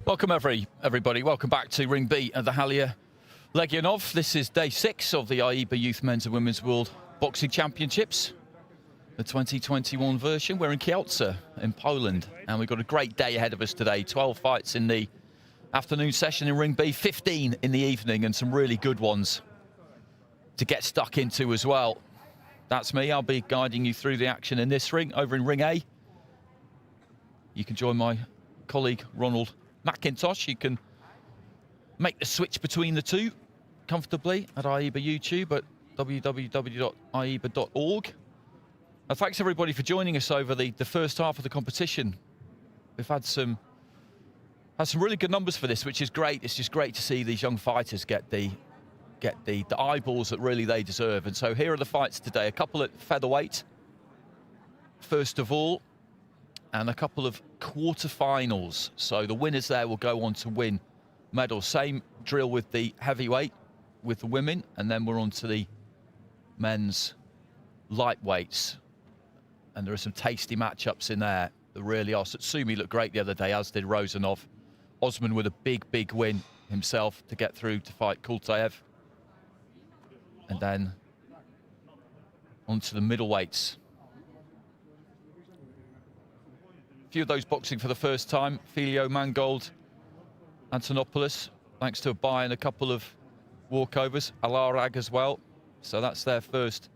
Welcome everybody. Welcome back to Ring B at the Halia Legionov. This is day 6 of the AIBA Youth Men's and Women's World Boxing Championships, the 2021 version. We're in Kielce in Poland, and we've got a great day ahead of us today. 12 fights in the afternoon session in Ring B, 15 in the evening, and some really good ones to get stuck into as well. That's me. I'll be guiding you through the action in this ring. Over in Ring A, you can join my colleague Ronald McIntosh. You can make the switch between the two comfortably at AIBA YouTube at www.aiba.org. And thanks everybody for joining us over the first half of the competition. We've had some really good numbers for this, which is great. It's just great to see these young fighters get the eyeballs that really they deserve. And so here are the fights today. A couple at featherweight, first of all, and a couple of quarterfinals. So the winners there will go on to win medals. Same drill with the heavyweight with the women, and then we're on to the men's lightweights. And there are some tasty matchups in there that really are. Satsumi looked great the other day, as did Rozanov. Osman with a big win himself to get through to fight Kultaev. And then on to the middleweights. A few of those boxing for the first time. Filio, Mangold, Antonopoulos, thanks to a bye and a couple of walkovers. Alarag as well. So that's their first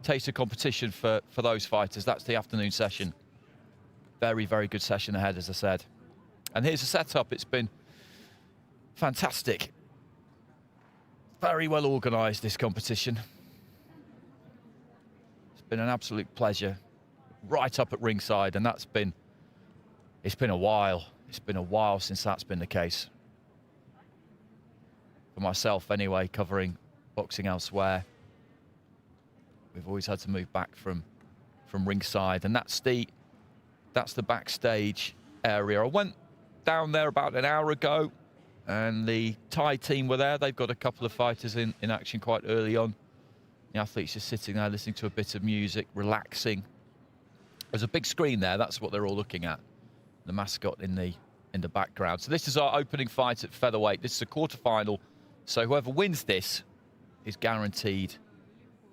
taste of competition for those fighters. That's the afternoon session. Very good session ahead, as I said. And here's the setup. It's been fantastic. Very well organised, this competition. It's been an absolute pleasure. Right up at ringside, and it's been a while. It's been a while since that's been the case. For myself anyway, covering boxing elsewhere. We've always had to move back from ringside, and that's the backstage area. I went down there about an hour ago, and the Thai team were there. They've got a couple of fighters in action quite early on. The athletes just sitting there listening to a bit of music, relaxing. There's a big screen there. That's what they're all looking at. The mascot in the background. So this is our opening fight at featherweight. This is a quarterfinal. So whoever wins this is guaranteed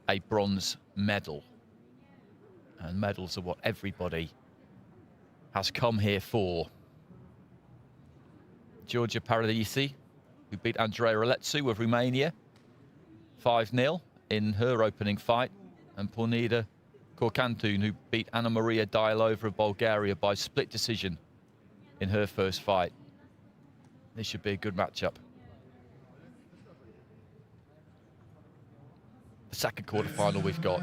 a bronze medal. And medals are what everybody has come here for. Georgia Paradisi, who beat Andreea Arletsu of Romania 5-0 in her opening fight, and Pornida Corcantun, who beat Anna Maria Dialova of Bulgaria by split decision in her first fight. This should be a good matchup. The second quarterfinal we've got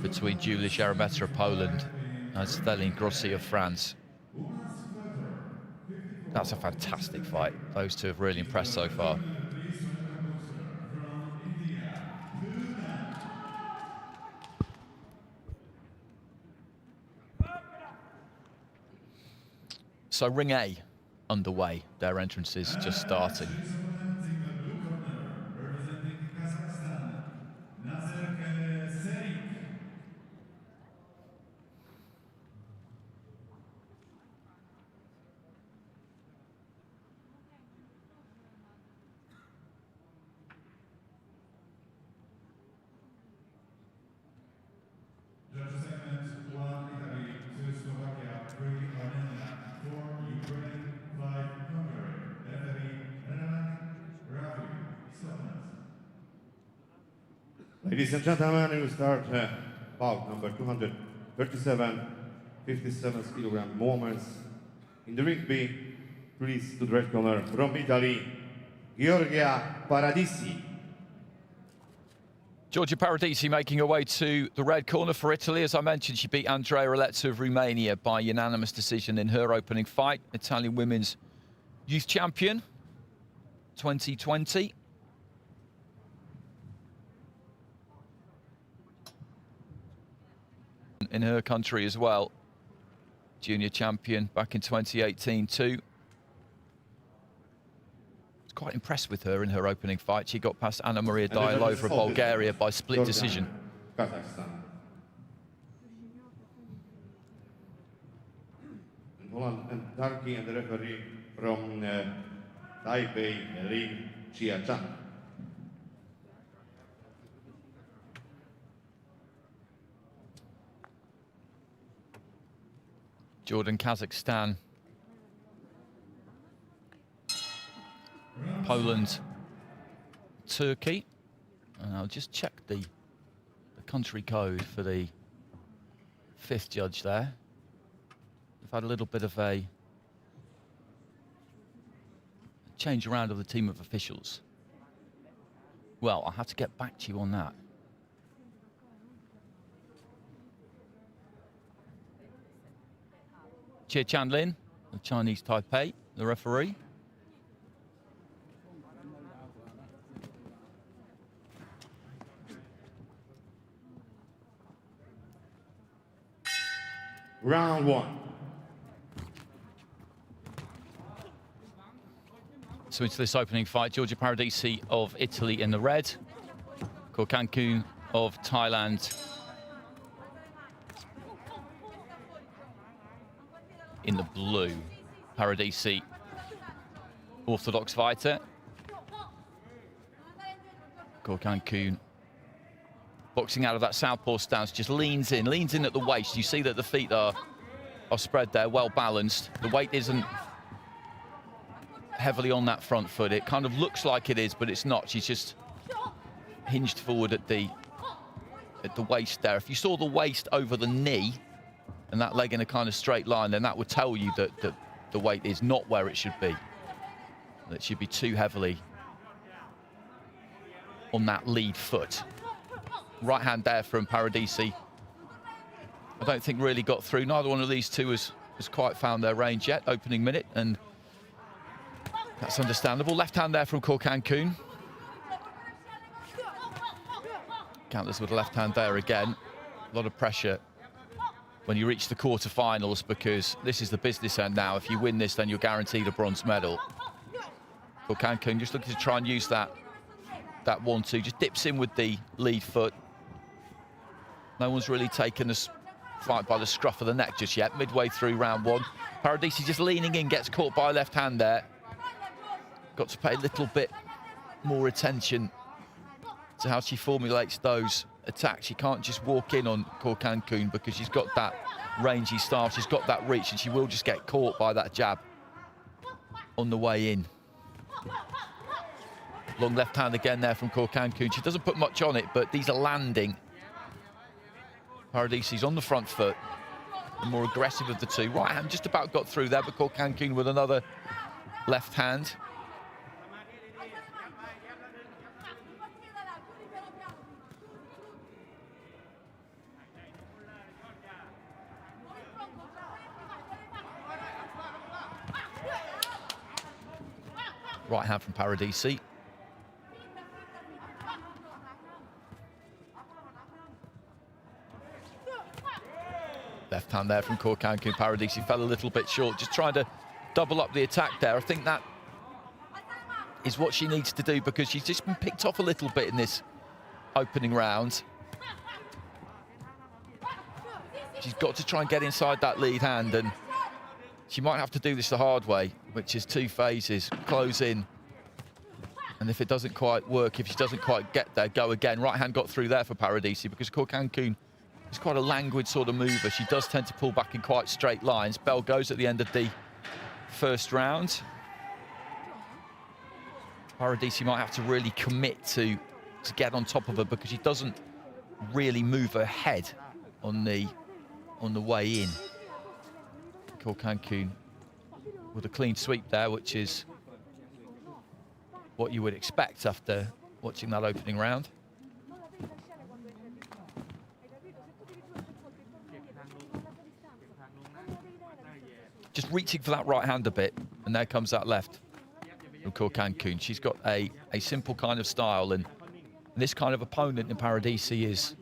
between Julia Szeremeta of Poland and Céline Grossi of France. That's a fantastic fight. Those two have really impressed so far. So Ring A underway. Their entrance is just starting. Ladies and gentlemen, we will start bout number 237, 57 kilogram moments. In the ring B, please to the red corner from Italy, Giorgia Paradisi. Georgia Paradisi making her way to the red corner for Italy. As I mentioned, she beat Andreea Arletsu of Romania by unanimous decision in her opening fight. Italian Women's Youth Champion 2020. In her country as well. Junior champion back in 2018 too. I was quite impressed with her in her opening fight. She got past Anna Maria Dialova of Bulgaria by split decision. Kazakhstan. Holland and Turkey, and the referee from Taipei, Lin Chiachan. Jordan, Kazakhstan. Poland, Turkey. And I'll just check the country code for the fifth judge there. We've had a little bit of a change around of the team of officials. Well, I'll have to get back to you on that. Jie Chanlin of Chinese Taipei, the referee. Round one. So into this opening fight, Giorgio Paradisi of Italy in the red, Korkankun of Thailand in the blue. Paradisi, orthodox fighter. Korkankun boxing out of that southpaw stance, just leans in at the waist. You see that the feet are spread there, well balanced. The weight isn't heavily on that front foot. It kind of looks like it is, but it's not. She's just hinged forward at the waist there. If you saw the waist over the knee and that leg in a kind of straight line, then that would tell you that the weight is not where it should be. That should be too heavily on that lead foot. Right hand there from Paradisi. I don't think really got through. Neither one of these two has quite found their range yet, opening minute, and that's understandable. Left hand there from Korkankun. Counters with a left hand there again. A lot of pressure when you reach the quarterfinals, because this is the business end now. If you win this, then you're guaranteed a bronze medal. Korkankun just looking to try and use that 1-2, just dips in with the lead foot. No one's really taken this fight by the scruff of the neck just yet. Midway through round one, Paradisi just leaning in, gets caught by a left hand there. Got to pay a little bit more attention to how she formulates those attacks. She can't just walk in on Korkankun because she's got that rangy style, she's got that reach, and she will just get caught by that jab on the way in. Long left hand again there from Korkankun. She doesn't put much on it, but these are landing. Paradisi's on the front foot, the more aggressive of the two. Right hand just about got through there, but Korkankun with another left hand. Right hand from Paradisi. Left hand there from Korkankun. Paradisi fell a little bit short, just trying to double up the attack there. I think that is what she needs to do, because she's just been picked off a little bit in this opening round. She's got to try and get inside that lead hand, and she might have to do this the hard way, which is 2 phases, close in. And if it doesn't quite work, if she doesn't quite get there, go again. Right hand got through there for Paradisi, because Korkankun is quite a languid sort of mover. She does tend to pull back in quite straight lines. Bell goes at the end of the first round. Paradisi might have to really commit to get on top of her, because she doesn't really move her head on the way in. Korkankun with a clean sweep there, which is what you would expect after watching that opening round. Just reaching for that right hand a bit, and there comes that left from Korkankun. She's got a simple kind of style, and this kind of opponent in Paradisi is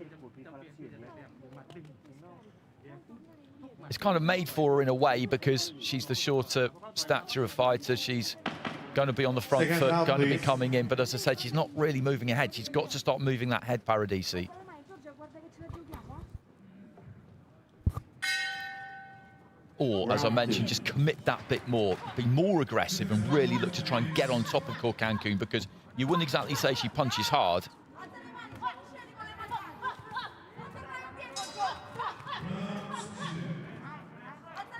it's kind of made for her in a way, because she's the shorter stature of fighter. She's going to be on the front foot, going to be coming in, but as I said, she's not really moving her head. She's got to stop moving that head, Paradisi. or, as I mentioned, just commit that bit more, be more aggressive and really look to try and get on top of Korkankun, because you wouldn't exactly say she punches hard.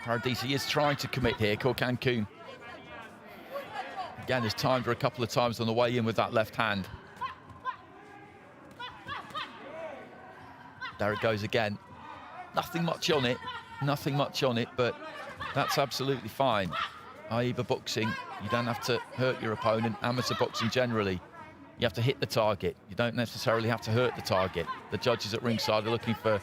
Paradisi is trying to commit here. Korkankun, again, has timed her a couple of times on the way in with that left hand. There it goes again. Nothing much on it, but that's absolutely fine. AIBA boxing, you don't have to hurt your opponent. Amateur boxing generally, you have to hit the target. You don't necessarily have to hurt the target. The judges at ringside are looking for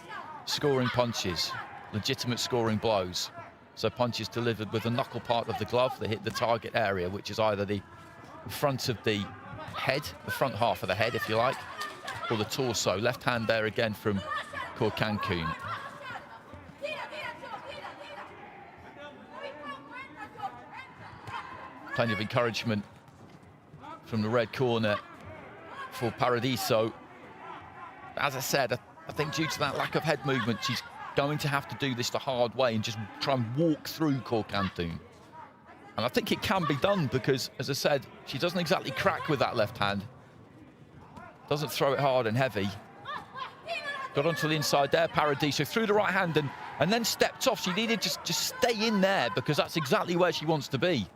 scoring punches, legitimate scoring blows. So punches delivered with the knuckle part of the glove that hit the target area, which is either the front of the head, the front half of the head, if you like, or the torso. Left hand there again from Korkankun. Plenty of encouragement from the red corner for Paradiso. As I said, I think due to that lack of head movement, she's going to have to do this the hard way and just try and walk through Korkankun. And I think it can be done because, as I said, she doesn't exactly crack with that left hand. Doesn't throw it hard and heavy. Got onto the inside there, Paradiso threw the right hand and then stepped off. She needed to just stay in there because that's exactly where she wants to be.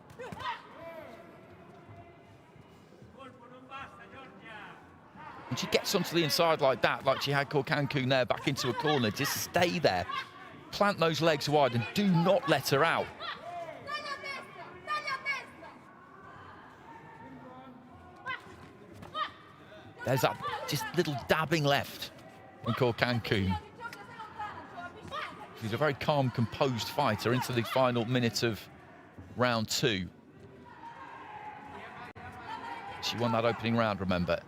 And she gets onto the inside like that, like she had Korkankun there, back into a corner. Just stay there, plant those legs wide and do not let her out. There's that just little dabbing left from Korkankun. She's a very calm, composed fighter into the final minute of round 2. She won that opening round, remember.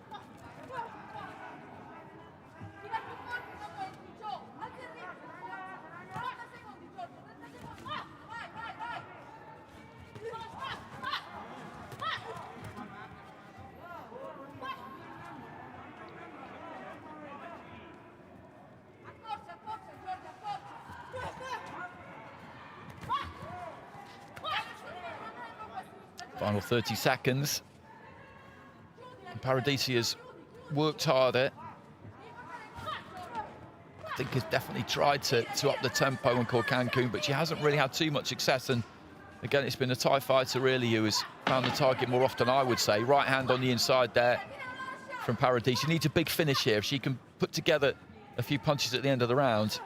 Final 30 seconds. Paradisi has worked harder. I think has definitely tried to up the tempo on Korkankun, but she hasn't really had too much success. And again, it's been a Thai fighter really who has found the target more often, I would say. Right hand on the inside there from Paradisi. She needs a big finish here. If she can put together a few punches at the end of the round,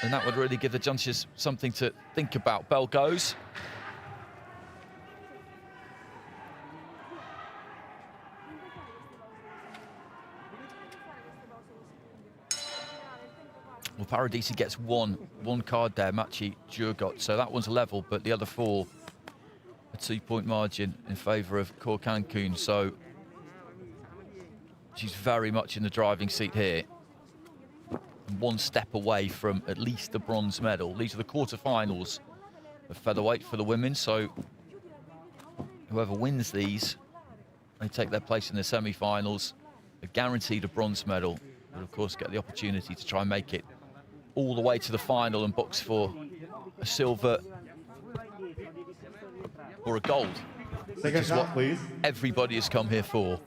and that would really give the judges something to think about. Bell goes. Well, Paradisi gets one card there, Machi Jurgot, so that one's level, but the other 4, a 2-point margin in favour of Korkankun, so she's very much in the driving seat here. One step away from at least the bronze medal. These are the quarterfinals of featherweight for the women, so whoever wins these, they take their place in the semi-finals, are guaranteed a bronze medal, and of course get the opportunity to try and make it all the way to the final and box for a silver or a gold, which is what everybody has come here for.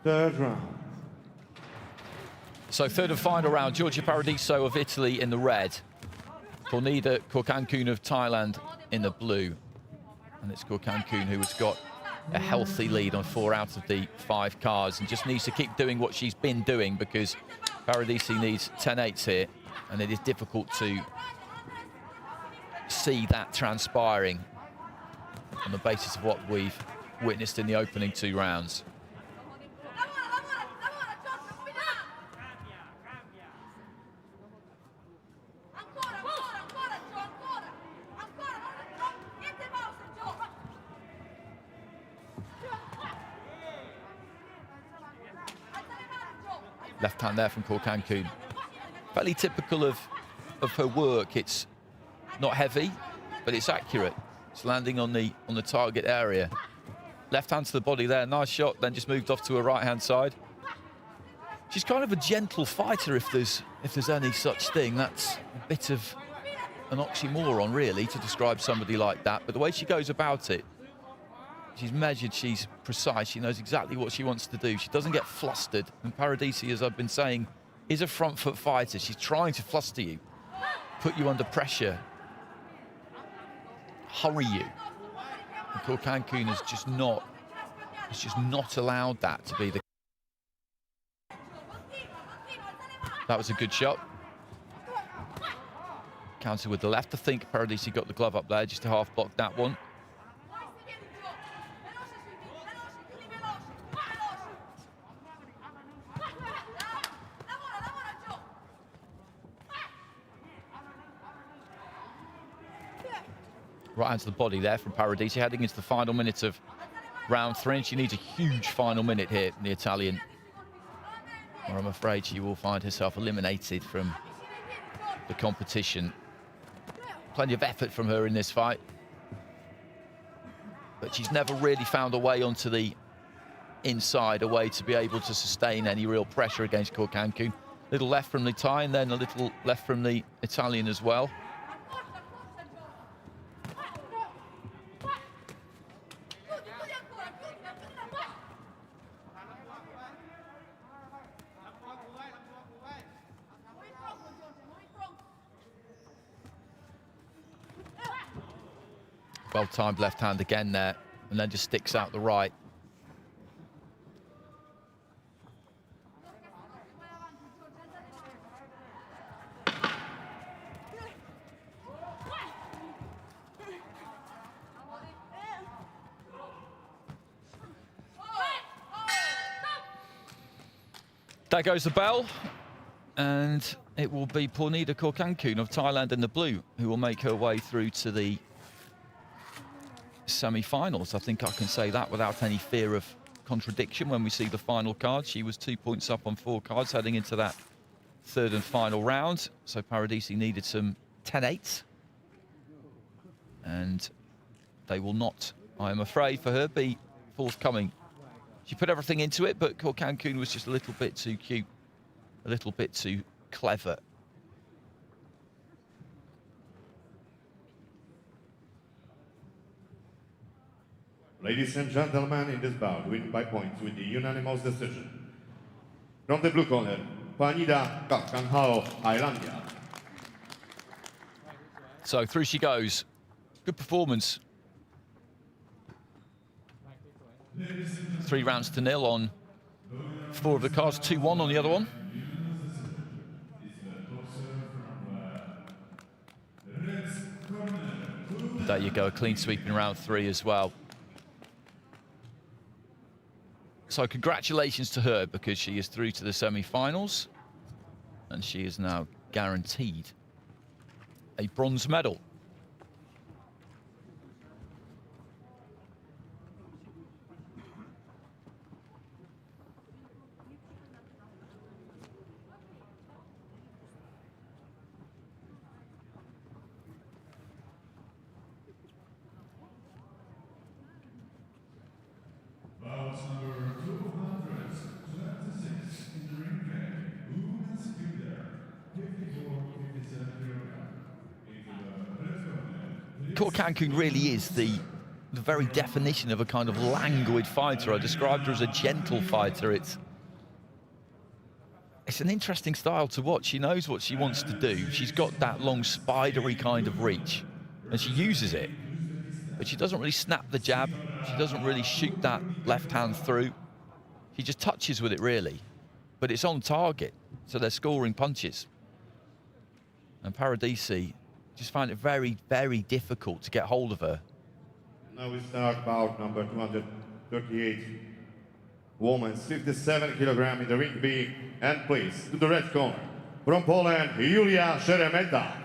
Third round. So third and final round, Giorgia Paradiso of Italy in the red, Kornida Korkankun of Thailand in the blue. And it's Korkankun who has got a healthy lead on 4 out of the 5 cards and just needs to keep doing what she's been doing, because Paradisi needs 10-8s here, and it is difficult to see that transpiring on the basis of what we've witnessed in the opening 2 rounds. Left hand there from Korkankun. Fairly typical of her work. It's not heavy, but it's accurate. It's landing on the target area. Left hand to the body there, nice shot, then just moved off to her right hand side. She's kind of a gentle fighter, if there's any such thing. That's a bit of an oxymoron, really, to describe somebody like that. But the way she goes about it, she's measured, she's precise, she knows exactly what she wants to do. She doesn't get flustered. And Paradisi, as I've been saying, is a front foot fighter. She's trying to fluster you, put you under pressure, hurry you. And Korkankun has just not allowed that to be the. That was a good shot. Counter with the left. I think Paradisi got the glove up there just to half block that one. Right into the body there from Paradisi, heading into the final minute of round 3, and she needs a huge final minute here, the Italian, or I'm afraid she will find herself eliminated from the competition. Plenty of effort from her in this fight, but she's never really found a way onto the inside, a way to be able to sustain any real pressure against Korkankun. Little left from the Thai, and then a little left from the Italian as well. Well-timed left hand again there, and then just sticks out the right. There goes the bell, and it will be Pornida Korkankun of Thailand in the blue who will make her way through to the semi-finals. I think I can say that without any fear of contradiction. When we see the final card, she was 2 points up on 4 cards heading into that third and final round. So Paradisi needed some 10-8, and they will not, I am afraid for her, be forthcoming. She put everything into it, but Korkankun was just a little bit too cute, a little bit too clever. Ladies and gentlemen, in this bout, winning by points with the unanimous decision. From the blue corner, Pornida Korkankun, Thailandia. So through she goes. Good performance. 3 rounds to 0 on 4 of the cards, 2-1 on the other one. There you go, a clean sweep in round 3 as well. So congratulations to her, because she is through to the semi-finals, and she is now guaranteed a bronze medal. Korkankun really is the very definition of a kind of languid fighter. I described her as a gentle fighter. It's an interesting style to watch. She knows what she wants to do. She's got that long, spidery kind of reach, and she uses it. But she doesn't really snap the jab. She doesn't really shoot that left hand through. She just touches with it, really. But it's on target, so they're scoring punches. And Paradisi just find it very, very difficult to get hold of her. Now we start bout number 238. Women's 57 kilogram in the ring B. And please, to the red corner, from Poland, Julia Szeremeta.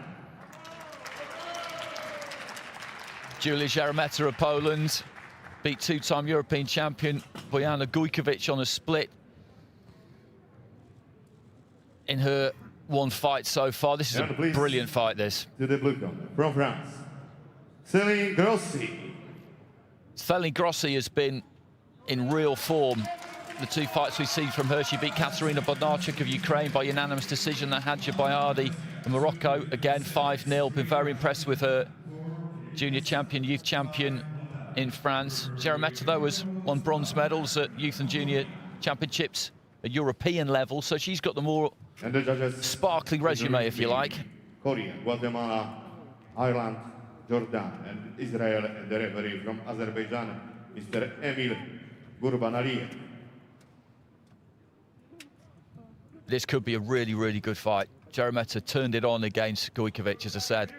Julia Szeremeta of Poland beat 2-time European champion Bojana Gujkovic on a split in her one fight so far. This is a brilliant fight, this. To the blue corner, from France, Céline Grossi. Céline Grossi has been in real form the two fights we've seen from her. She beat Katarina Bodnarchuk of Ukraine by unanimous decision. Hadja Bayadi of Morocco, again 5-0. Been very impressed with her junior champion, youth champion in France. Jerimeta, though, has won bronze medals at youth and junior championships at European level, so she's got the more sparkling resume, if you like. Korea, Guatemala, Ireland, Jordan, and Israel, and the referee from Azerbaijan, Mr. Emil Gurbanaliyev. This could be a really, really good fight. Jerimeta turned it on against Gojkovic, as I said.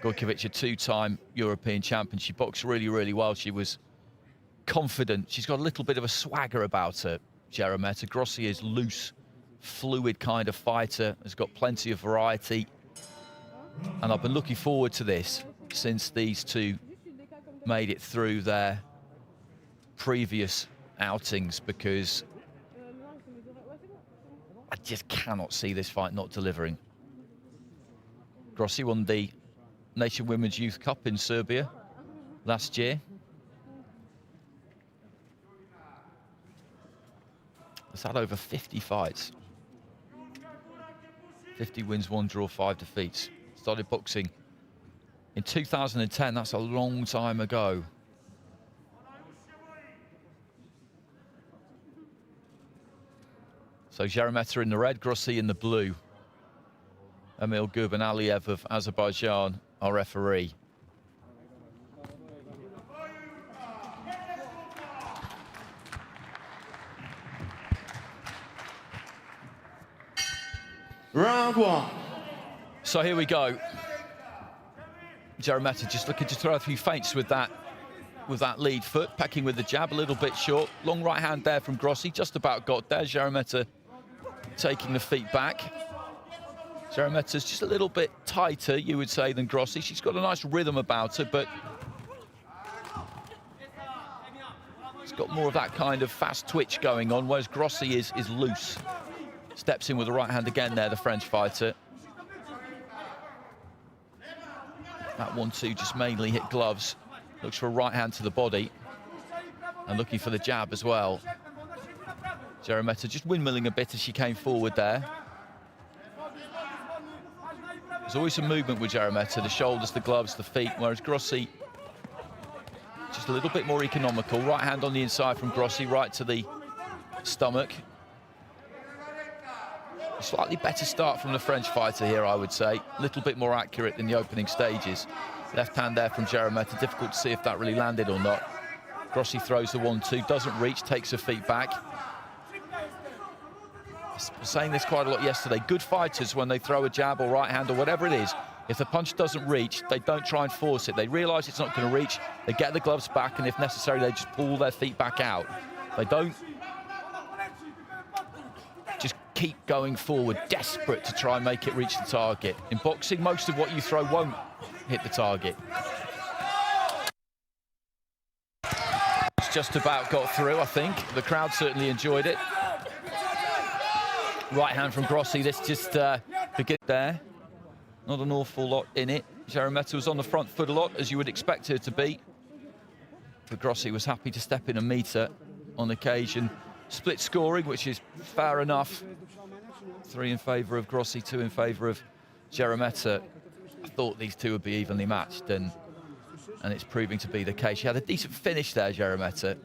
Gojkovic, a two-time European champion. She boxed really, really well. She was confident. She's got a little bit of a swagger about her, Jerimeta. Grossi is loose, fluid kind of fighter, has got plenty of variety. And I've been looking forward to this since these two made it through their previous outings, because I just cannot see this fight not delivering. Grossi won the Nation Women's Youth Cup in Serbia last year. Has had over 50 fights. 50 wins, 1 draw, 5 defeats. Started boxing in 2010, that's a long time ago. So Jerimeta in the red, Grossi in the blue. Emil Gurbanaliyev of Azerbaijan, our referee. Round one. So here we go. Jerimeta just looking to throw a few feints with that lead foot, pecking with the jab, a little bit short. Long right hand there from Grossi, just about got there. Jerimeta taking the feet back. Jerimeta's just a little bit tighter, you would say, than Grossi. She's got a nice rhythm about her, but it's got more of that kind of fast twitch going on, whereas Grossi is loose. Steps in with the right hand again there, the French fighter. That 1-2 just mainly hit gloves. Looks for a right hand to the body. And looking for the jab as well. Jerimeta just windmilling a bit as she came forward there. There's always some movement with Jerimeta, the shoulders, the gloves, the feet, whereas Grossi just a little bit more economical. Right hand on the inside from Grossi, right to the stomach. A slightly better start from the French fighter here, I would say. A little bit more accurate in the opening stages. Left hand there from Jerimeta, difficult to see if that really landed or not. Grossi throws the 1-2, doesn't reach, takes her feet back. I was saying this quite a lot yesterday. Good fighters, when they throw a jab or right hand or whatever it is, if the punch doesn't reach, they don't try and force it. They realise it's not going to reach, they get the gloves back, and if necessary, they just pull their feet back out. They don't just keep going forward, desperate to try and make it reach the target. In boxing, most of what you throw won't hit the target. It's just about got through, I think. The crowd certainly enjoyed it. Right hand from Grossi, this just to get there. Not an awful lot in it. Jerimeta was on the front foot a lot, as you would expect her to be. But Grossi was happy to step in and meet her on occasion. Split scoring, which is fair enough. 3 in favour of Grossi, 2 in favour of Jerimeta. I thought these two would be evenly matched, and it's proving to be the case. She had a decent finish there, Jerimeta.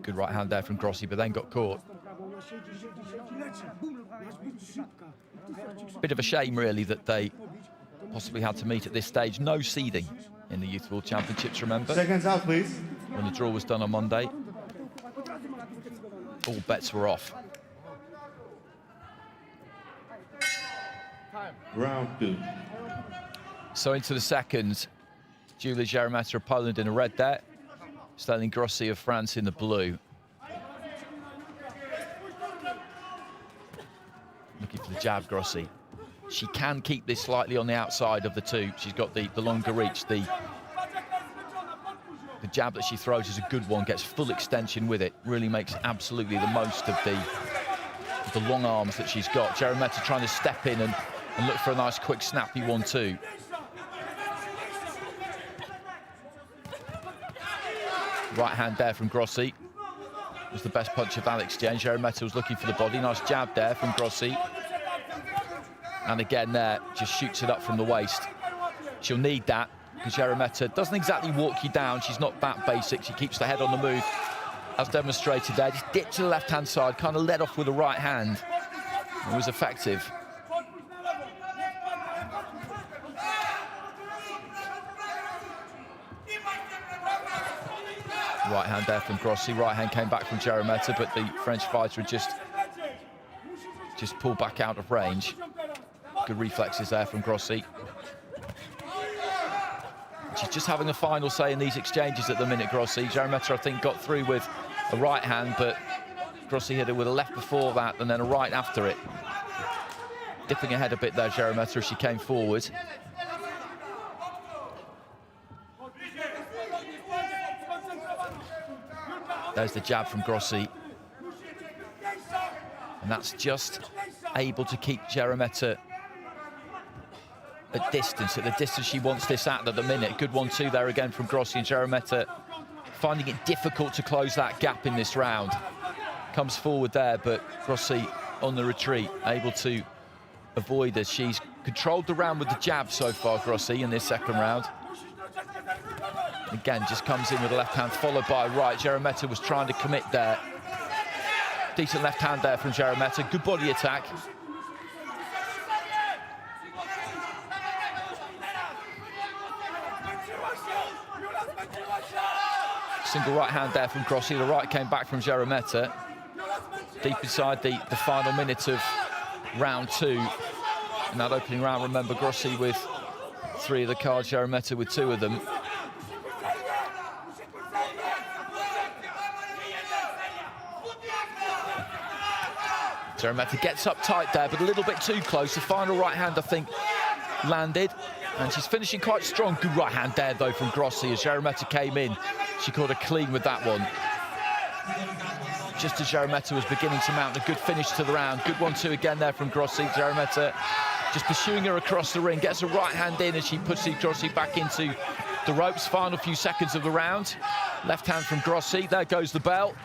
Good right hand there from Grossi, but then got caught. Bit of a shame, really, that they possibly had to meet at this stage. No seeding in the Youth World Championships, remember? Seconds out, please. When the draw was done on Monday. All bets were off. Round 2. So into the second. Julia Jerimeta of Poland in the red there. Sterling Grossi of France in the blue. Looking for the jab, Grossi. She can keep this slightly on the outside of the two. She's got the longer reach. The jab that she throws is a good one, gets full extension with it. Really makes absolutely the most of the long arms that she's got. Jerimeta trying to step in and look for a nice, quick, snappy 1-2. Right hand there from Grossi. Was the best punch of that exchange. Jeremeta was looking for the body. Nice jab there from Grossi. And again there, just shoots it up from the waist. She'll need that, because Jeremeta doesn't exactly walk you down. She's not that basic. She keeps the head on the move, as demonstrated there. Just dipped to the left-hand side, kind of led off with the right hand. It was effective. Right hand there from Grossi. Right hand came back from Jeremeta, but the French fighter just pulled back out of range. Good reflexes there from Grossi. She's just having a final say in these exchanges at the minute, Grossi. Jeremeta, I think, got through with a right hand, but Grossi hit her with a left before that and then a right after it. Dipping ahead a bit there, Jeremeta, as she came forward. There's the jab from Grossi. And that's just able to keep Jeremeta at the distance she wants this at the minute. Good 1-2 there again from Grossi, and Jeremeta finding it difficult to close that gap in this round. Comes forward there, but Grossi on the retreat, able to avoid her. She's controlled the round with the jab so far, Grossi, in this second round. Again, just comes in with a left hand followed by a right. Jeremeta was trying to commit there. Decent left hand there from Jeremeta. Good body attack. Single right hand there from Grossi. The right came back from Jeremeta. Deep inside the final minute of round 2. In that opening round, remember, Grossi with 3 of the cards, Jeremeta with 2 of them. Jeremeta gets up tight there, but a little bit too close. The final right hand, I think, landed. And she's finishing quite strong. Good right hand there, though, from Grossi. As Jeremeta came in, she caught her clean with that one. Just as Jeremeta was beginning to mount a good finish to the round. Good 1-2 again there from Grossi. Jeremeta just pursuing her across the ring. Gets a right hand in as she pushes Grossi back into the ropes. Final few seconds of the round. Left hand from Grossi. There goes the bell.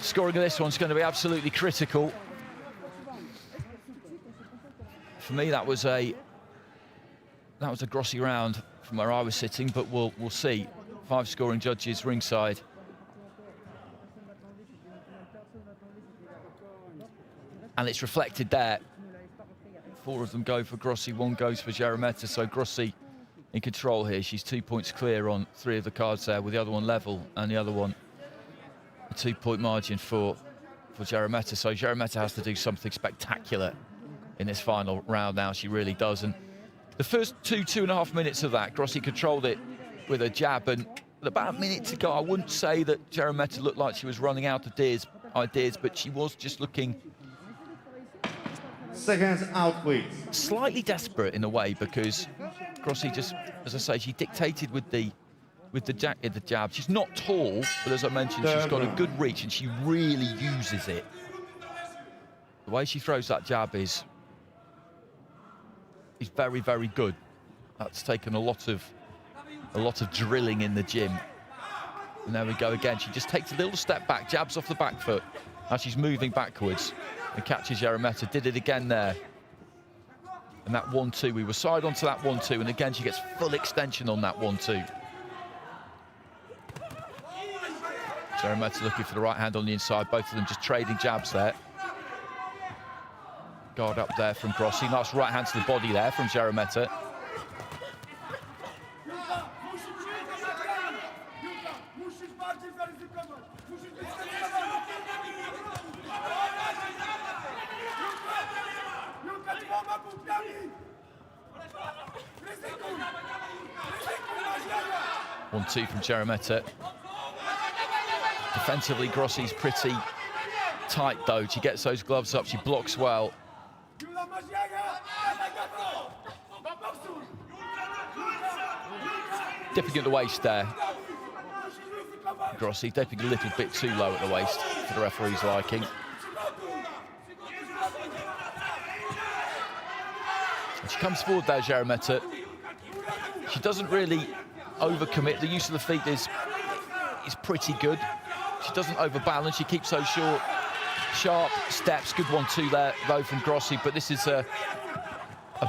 Scoring of this one's going to be absolutely critical. For me, that was a Grossi round from where I was sitting, but we'll see. 5 scoring judges ringside. And it's reflected there. 4 of them go for Grossi, 1 goes for Jeremeta. So Grossi in control here. She's 2 points clear on 3 of the cards there, with the other one level and the other one a 2-point margin for Jeremeta. So Jeremeta has to do something spectacular in this final round now. She really does. And the first 2.5 minutes of that, Grossi controlled it with a jab, and with about a minute to go, I wouldn't say that Jeremeta looked like she was running out of ideas, but she was just looking Seconds out, please. slightly desperate in a way, because Grossi just, as I say, she dictated with the jab. She's not tall, but as I mentioned, she's got a good reach and she really uses it. The way she throws that jab is very, very good. That's taken a lot of drilling in the gym. And there we go again. She just takes a little step back, jabs off the back foot as she's moving backwards and catches Jeremeta. Did it again there. And that 1-2, we were side onto that 1-2, and again she gets full extension on that 1-2. Jeremeta looking for the right hand on the inside, both of them just trading jabs there. Guard up there from Grossi. Nice right hand to the body there from Jeremeta. One-two from Jeremeta. Defensively, Grossi's pretty tight though. She gets those gloves up, she blocks well. Dipping at the waist there. Grossi dipping a little bit too low at the waist for the referee's liking. And she comes forward there, Jeremeta. She doesn't really overcommit. The use of the feet is is pretty good. She doesn't overbalance. She keeps those short, sharp steps. Good 1-2 there, though, from Grossi. But this is a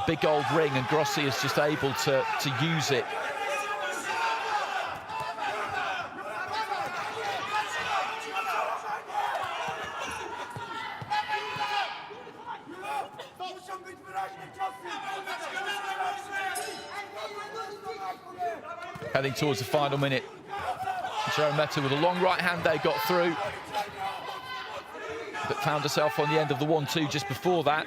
big old ring, and Grossi is just able to use it. Heading towards the final minute. Jeremeta with a long right hand there, got through, but found herself on the end of the 1-2 just before that.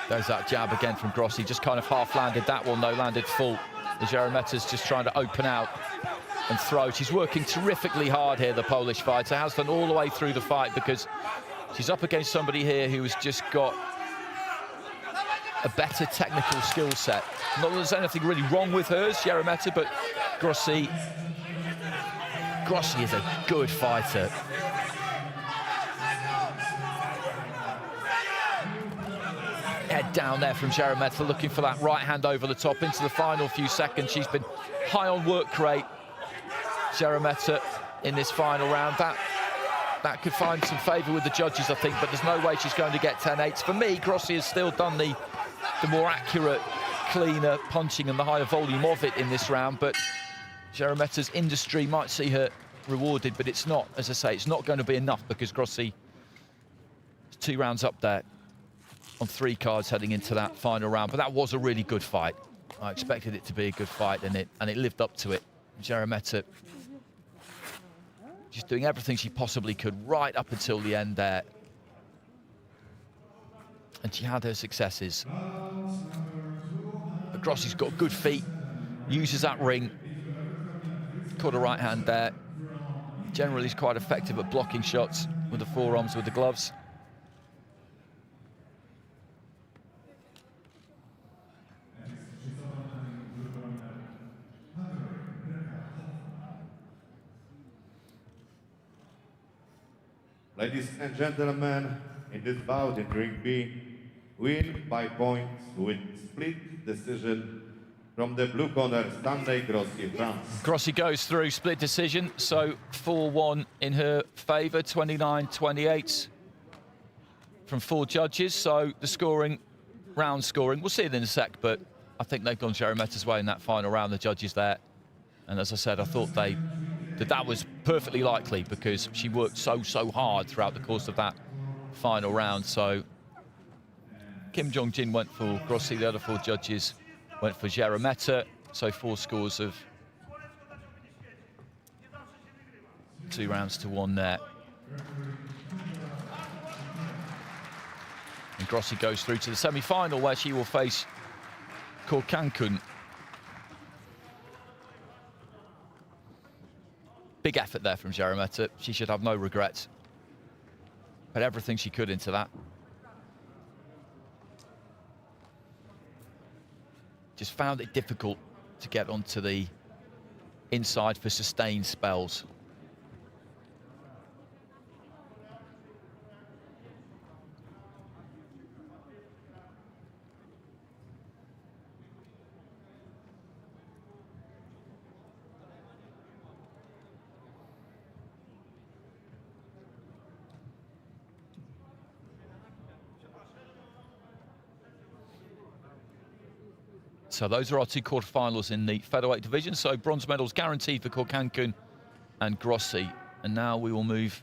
There's that jab again from Grossi, just kind of half landed that one though, landed full. The Jeremeta's just trying to open out and throw. She's working terrifically hard here, the Polish fighter, has done all the way through the fight, because she's up against somebody here who has just got a better technical skill set. Not that there's anything really wrong with hers, Jeremeta, but Grossi is a good fighter. Head down there from Jeremeta, looking for that right hand over the top into the final few seconds. She's been high on work rate, Jeremeta, in this final round. That could find some favour with the judges, I think, but there's no way she's going to get 10-8s. For me, Grossi has still done the more accurate, cleaner punching and the higher volume of it in this round, but Jeremeta's industry might see her rewarded, but it's not, as I say, it's not going to be enough, because Grossi is 2 rounds up there on 3 cards heading into that final round. But that was a really good fight. I expected it to be a good fight, and it lived up to it. Jeremeta just doing everything she possibly could right up until the end there. And she had her successes. But Grossi's got good feet, uses that ring. Caught a right hand there. Generally is quite effective at blocking shots with the forearms, with the gloves. Ladies and gentlemen, in this bout in Ring B, win by points with split decision from the blue corner, Stanley Grossi, France. Grossi goes through split decision, so 4-1 in her favour, 29-28 from 4 judges. So the scoring, round scoring, we'll see it in a sec, but I think they've gone Jeremeta's way in that final round, the judges there. And as I said, I thought that was perfectly likely, because she worked so hard throughout the course of that final round. So Kim Jong-jin went for Grossi, the other 4 judges went for Jeremeta. So 4 scores of 2 rounds to 1 there. And Grossi goes through to the semi-final, where she will face Korkankun. Big effort there from Jeremeta. She should have no regrets. Put everything she could into that. Just found it difficult to get onto the inside for sustained spells. So those are our 2 quarterfinals in the featherweight division. So bronze medals guaranteed for Korkankun and Grossi. And now we will move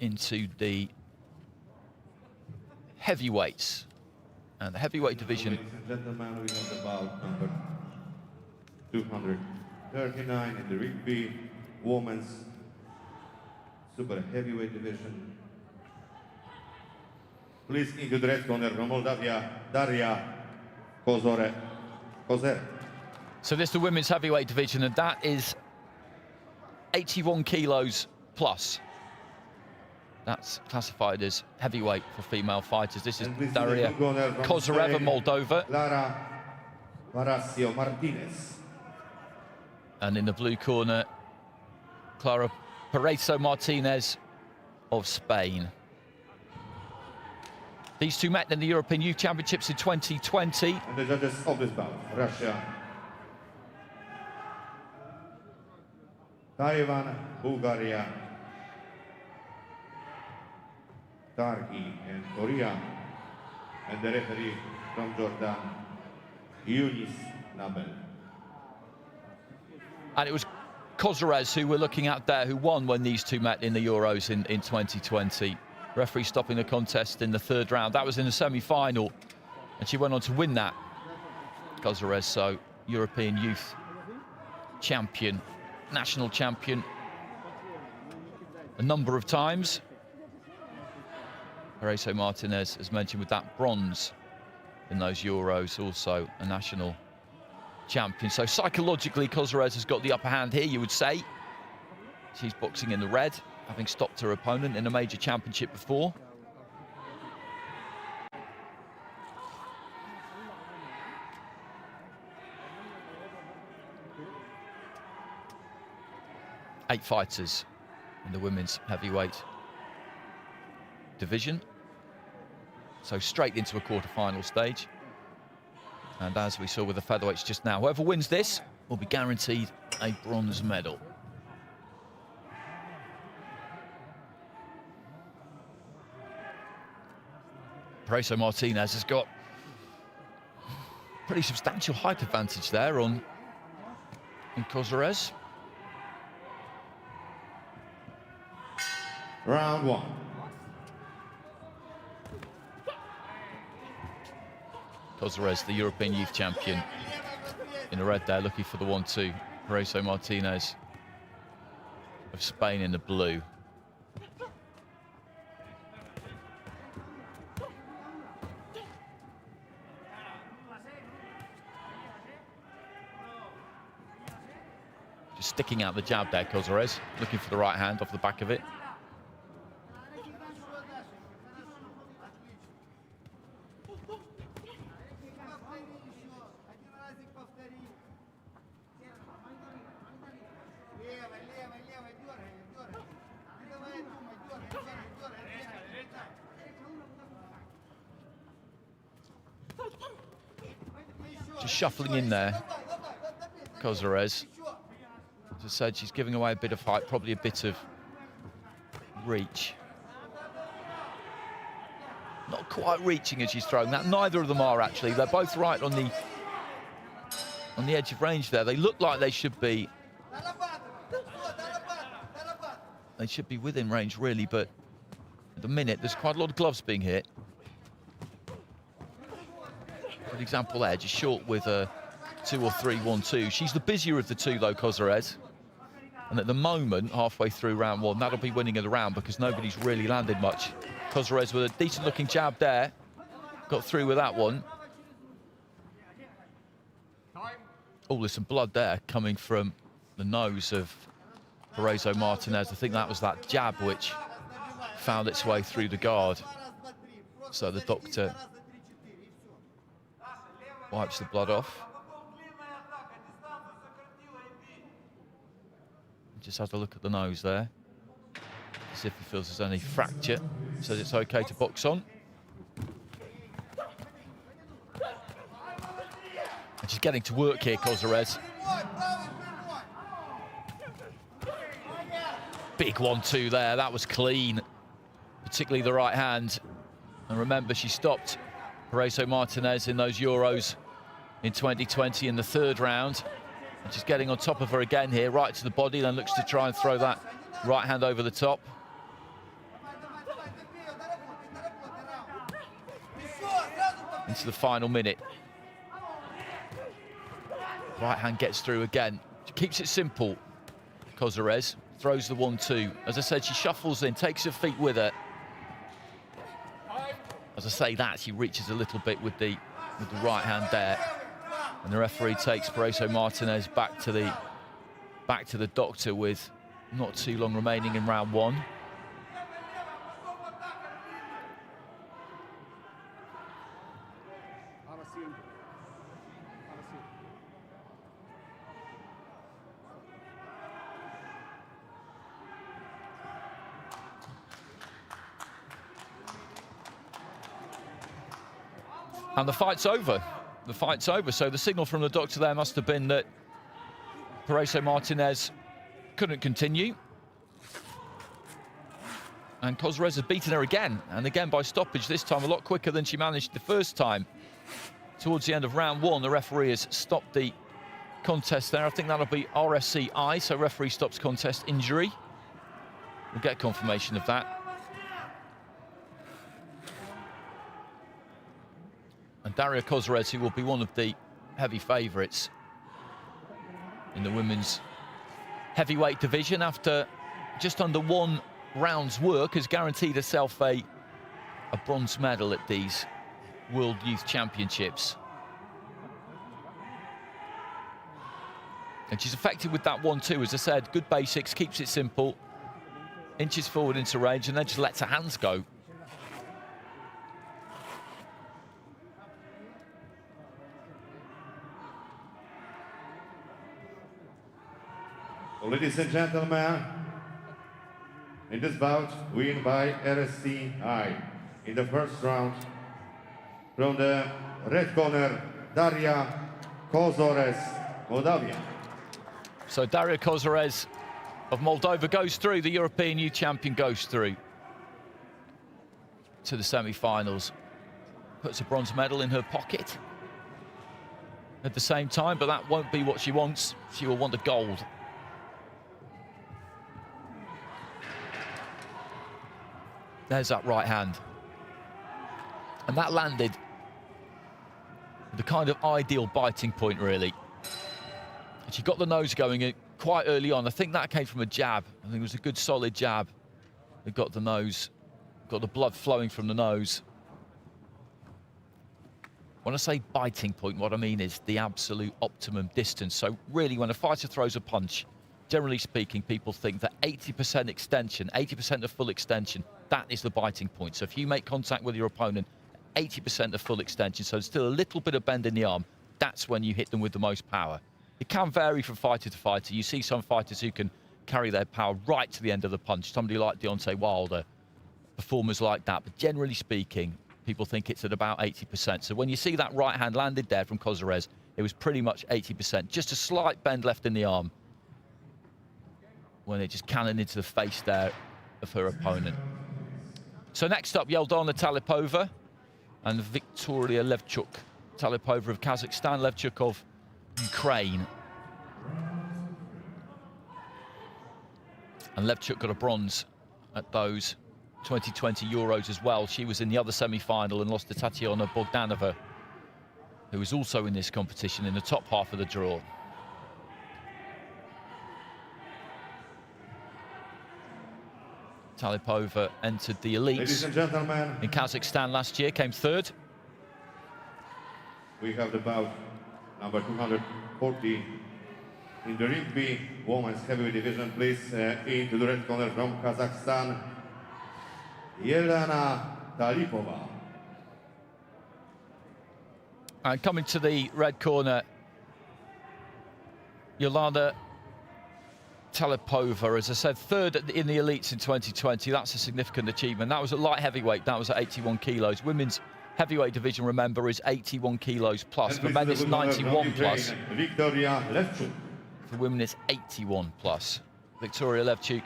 into the heavyweights. And the heavyweight division. Ladies and gentlemen, we have the bout number 239 in the Ring B women's super heavyweight division. Please into the red corner from Moldavia, Daria Kozer. So this is the women's heavyweight division, and that is 81 kilos plus. That's classified as heavyweight for female fighters. This is Daria Kozareva, Moldova. And in the blue corner, Clara Pareto Martinez of Spain. These two met in the European Youth Championships in 2020. And the judges of this bout, Russia, Taiwan, Bulgaria, Turkey and Korea, and the referee from Jordan, Yunis Nabel. And it was Kozarez who we're looking at there, who won when these two met in the Euros in 2020. Referee stopping the contest in the third round. That was in the semi-final, and she went on to win that. Kozarez, so European Youth Champion, national champion a number of times. Horacio Martinez, as mentioned, with that bronze in those Euros, also a national champion. So psychologically, Kozarez has got the upper hand here, you would say. She's boxing in the red, having stopped her opponent in a major championship before. Eight fighters in the women's heavyweight division. So straight into a quarter-final stage. And as we saw with the featherweights just now, whoever wins this will be guaranteed a bronze medal. Horacio Martinez has got pretty substantial height advantage there on Kozarez. Round one. Kozarez, the European Youth Champion, in the red there, looking for the 1-2. Horacio Martinez of Spain in the blue. Just sticking out the jab there, Kozarez, looking for the right hand off the back of it. Just shuffling in there, Kozarez. As I said, she's giving away a bit of height, probably a bit of reach. Not quite reaching as she's throwing that. Neither of them are, actually. They're both right on the edge of range there. They look like they should be. They should be within range, really, but at the minute, there's quite a lot of gloves being hit. Good example there, just short with a 2 or 3, 1-2. She's the busier of the two, though, Kozarez. And at the moment, halfway through round one, that'll be winning of the round because nobody's really landed much. Kozarez with a decent-looking jab there. Got through with that one. Oh, there's some blood there coming from the nose of Horacio Martinez. I think that was that jab which found its way through the guard. So the doctor wipes the blood off. Just has a look at the nose there. See if he feels there's any fracture. Says it's okay to box on. And she's getting to work here, Kozarez. Big 1-2 there, that was clean. Particularly the right hand. And remember, she stopped Horacio Martinez in those Euros in 2020 in the third round. And she's getting on top of her again here, right to the body, then looks to try and throw that right hand over the top. Into the final minute. Right hand gets through again. She keeps it simple, Kozarez. Throws the 1-2. As I said, she shuffles in, takes her feet with her. As I say that, she reaches a little bit with the right hand there. And the referee takes Horacio Martinez back to the doctor with not too long remaining in round one. And the fight's over. The fight's over. So the signal from the doctor there must have been that Paraiso Martinez couldn't continue. And Kozares has beaten her again, and again by stoppage, this time a lot quicker than she managed the first time. Towards the end of round one, the referee has stopped the contest there. I think that'll be RSCI, so referee stops contest injury. We'll get confirmation of that. And Daria Kozares, who will be one of the heavy favourites in the women's heavyweight division after just under 1 round's work, has guaranteed herself a bronze medal at these World Youth Championships. And she's effective with that 1-2, as I said, good basics, keeps it simple, inches forward into range, and then just lets her hands go. Ladies and gentlemen, in this bout, win by RSCI. In the first round, from the red corner, Daria Kozares, Moldavia. So Daria Kozares of Moldova goes through, the European Youth Champion goes through to the semi-finals. Puts a bronze medal in her pocket at the same time, but that won't be what she wants. She will want the gold. There's that right hand. And that landed the kind of ideal biting point, really. And she got the nose going quite early on. I think that came from a jab. I think it was a good, solid jab that got the nose, got the blood flowing from the nose. When I say biting point, what I mean is the absolute optimum distance. So really, when a fighter throws a punch, generally speaking, people think that 80% extension, 80% of full extension, that is the biting point. So if you make contact with your opponent, 80% of full extension, so still a little bit of bend in the arm, that's when you hit them with the most power. It can vary from fighter to fighter. You see some fighters who can carry their power right to the end of the punch, somebody like Deontay Wilder, performers like that. But generally speaking, people think it's at about 80%. So when you see that right hand landed there from Kozares, it was pretty much 80%. Just a slight bend left in the arm when it just cannoned into the face there of her opponent. So next up, Yeldana Talipova and Victoria Levchuk. Talipova of Kazakhstan, Levchuk of Ukraine. And Levchuk got a bronze at those 2020 Euros as well. She was in the other semi-final and lost to Tatiana Bogdanova, who was also in this competition in the top half of the draw. Talipova entered the elites Ladies and gentlemen, in Kazakhstan last year, came third. we have the bout number 240 in the ring B women's heavyweight division. Please into the red corner from Kazakhstan, Yeldana Talipova. And coming to the red corner, Yeldana Talipova, as I said, third in the elites in 2020. That's a significant achievement. That was at light heavyweight. That was at 81 kilos. Women's heavyweight division, remember, is 81 kilos plus. For men, it's 91 plus. Victoria Levchuk. For women, it's 81 plus. Victoria Levchuk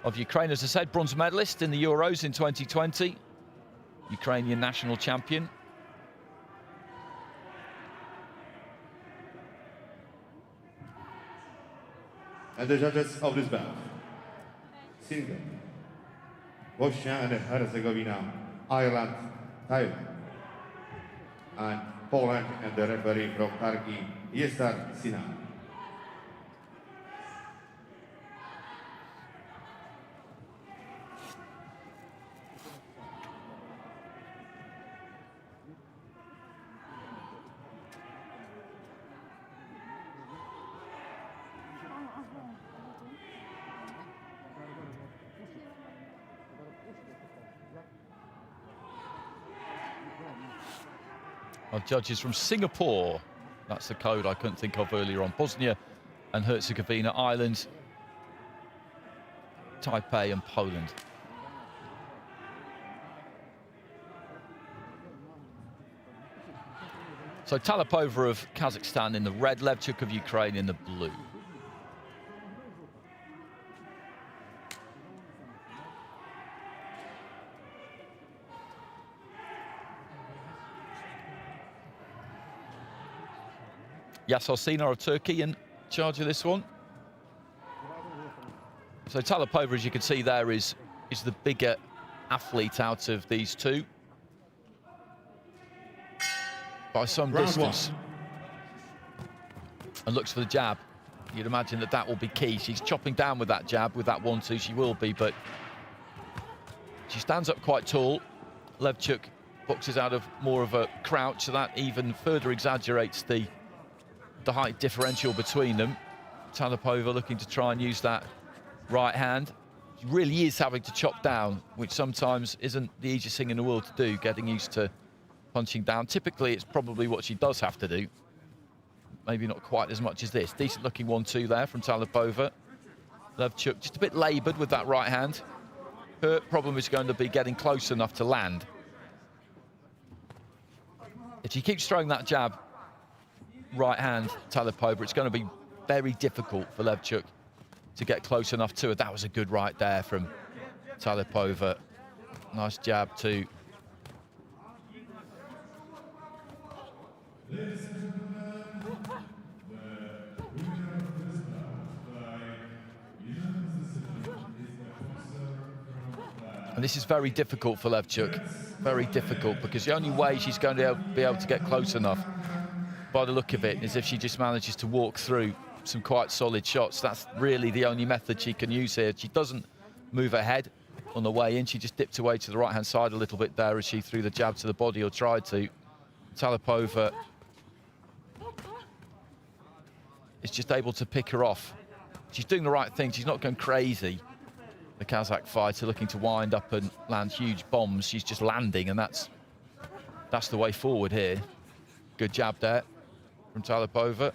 of Ukraine, as I said, bronze medalist in the Euros in 2020. Ukrainian national champion. And the judges of this bout: single, Bosnia and Herzegovina, Ireland, Thailand, and Poland, and the referee from Turkey, Yesar Sinan. Our judges from Singapore. That's the code I couldn't think of earlier on. Bosnia and Herzegovina, Ireland, Taipei and Poland. So Talipova of Kazakhstan in the red, Levchuk of Ukraine in the blue. Yasar Sinar of Turkey in charge of this one. So Talipova, as you can see there, is the bigger athlete out of these two by some distance. And looks for the jab. You'd imagine that will be key. She's chopping down with that jab, with that 1-2, she will be, but she stands up quite tall. Levchuk boxes out of more of a crouch, so that even further exaggerates the height differential between them. Talipova looking to try and use that right hand. She really is having to chop down, which sometimes isn't the easiest thing in the world to do, getting used to punching down. Typically, it's probably what she does have to do. Maybe not quite as much as this. Decent looking 1-2 there from Talipova. Levchuk just a bit laboured with that right hand. Her problem is going to be getting close enough to land. If she keeps throwing that jab, right hand, Talipova, it's going to be very difficult for Levchuk to get close enough to her. That was a good right there from Talipova. Nice jab too. And this is very difficult for Levchuk. Very difficult, because the only way she's going to be able to get close enough, by the look of it, is if she just manages to walk through some quite solid shots. That's really the only method she can use here. She doesn't move her head on the way in. She just dipped away to the right-hand side a little bit there as she threw the jab to the body, or tried to. Talipova is just able to pick her off. She's doing the right thing. She's not going crazy. The Kazakh fighter looking to wind up and land huge bombs. She's just landing, and that's the way forward here. Good jab there from Talipova.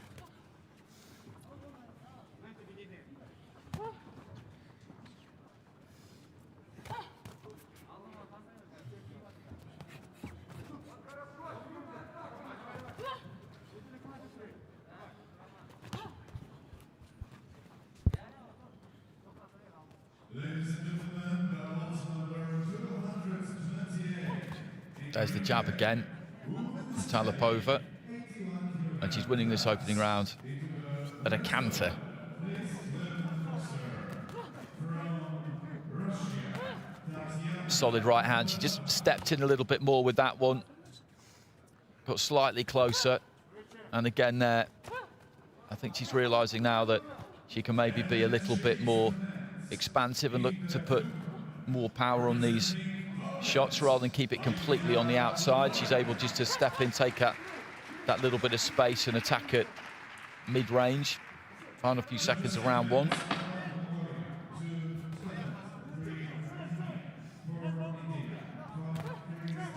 There's the jab again from Talipova, and she's winning this opening round at a canter. Solid right hand. She just stepped in a little bit more with that one. Got slightly closer, and again there, I think she's realising now that she can maybe be a little bit more expansive and look to put more power on these shots rather than keep it completely on the outside. She's able just to step in, take that little bit of space and attack at mid-range. Final few seconds of round one.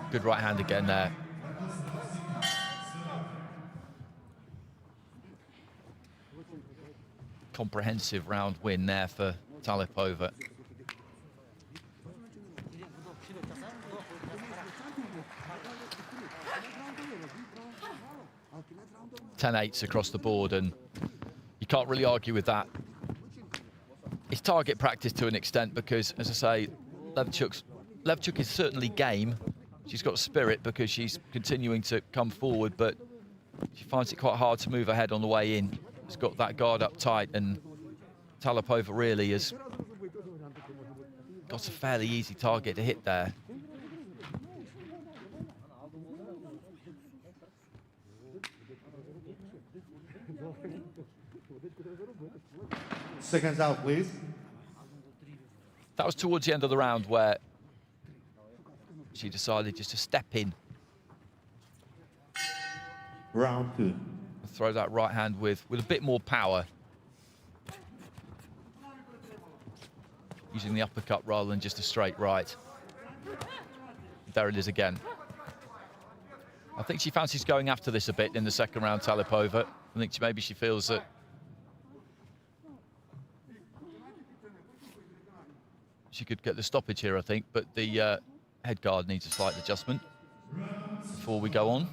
Good right hand again there. Comprehensive round win there for Talipova. 10-8s across the board, and you can't really argue with that. It's target practice to an extent, because, as I say, Levchuk is certainly game. She's got spirit because she's continuing to come forward, but she finds it quite hard to move her head on the way in. She's got that guard up tight, and Talipova really has got a fairly easy target to hit there. Seconds out, please. That was towards the end of the round where she decided just to step in. Round two. Throw that right hand with a bit more power. Using the uppercut rather than just a straight right. There it is again. I think she fancies going after this a bit in the second round, Talipova. I think maybe she feels that she could get the stoppage here, I think, but the head guard needs a slight adjustment before we go on.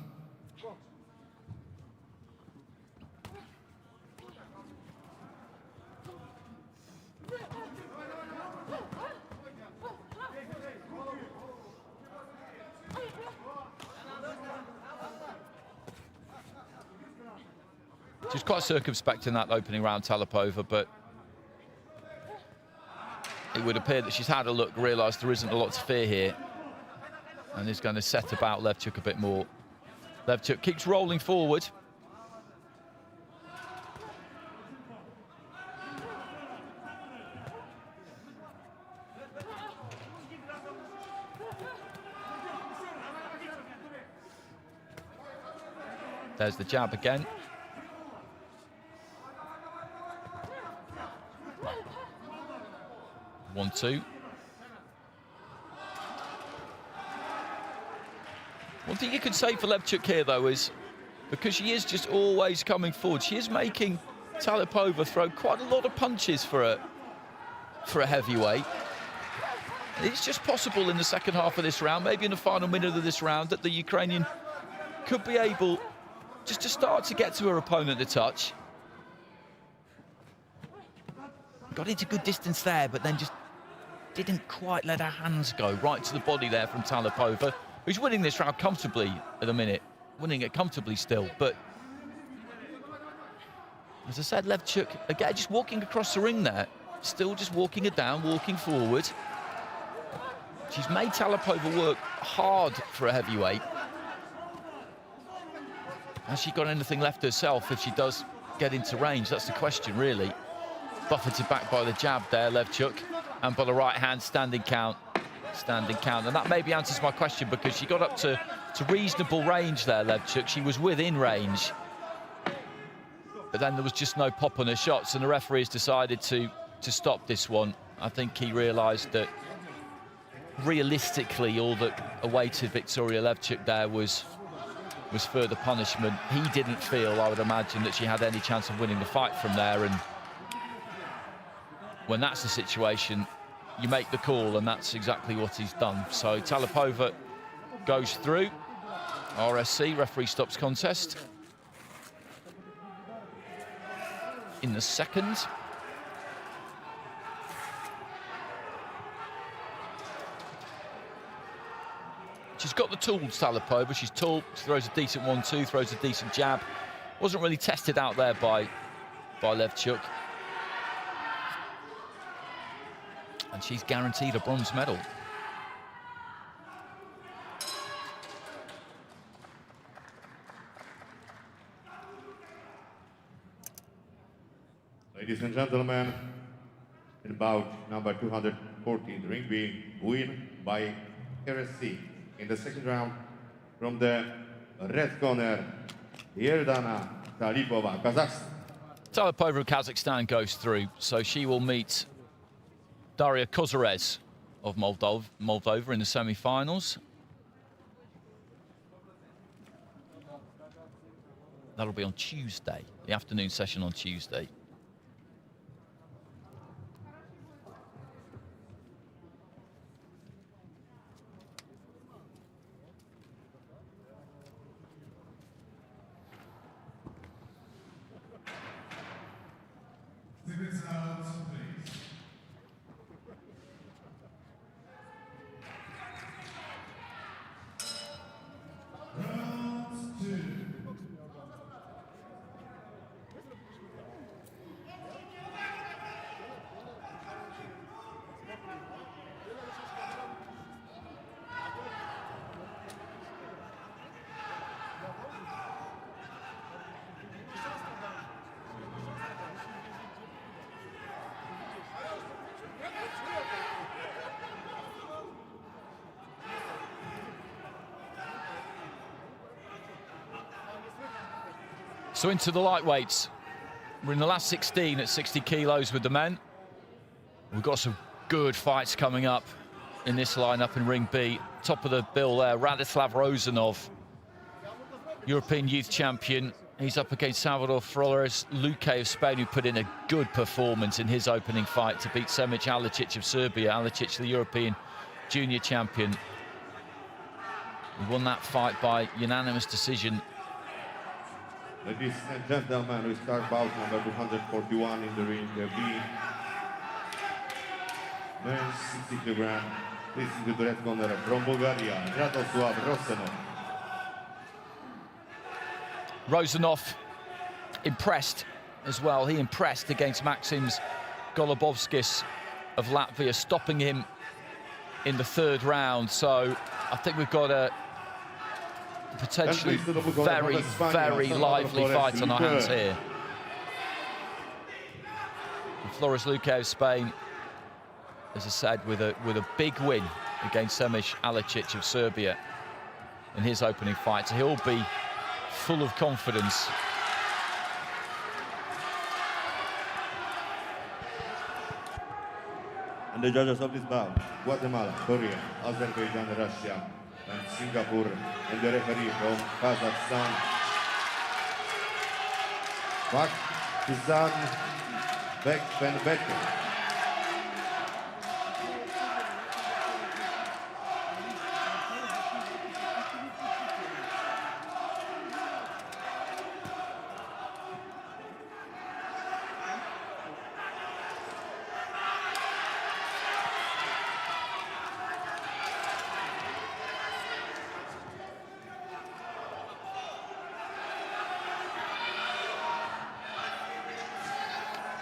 She's quite circumspect in that opening round, Talipova, but it would appear that she's had a look, realised there isn't a lot to fear here, and is going to set about Levchuk a bit more. Levchuk keeps rolling forward. There's the jab again. One, two. One thing you could say for Levchuk here, though, is because she is just always coming forward, she is making Talipova throw quite a lot of punches for a heavyweight. It's just possible in the second half of this round, maybe in the final minute of this round, that the Ukrainian could be able just to start to get to her opponent a touch. Got into good distance there, but then just didn't quite let her hands go right to the body there from Talipova, who's winning this round comfortably at the minute, winning it comfortably still. But as I said, Levchuk, again, just walking across the ring there, still just walking it down, walking forward. She's made Talipova work hard for a heavyweight. Has she got anything left herself if she does get into range? That's the question, really. Buffeted back by the jab there, Levchuk, and by the right hand, standing count. Standing count, and that maybe answers my question, because she got up to reasonable range there, Levchuk. She was within range, but then there was just no pop on her shots, and the referee has decided to stop this one. I think he realised that realistically all that awaited Victoria Levchuk there was further punishment. He didn't feel, I would imagine, that she had any chance of winning the fight from there, and when that's the situation, you make the call, and that's exactly what he's done. So Talipova goes through. RSC, referee stops contest. In the second. She's got the tools, Talipova. She's tall, she throws a decent 1-2, throws a decent jab. Wasn't really tested out there by Levchuk. And she's guaranteed a bronze medal. Ladies and gentlemen, in bout number 214, the ring being win by RSC. In the second round, from the red corner, Yeldana Talipova, Kazakhstan. Talipova of Kazakhstan goes through, so she will meet Daria Kozarez of Moldova in the semi-finals. That'll be on Tuesday, the afternoon session on Tuesday. So into the lightweights. We're in the last 16 at 60 kilos with the men. We've got some good fights coming up in this lineup in Ring B. Top of the bill there, Radislav Rozanov, European youth champion. He's up against Salvador Flores Luque of Spain, who put in a good performance in his opening fight to beat Semic Alicic of Serbia. Alicic, the European junior champion. He won that fight by unanimous decision. Ladies and gentlemen, we start bout number 241 in the ring B. Men's 60 kg. Please into the red corner from Bulgaria, Radoslav Rozanov. Rozanov impressed as well. He impressed against Maksims Golubovskis of Latvia, stopping him in the 3rd round. So I think we've got a potentially very, very lively fight on our hands here. And Flores Luque of Spain, as I said, with a big win against Semish Alicic of Serbia in his opening fight. So he'll be full of confidence. And the judges of this bout, Guatemala, Korea, Azerbaijan, Russia, and Singapore, and the referee from Kazakhstan, Pakistan, Bekbenbek.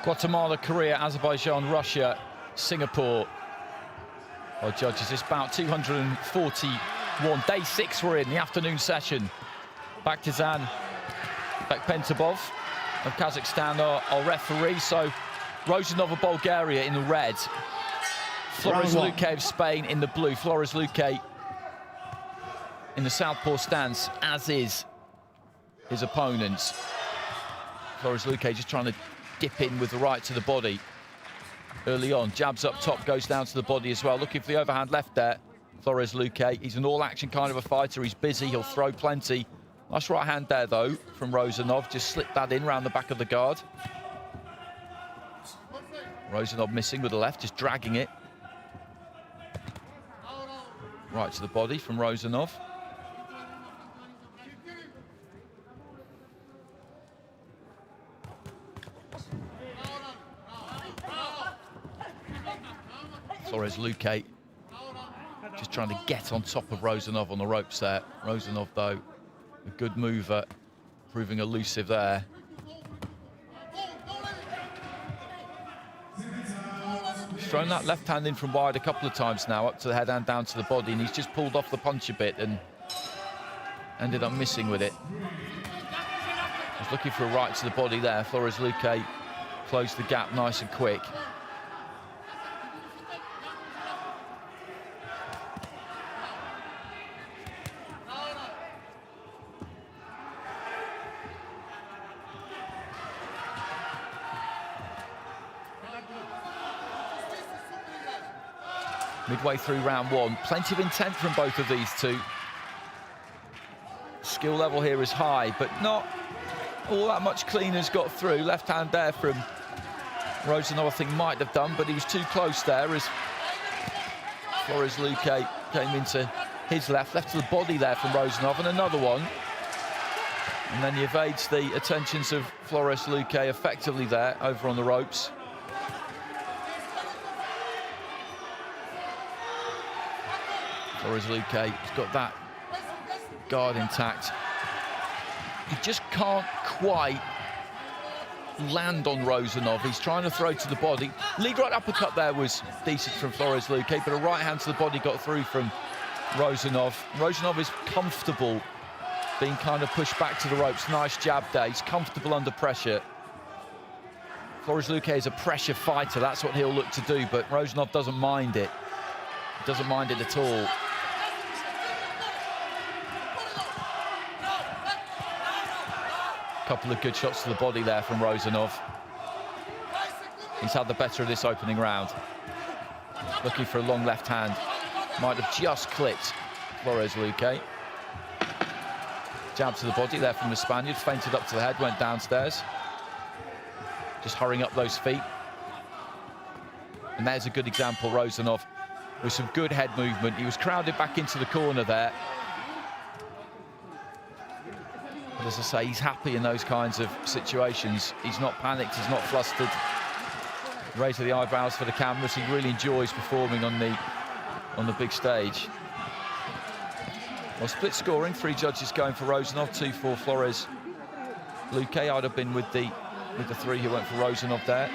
Guatemala, Korea, Azerbaijan, Russia, Singapore. Our judges, this bout 241. Day 6 we're in, the afternoon session. Baktizan Bekpentabov of Kazakhstan, our referee. So Rozanov of Bulgaria in the red. Flores Luque of Spain in the blue. Flores Luque in the southpaw stance, as is his opponents. Flores Luque just trying to dip in with the right to the body early on. Jabs up top, goes down to the body as well. Looking for the overhand left there. Flores Luque, he's an all-action kind of a fighter. He's busy, he'll throw plenty. Nice right hand there, though, from Rozanov. Just slipped that in round the back of the guard. Rozanov missing with the left, just dragging it. Right to the body from Rozanov. Flores Luque just trying to get on top of Rozanov on the ropes there. Rozanov, though, a good mover, proving elusive there. He's thrown that left hand in from wide a couple of times now, up to the head and down to the body, and he's just pulled off the punch a bit and ended up missing with it. He's looking for a right to the body there. Flores Luque closed the gap nice and quick. Midway through round 1, plenty of intent from both of these two. Skill level here is high, but not all that much cleaners got through. Left hand there from Rozanov, I think might have done, but he was too close there as Flores Luque came into his left to the body there from Rozanov, and another one. And then he evades the attentions of Flores Luque effectively there, over on the ropes. Flores Luque has got that guard intact. He just can't quite land on Rozanov. He's trying to throw to the body. Lead right uppercut there was decent from Flores Luque, but a right hand to the body got through from Rozanov. Rozanov is comfortable being kind of pushed back to the ropes. Nice jab there. He's comfortable under pressure. Flores Luque is a pressure fighter. That's what he'll look to do, but Rozanov doesn't mind it. Doesn't mind it at all. Couple of good shots to the body there from Rozanov. He's had the better of this opening round. Looking for a long left hand. Might have just clipped Flores Luque. Jab to the body there from the Spaniard. Feinted up to the head, went downstairs. Just hurrying up those feet. And there's a good example, Rozanov, with some good head movement. He was crowded back into the corner there. But as I say, he's happy in those kinds of situations. He's not panicked, he's not flustered. Raise the eyebrows for the cameras. He really enjoys performing on the big stage. Well, split scoring, 3 judges going for Rozanov, 2 for Flores Luque. I'd have been with the three who went for Rosanov there.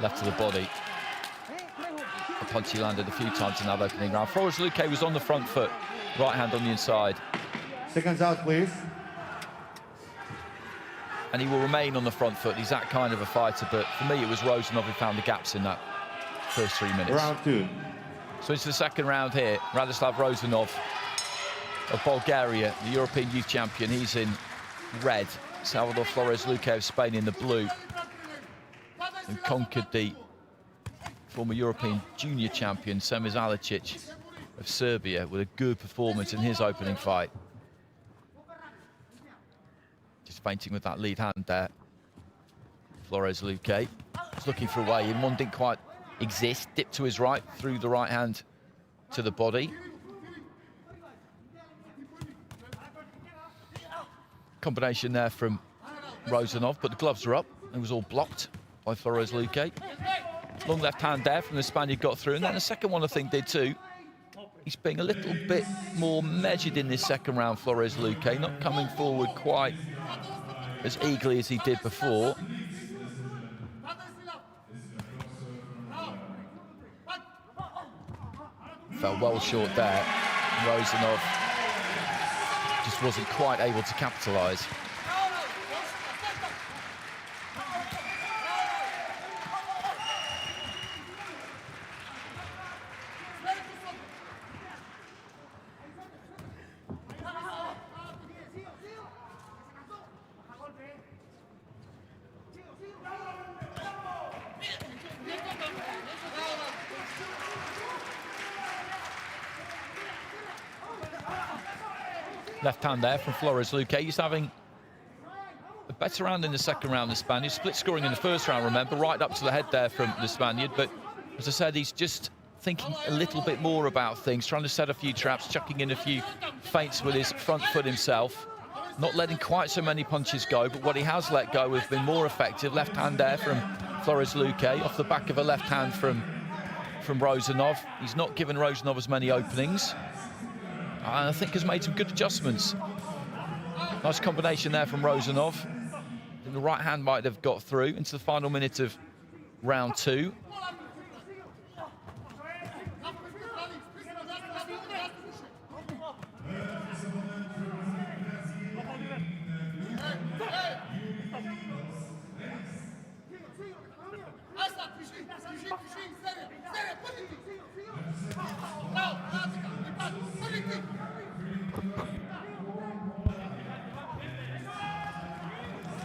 Left to the body. A punch he landed a few times in that opening round. Flores Luque was on the front foot, right hand on the inside. Seconds out, please. And he will remain on the front foot. He's that kind of a fighter, but for me, it was Rosanov who found the gaps in that first 3 minutes. Round 2. So it's the second round here. Radoslav Rosanov of Bulgaria, the European youth champion. He's in red. Salvador Flores Luque of Spain in the blue, who conquered the former European junior champion, Semir Alicic of Serbia, with a good performance in his opening fight. Just feinting with that lead hand there. Flores Luque was looking for a way in. One didn't quite exist. Dipped to his right, through the right hand to the body. Combination there from Rosanov, but the gloves are up. It was all blocked by Flores Luque. Long left hand there from the Spaniard, got through, and then the second one I think did too. He's being a little bit more measured in this second round, Flores Luque, not coming forward quite as eagerly as he did before. Fell well short there. Rosanov just wasn't quite able to capitalise. Left hand there from Flores Luque. He's having a better round in the second round, the Spaniard. Split scoring in the first round, remember, right up to the head there from the Spaniard. But as I said, he's just thinking a little bit more about things, trying to set a few traps, chucking in a few feints with his front foot himself. Not letting quite so many punches go, but what he has let go has been more effective. Left hand there from Flores Luque, off the back of a left hand from Rosanov. He's not given Rosanov as many openings, and I think has made some good adjustments. Nice combination there from Rosanov. I think the right hand might have got through into the final minute of round 2.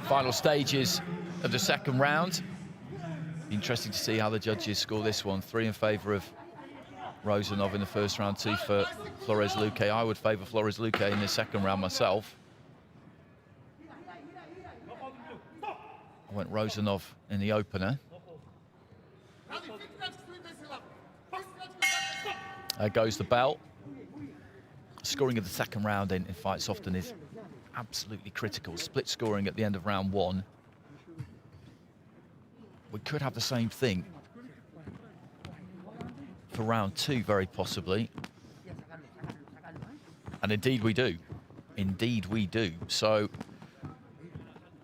Final stages of the second round. Interesting to see how the judges score this one. 3 in favour of Rosanov in the first round, 2 for Flores Luque. I would favour Flores Luque in the second round myself. I went Rosanov in the opener. There goes the bell. Scoring of the second round in fights often is absolutely critical. Split scoring at the end of round 1. We could have the same thing for round 2, very possibly. And indeed we do. Indeed we do. So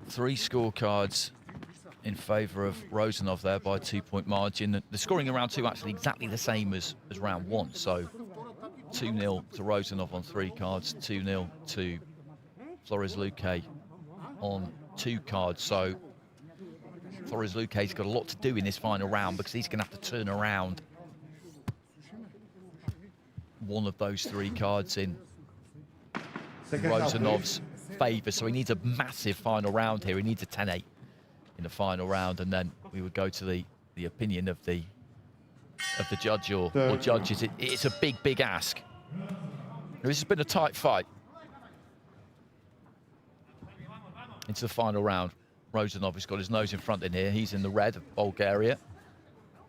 3 scorecards in favour of Rosanov there by a 2-point margin. The scoring in round 2 actually exactly the same as round 1. So 2-0 to Rosanov on 3 cards, 2-0 to Flores Luque on 2 cards. So Flores Luque's got a lot to do in this final round because he's going to have to turn around one of those 3 cards in Rosanov's favour. So he needs a massive final round here. He needs a 10-8 in the final round, and then we would go to the opinion of the judge or judges. It's a big ask. This has been a tight fight. Into the final round. Rosanov has got his nose in front in here. He's in the red of Bulgaria.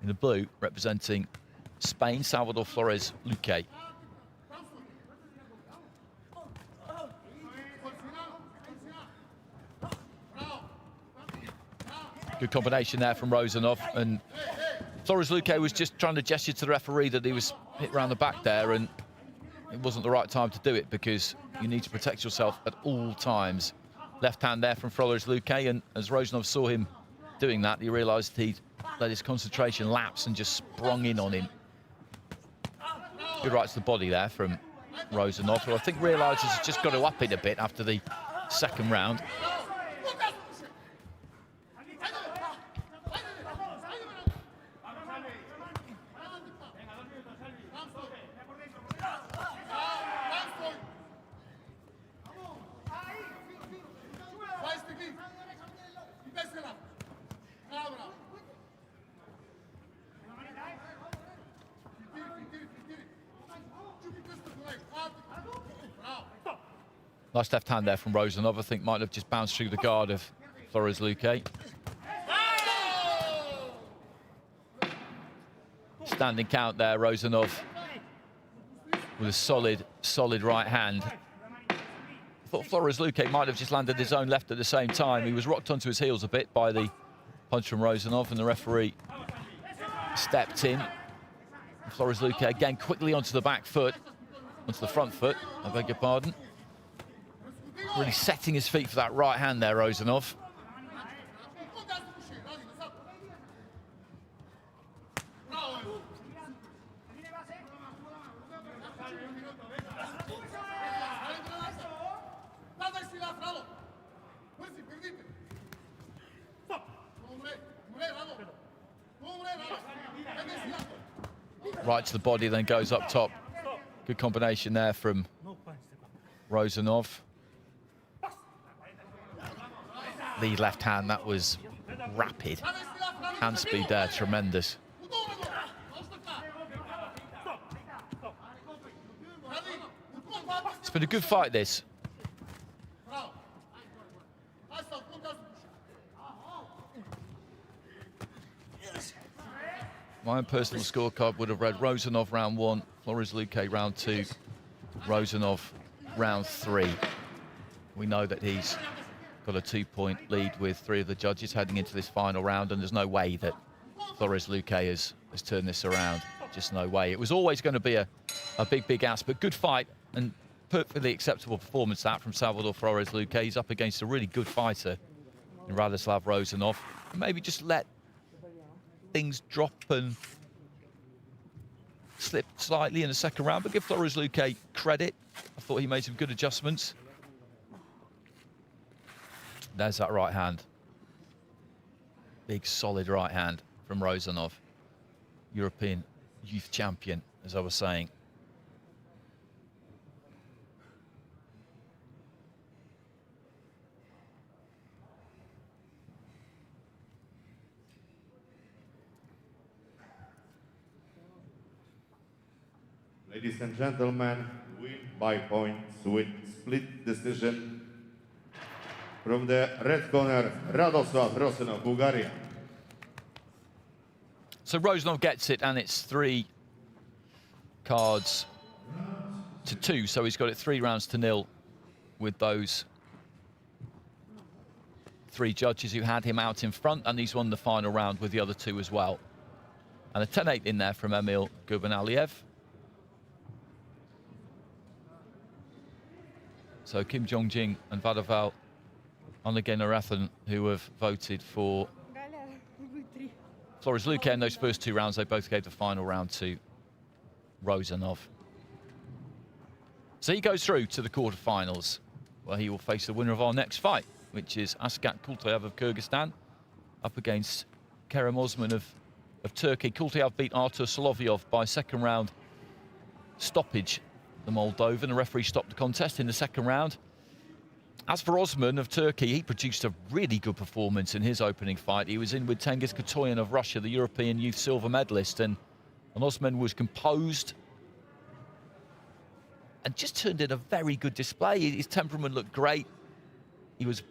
In the blue, representing Spain, Salvador Flores Luque. Good combination there from Rozanov, and Flores Luque was just trying to gesture to the referee that he was hit around the back there, and it wasn't the right time to do it because you need to protect yourself at all times. Left hand there from Flores Luque, and as Rozanov saw him doing that, he realised he'd let his concentration lapse and just sprung in on him. Good right to the body there from Rozanov, who I think realises he's just got to up it a bit after the second round. Nice left hand there from Rozanov. I think might have just bounced through the guard of Flores Luque. Standing count there, Rozanov with a solid right hand. I thought Flores Luque might have just landed his own left at the same time. He was rocked onto his heels a bit by the punch from Rozanov, and the referee stepped in. Flores Luque again quickly onto the back foot, onto the front foot, I beg your pardon. Really setting his feet for that right hand there, Rozanov. Right to the body, then goes up top. Good combination there from Rozanov. Lead left hand, that was rapid. Hand speed there, tremendous. It's been a good fight, this. My own personal scorecard would have read Rozanov round 1, Flores Luque round 2, Rozanov round 3. We know that he's got a 2-point lead with 3 of the judges heading into this final round, and there's no way that Flores Luque has turned this around. Just no way. It was always going to be a big ask, but good fight and perfectly acceptable performance that from Salvador Flores Luque. He's up against a really good fighter in Radoslav Rozanov. Maybe just let things drop and slip slightly in the second round, but give Flores Luque credit. I thought he made some good adjustments. There's that right hand. Big, solid right hand from Rozanov. European youth champion, as I was saying. Ladies and gentlemen, win by points with split decision. From the red corner, Radoslav Rozanov, Bulgaria. So Rozanov gets it, and it's 3 cards to 2. So he's got it 3 rounds to 0 with those 3 judges who had him out in front, and he's won the final round with the other 2 as well. And a 10-8 in there from Emil Gurbanaliev. So Kim Jong-jing and Vadaval Oneganarathan, who have voted for Flores Luque in those first 2 rounds. They both gave the final round to Rozanov. So he goes through to the quarterfinals, where he will face the winner of our next fight, which is Asgat Kultayev of Kyrgyzstan up against Kerem Osman of Turkey. Kultayev beat Artur Solovyov by second round stoppage, the Moldovan. The referee stopped the contest in the second round. As for Osman of Turkey, he produced a really good performance in his opening fight. He was in with Tengiz Katoyan of Russia, the European youth silver medalist, and Osman was composed and just turned in a very good display. His temperament looked great. He was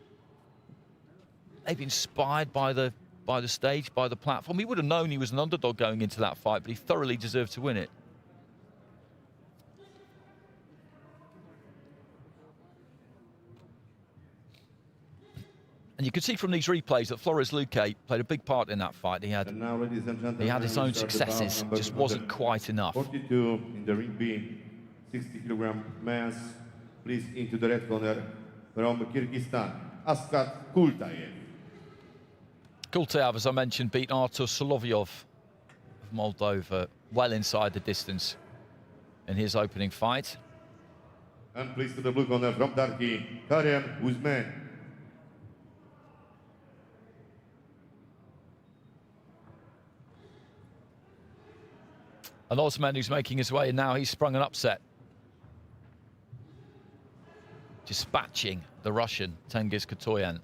maybe inspired by the stage, by the platform. He would have known he was an underdog going into that fight, but he thoroughly deserved to win it. And you could see from these replays that Flores Luque played a big part in that fight. He had And now, ladies and gentlemen, his own successes, just wasn't quite enough. 42 in the ring B, 60-kilogram mass. Please into the red corner from Kyrgyzstan, Askat Kultayev. Kultayev, as I mentioned, beat Artur Solovyov of Moldova well inside the distance in his opening fight. And please to the blue corner from Turkey, Karen Uzmen. An Osman who's making his way in now, he's sprung an upset. Dispatching the Russian, Tengiz Katoyan.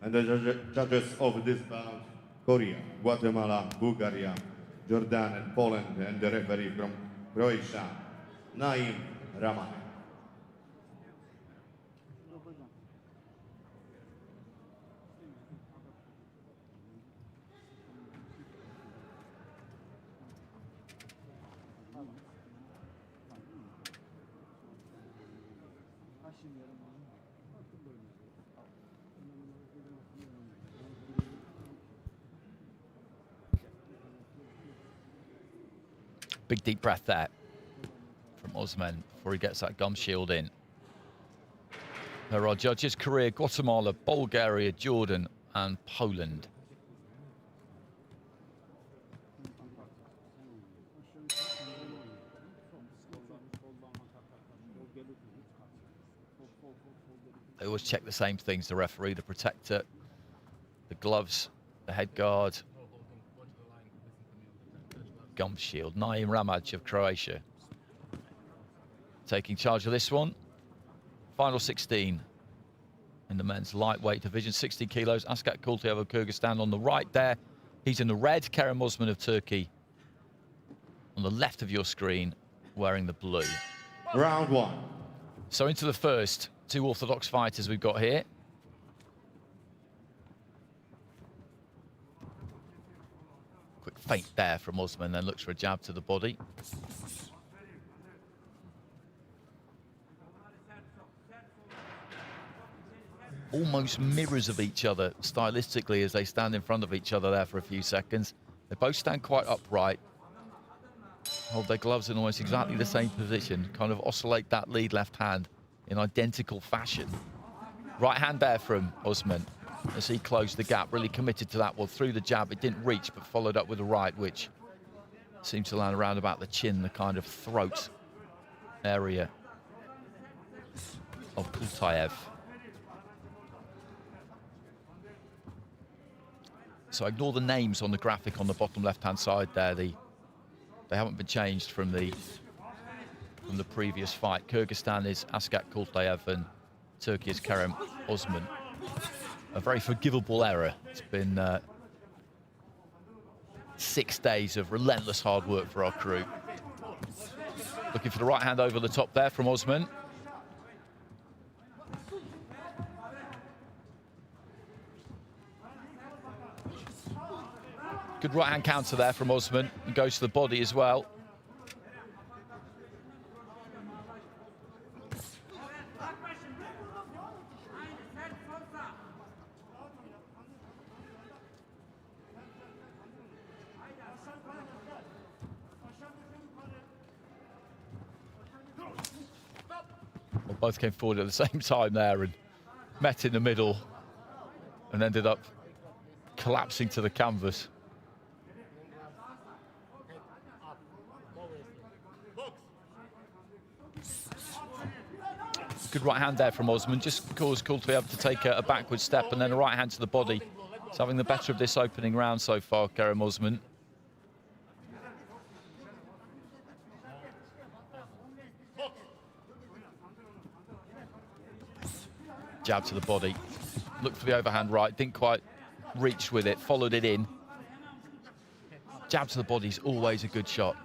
And the judges of this bout, Korea, Guatemala, Bulgaria, Jordan and Poland, and the referee from Croatia, Naim Rahman. Big deep breath there from Osman before he gets that gum shield in. There are judges: Korea, Guatemala, Bulgaria, Jordan and Poland. They always check the same things, the referee: the protector, the gloves, the head guard, gum shield. Naim Ramaj of Croatia taking charge of this one. Final 16 in the men's lightweight division, 60 kilos. Askat Kultayev of Kyrgyzstan on the right there. He's in the red. Kerem Osman of Turkey on the left of your screen, wearing the blue. Round one. So into the first, two orthodox fighters we've got here. Quick feint there from Osman, then looks for a jab to the body. Almost mirrors of each other stylistically as they stand in front of each other there for a few seconds. They both stand quite upright, hold their gloves in almost exactly the same position, kind of oscillate that lead left hand in identical fashion. Right hand there from Osman as he closed the gap, really committed to that one. Through the jab, it didn't reach, but followed up with a right, which seems to land around about the chin, the kind of throat area of Kultayev. So ignore the names on the graphic on the bottom left-hand side there. They haven't been changed from the previous fight. Kyrgyzstan is Askat Kultayev and Turkey is Kerem Osman. A very forgivable error. It's been 6 days of relentless hard work for our crew. Looking for the right hand over the top there from Osman. Good right hand counter there from Osman. He goes to the body as well. Well, both came forward at the same time there and met in the middle and ended up collapsing to the canvas. Good right hand there from Osman, just caused Kultayev to take a backward step and then a right hand to the body. He's having the better of this opening round so far, Kerem Osman. Jab to the body, looked for the overhand right, didn't quite reach with it, followed it in. Jab to the body is always a good shot,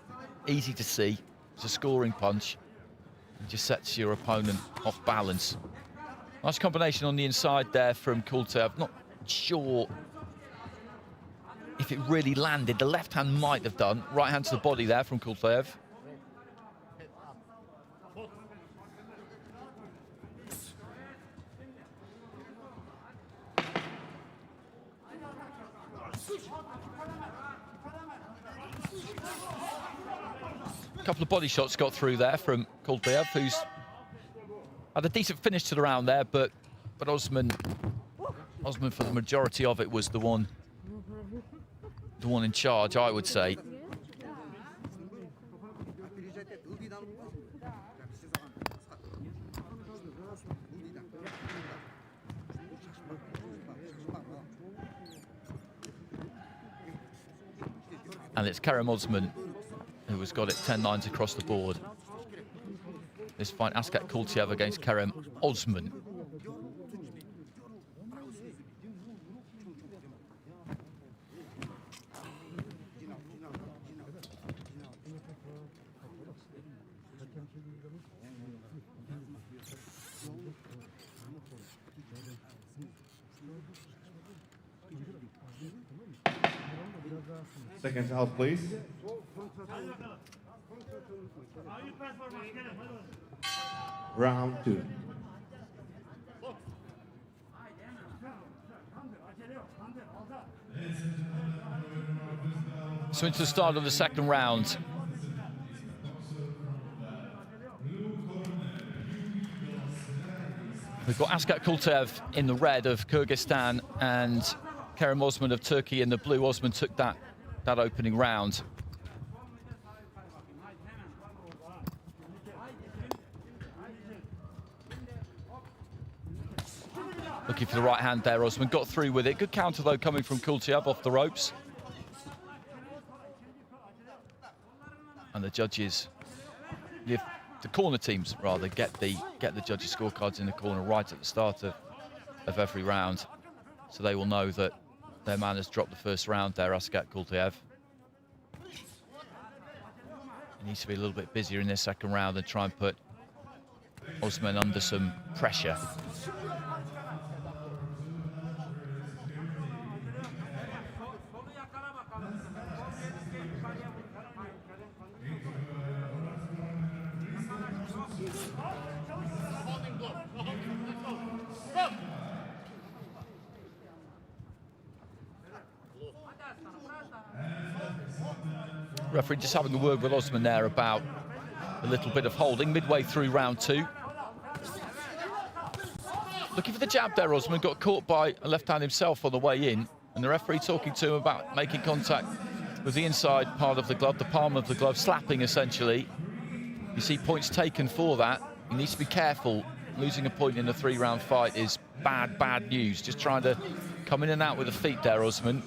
easy to see, it's a scoring punch. It just sets your opponent off balance. Nice combination on the inside there from Kultayev. Not sure if it really landed. The left hand might have done. Right hand to the body there from Kultayev. A couple of body shots got through there from Kultiev, who's had a decent finish to the round there, but Osman for the majority of it was the one in charge, I would say. And it's Kerem Osman who has got it 10-9 across the board. This fight, Askat Kultiev against Kerem Osman. Second half, please. Round 2. So into the start of the second round. We've got Askat Kultiev in the red of Kyrgyzstan and Kerem Osman of Turkey in the blue. Osman took that opening round. Looking for the right hand there, Osman got through with it. Good counter though coming from Kultiev off the ropes. And the judges, the corner teams rather, get the judges' scorecards in the corner right at the start of every round. So they will know that their man has dropped the first round there, Askat Kultiev. He needs to be a little bit busier in this second round and try and put Osman under some pressure. Referee just having a word with Osman there about a little bit of holding midway through round 2. Looking for the jab there, Osman got caught by a left hand himself on the way in, and the referee talking to him about making contact with the inside part of the glove, the palm of the glove, slapping essentially. You see points taken for that. He needs to be careful. Losing a point in a 3-round fight is bad news. Just trying to come in and out with the feet there, Osman.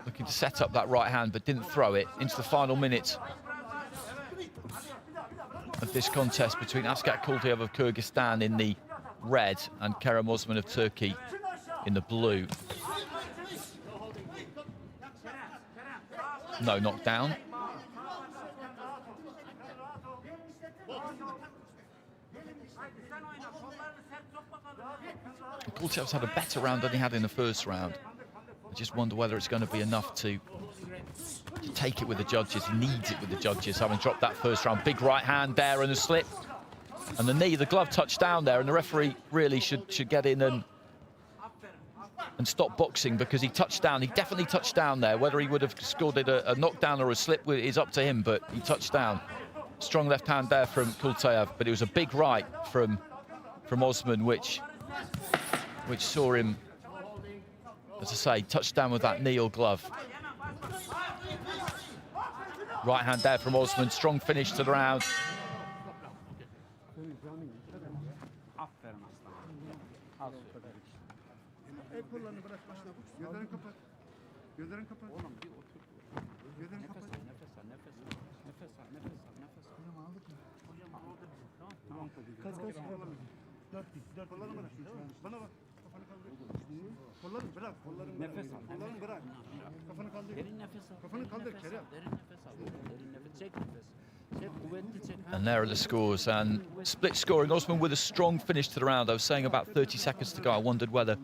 Looking to set up that right hand, but didn't throw it. Into the final minute of this contest between Askat Kultiev of Kyrgyzstan in the red and Kerem Osman of Turkey in the blue. No knockdown. Kultiev's had a better round than he had in the first round. I just wonder whether it's going to be enough to take it with the judges. He needs it with the judges, having dropped that first round. Big right hand there and the slip. And the knee, the glove touched down there, and the referee really should get in and stop boxing, because he touched down. He definitely touched down there. Whether he would have scored it a knockdown or a slip is up to him, but he touched down. Strong left hand there from Kultiev, but it was a big right from Osman, which saw him, as I say, touch down with that knee or glove. Right hand there from Osman, strong finish to the round. Nefes al. Kollarını bırak. Kafanı kaldır. Derin nefes al. Kafanı kaldır Kerem. Derin nefes al. Derin nefes. Çek nefes. Çek, kuvvetli çek. And there are the scores, and split scoring. Osman with a strong finish to the round. I was saying about 30 seconds to go. I wondered whether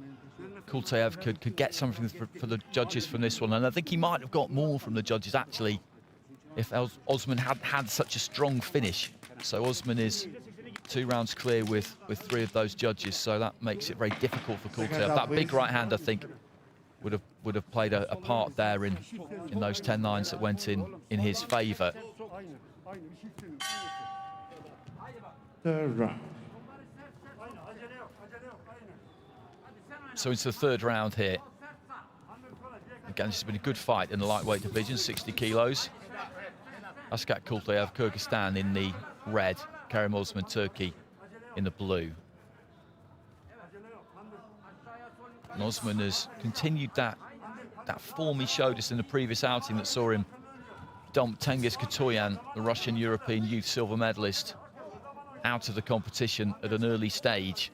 Kultiev could get something for the judges from this one, and I think he might have got more from the judges actually if Osman had such a strong finish. So Osman is 2 rounds clear with 3 of those judges, so that makes it very difficult for Kultiev. That big right hand, I think, would have played a part there in those 10 lines that went in his favour. Third round. So into the third round here. Again, this has been a good fight in the lightweight division, 60 kilos. Askat Kultayev, Kyrgyzstan in the red, Kerim Osman, Turkey in the blue. And Osman has continued that form he showed us in the previous outing that saw him dump Tengiz Katoyan, the Russian European youth silver medalist, out of the competition at an early stage.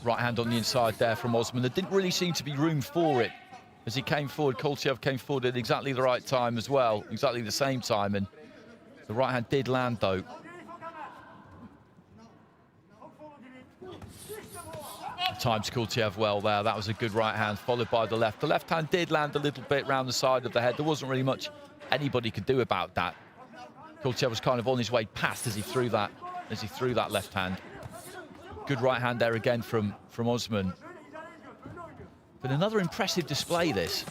Right hand on the inside there from Osman. There didn't really seem to be room for it as he came forward. Kultayev came forward at exactly the right time as well, exactly the same time, and the right hand did land though. Times Kultayev well there. That was a good right hand followed by the left. The left hand did land a little bit round the side of the head. There wasn't really much anybody could do about that. Kultayev was kind of on his way past as he threw that left hand. Good right hand there again from Osman. But another impressive display, this.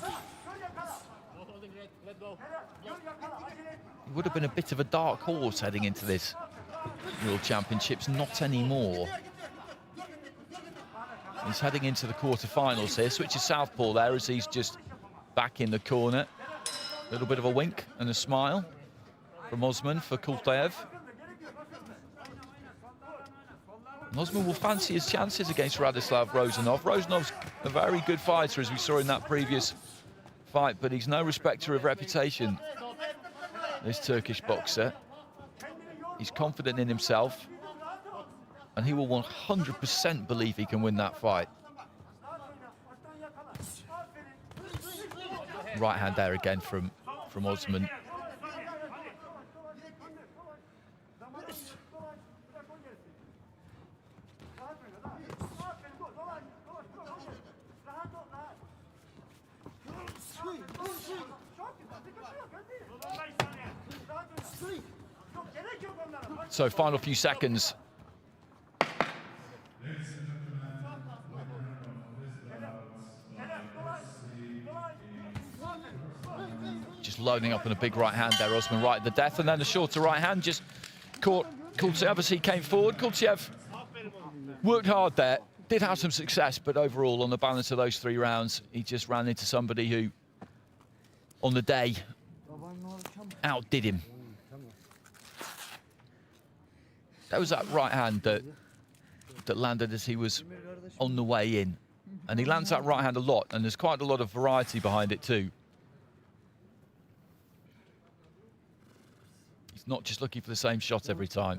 It would have been a bit of a dark horse heading into this World Championships, not anymore. He's heading into the quarterfinals here. Switches southpaw there as he's just back in the corner. A little bit of a wink and a smile from Osman for Kultayev. Osman will fancy his chances against Radislav Rozanov. Rozanov's a very good fighter, as we saw in that previous fight, but he's no respecter of reputation, this Turkish boxer. He's confident in himself, and he will 100% believe he can win that fight. Right hand there again from Osman. So final few seconds. Just loading up on a big right hand there, Osman right at the death, and then the shorter right hand just caught Kultayev as he came forward. Kultayev worked hard there, did have some success, but overall on the balance of those 3 rounds, he just ran into somebody who, on the day, outdid him. That was that right hand that landed as he was on the way in. And he lands that right hand a lot, and there's quite a lot of variety behind it too. He's not just looking for the same shot every time.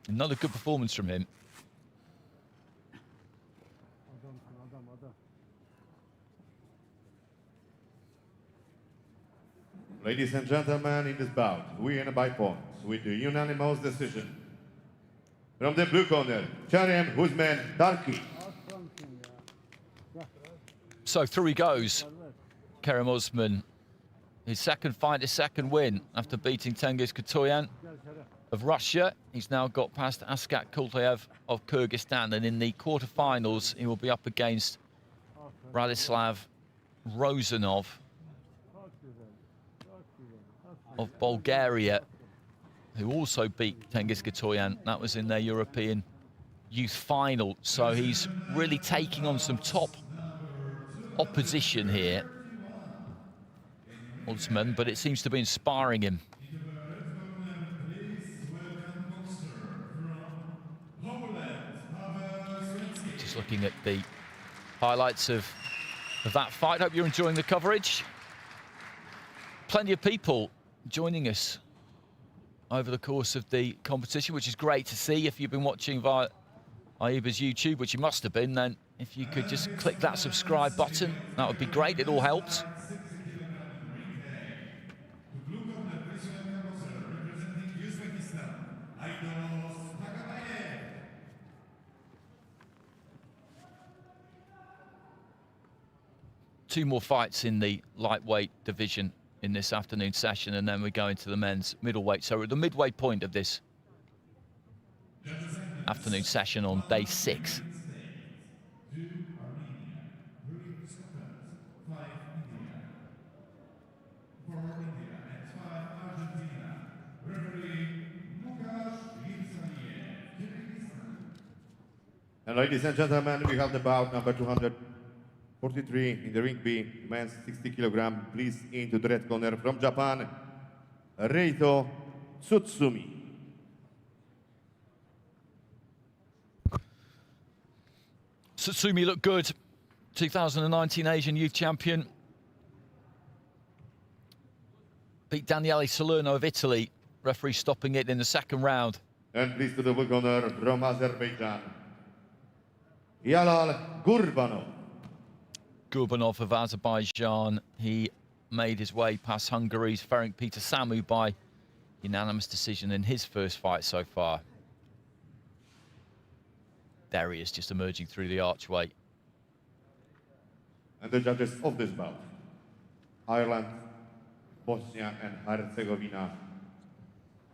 Another good performance from him. Ladies and gentlemen, in this bout, we win by points with the unanimous decision. From the blue corner, Kerim Osman, Turkey. So through he goes, Kerim Osman. His second fight, his second win after beating Tengiz Katoyan of Russia. He's now got past Askat Kultayev of Kyrgyzstan, and in the quarterfinals, he will be up against Radislav Rozanov of Bulgaria, who also beat Tengiz Katoyan. That was in their European youth final. So he's really taking on some top opposition here, Osman, but it seems to be inspiring him. Just looking at the highlights of that fight. Hope you're enjoying the coverage. Plenty of people joining us over the course of the competition, which is great to see. If you've been watching via Aiba's YouTube, which he must have been, then if you could just click that subscribe button, that would be great. It all helps. Two more fights in the lightweight division in this afternoon session, and then we go into the men's middleweight. So we're at the midway point of this afternoon session on day 6. And ladies and gentlemen, we have the bout number 243 in the ring B, men's 60 kilogram. Please into the red corner from Japan, Reito Tsutsumi. Tsutsumi looked good. 2019 Asian Youth Champion. Beat Daniele Salerno of Italy. Referee stopping it in the second round. And please to the blue corner from Azerbaijan, Jalal Gurbanov. Gurbanov of Azerbaijan. He made his way past Hungary's Ferenc Peter Samu by unanimous decision in his first fight so far. There he is, just emerging through the archway. And the judges of this bout: Ireland, Bosnia and Herzegovina,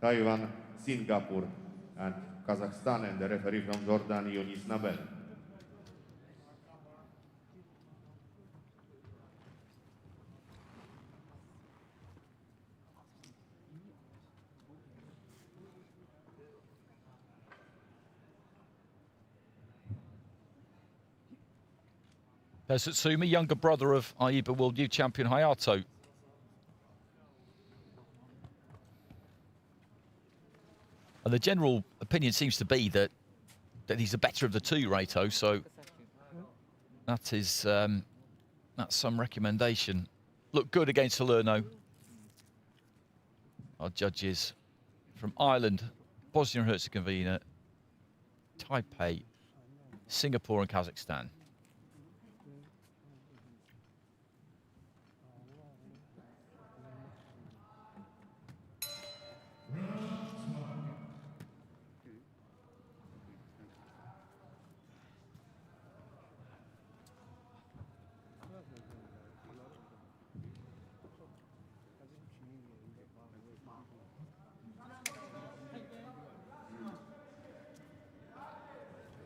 Taiwan, Singapore and Kazakhstan, and the referee from Jordan, Yunis Nabel. There's Tsutsumi, younger brother of Aiba World Youth Champion Hayato. And the general opinion seems to be that he's the better of the two, Reito. So that is that's some recommendation. Looked good against Salerno. Our judges from Ireland, Bosnia and Herzegovina, Taipei, Singapore and Kazakhstan.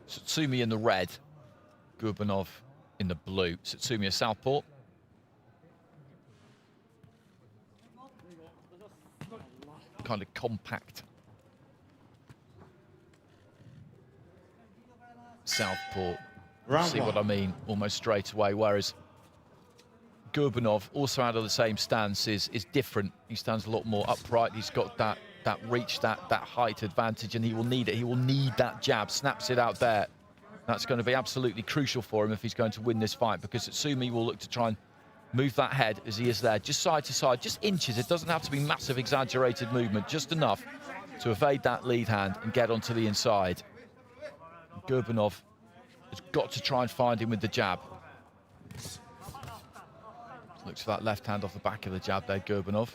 Tsutsumi in the red, Gurbanov in the blue. Tsutsumi a southpaw. Kind of compact southpaw. See what I mean? Almost straight away. Whereas Gurbanov, also out of the same stance, is different. He stands a lot more upright. He's got that reach, that height advantage, and he will need it. He will need that jab. Snaps it out there. That's going to be absolutely crucial for him if he's going to win this fight, because Tsutsumi will look to try and move that head as he is there, just side to side, just inches. It doesn't have to be massive, exaggerated movement, just enough to evade that lead hand and get onto the inside. Gurbanov has got to try and find him with the jab. Looks for that left hand off the back of the jab there, Gurbanov.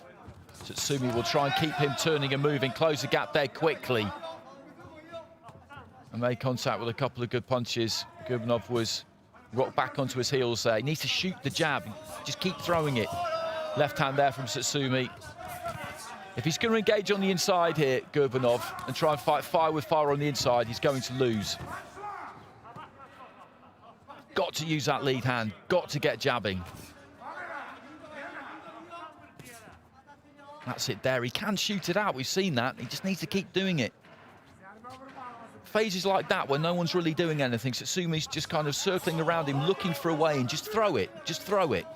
Tsutsumi will try and keep him turning and moving, close the gap there quickly. And made contact with a couple of good punches. Gurbanov was rocked back onto his heels there. He needs to shoot the jab, just keep throwing it. Left hand there from Tsutsumi. If he's going to engage on the inside here, Gurbanov, and try and fight fire with fire on the inside, he's going to lose. Got to use that lead hand, got to get jabbing. That's it there. He can shoot it out. We've seen that. He just needs to keep doing it. Phases like that where no one's really doing anything, Tsutsumi's just kind of circling around him, looking for a way, and just throw it. Just throw it.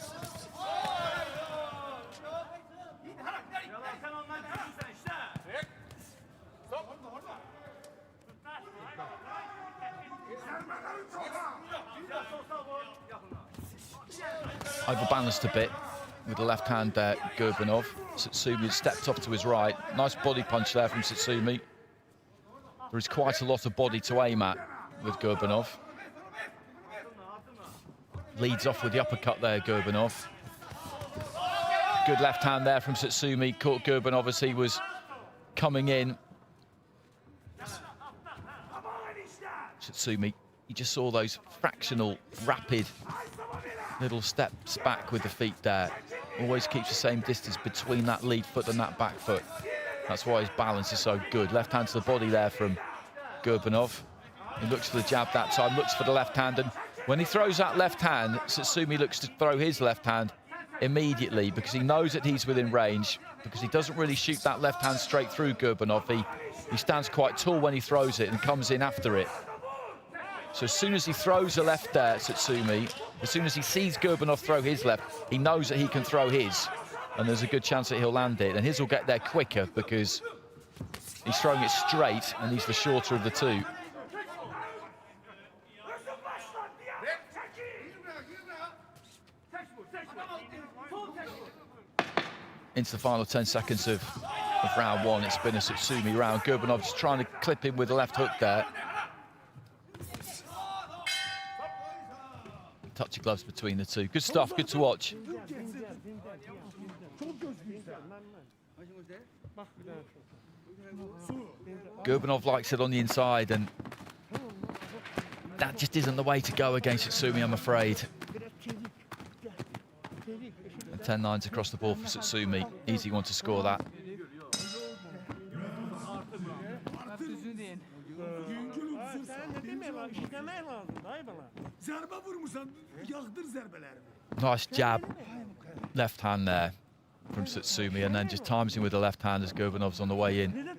Overbalanced a bit with the left hand there, Gurbanov. Tsutsumi stepped off to his right. Nice body punch there from Tsutsumi. There is quite a lot of body to aim at. with Gurbanov. Leads off with the uppercut there, Gurbanov. Good left hand there from Satsumi. Caught Gurbanov as he was coming in. Satsumi, you just saw those fractional, rapid little steps back with the feet there. Always keeps the same distance between that lead foot and that back foot. That's why his balance is so good. Left hand to the body there from Gurbanov. He looks for the jab that time, looks for the left hand, and when he throws that left hand, Satsumi looks to throw his left hand immediately because he knows that he's within range, because he doesn't really shoot that left hand straight through Gurbanov. He stands quite tall when he throws it and comes in after it. So as soon as he throws a left there, Satsumi, as soon as he sees Gurbanov throw his left, he knows that he can throw his, and there's a good chance that he'll land it. And his will get there quicker because he's throwing it straight and he's the shorter of the two. Into the final 10 seconds of round one. It's been a Satsumi round. Gurbanov just trying to clip him with the left hook there. Touch of gloves between the two. Good stuff, good to watch. Gurbanov likes it on the inside, and that just isn't the way to go against Satsumi, I'm afraid. 10-9s across the board for Satsumi. Easy one to score that. Nice jab, left hand there from Satsumi, and then just times him with the left hand as Gurbanov's on the way in.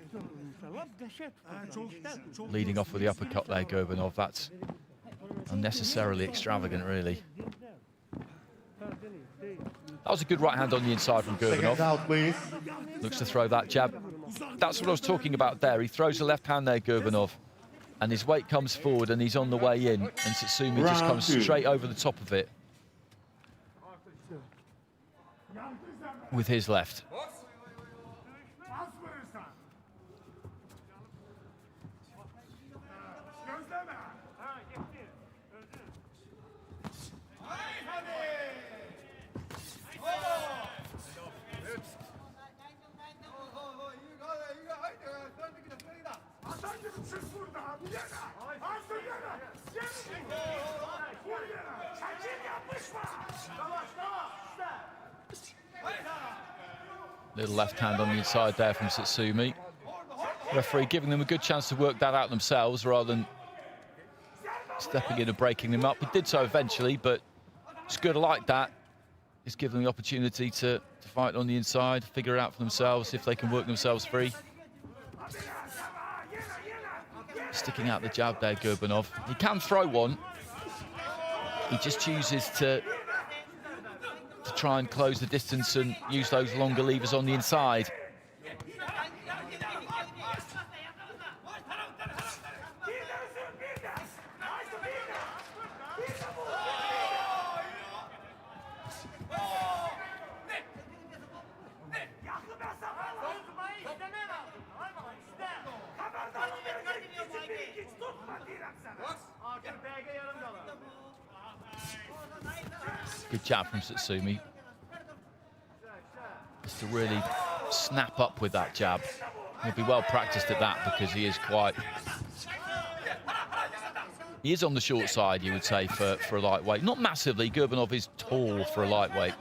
Leading off with the uppercut there, Gurbanov. That's unnecessarily extravagant, really. That was a good right hand on the inside from Gurbanov. Out, please. Looks to throw that jab. That's what I was talking about there. He throws the left hand there, Gurbanov, and his weight comes forward and he's on the way in, and Satsumi just comes straight over the top of it with his left. Little left hand on the inside there from Satsumi. Referee giving them a good chance to work that out themselves rather than stepping in and breaking them up. He did so eventually, but it's good. I like that. It's given them the opportunity to fight on the inside, figure it out for themselves, see if they can work themselves free. Sticking out the jab there, Gurbanov. He can throw one. He just chooses to try and close the distance and use those longer levers on the inside. Good jab from Satsumi. Just to really snap up with that jab. He'll be well practiced at that because he is quite... He is on the short side, you would say, for a lightweight. Not massively. Gurbanov is tall for a lightweight.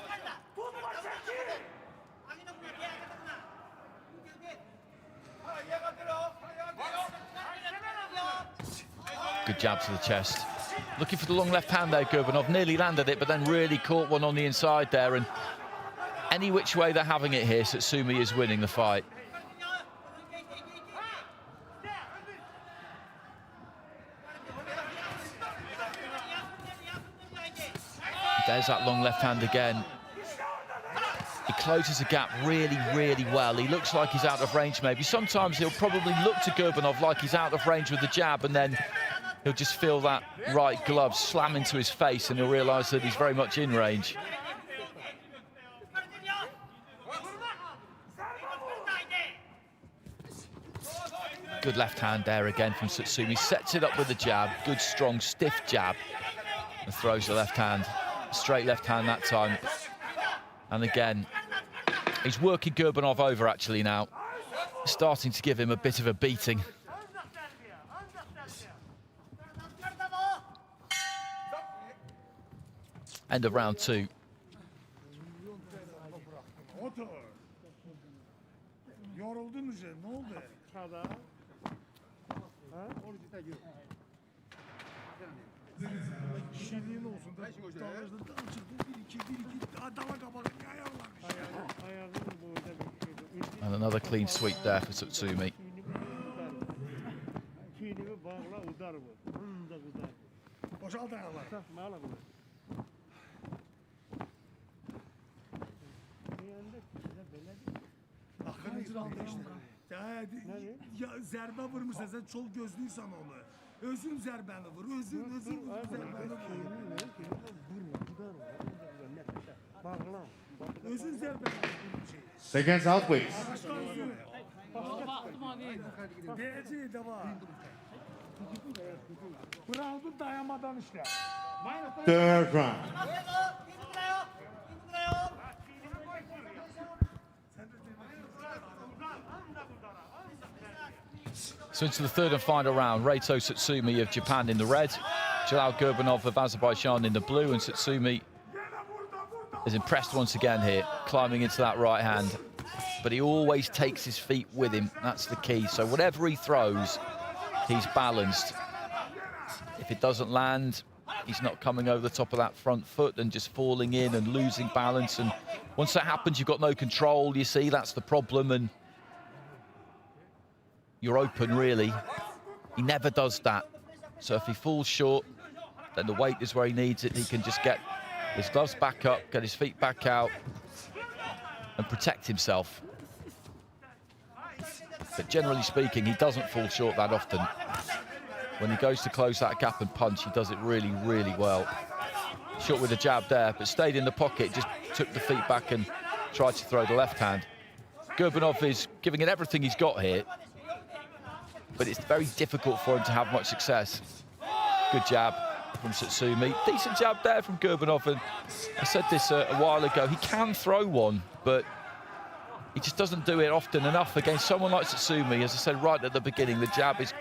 Good jab to the chest. Looking for the long left hand there, Gurbanov. Nearly landed it, but then really caught one on the inside there. And any which way they're having it here, Satsumi is winning the fight. There's that long left hand again. He closes the gap really, really well. He looks like he's out of range maybe. Sometimes he'll probably look to Gurbanov like he's out of range with the jab, and then he'll just feel that right glove slam into his face and he'll realise that he's very much in range. Good left hand there again from Tsutsumi. Sets it up with the jab. Good, strong, stiff jab. And throws the left hand. Straight left hand that time. And again, he's working Gurbanov over actually now. Starting to give him a bit of a beating. End of round 2. And another clean sweep there for Tsutsumi. Ya zərbə vurmuşsan, sən çox gözləyirsən onu. Özün zərbəni vur, özün zərbəni vur. Özün zərbəni vur. Seconds out, please. Deyəcək də var. Round'u dayanmadan işlə. Third round. So into the third and final round, Reito Tsutsumi of Japan in the red, Jalal Gurbanov of Azerbaijan in the blue, and Tsutsumi is impressed once again here, climbing into that right hand. But he always takes his feet with him, that's the key. So whatever he throws, he's balanced. If it doesn't land, he's not coming over the top of that front foot and just falling in and losing balance. And once that happens, you've got no control, you see, that's the problem. And you're open, really. He never does that. So if he falls short, then the weight is where he needs it. He can just get his gloves back up, get his feet back out, and protect himself. But generally speaking, he doesn't fall short that often. When he goes to close that gap and punch, he does it really, really well. Shot with a jab there, but stayed in the pocket, just took the feet back and tried to throw the left hand. Gurbanov is giving it everything he's got here, but it's very difficult for him to have much success. Good jab from Tsutsumi. Decent jab there from Gurbanov, and I said this a while ago, he can throw one, but he just doesn't do it often enough against someone like Tsutsumi. As I said right at the beginning, the jab is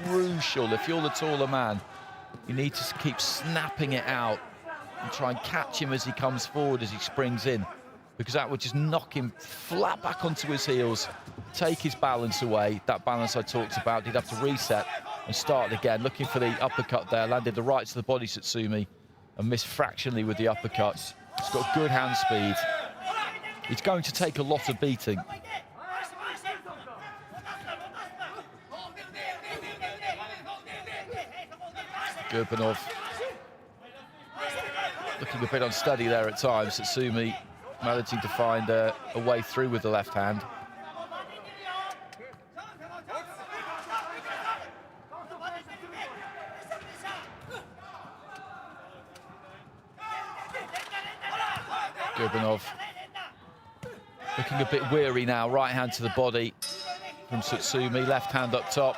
crucial. If you're the taller man, you need to keep snapping it out and try and catch him as he comes forward, as he springs in, because that would just knock him flat back onto his heels, take his balance away. That balance I talked about, he'd have to reset and start again. Looking for the uppercut there, landed the right to the body, Tsutsumi, and missed fractionally with the uppercut. He's got good hand speed. He's going to take a lot of beating. Gurbanov looking a bit unsteady there at times. Tsutsumi managing to find a way through with the left hand. Gurbanov looking a bit weary now. Right hand to the body from Tsutsumi, left hand up top.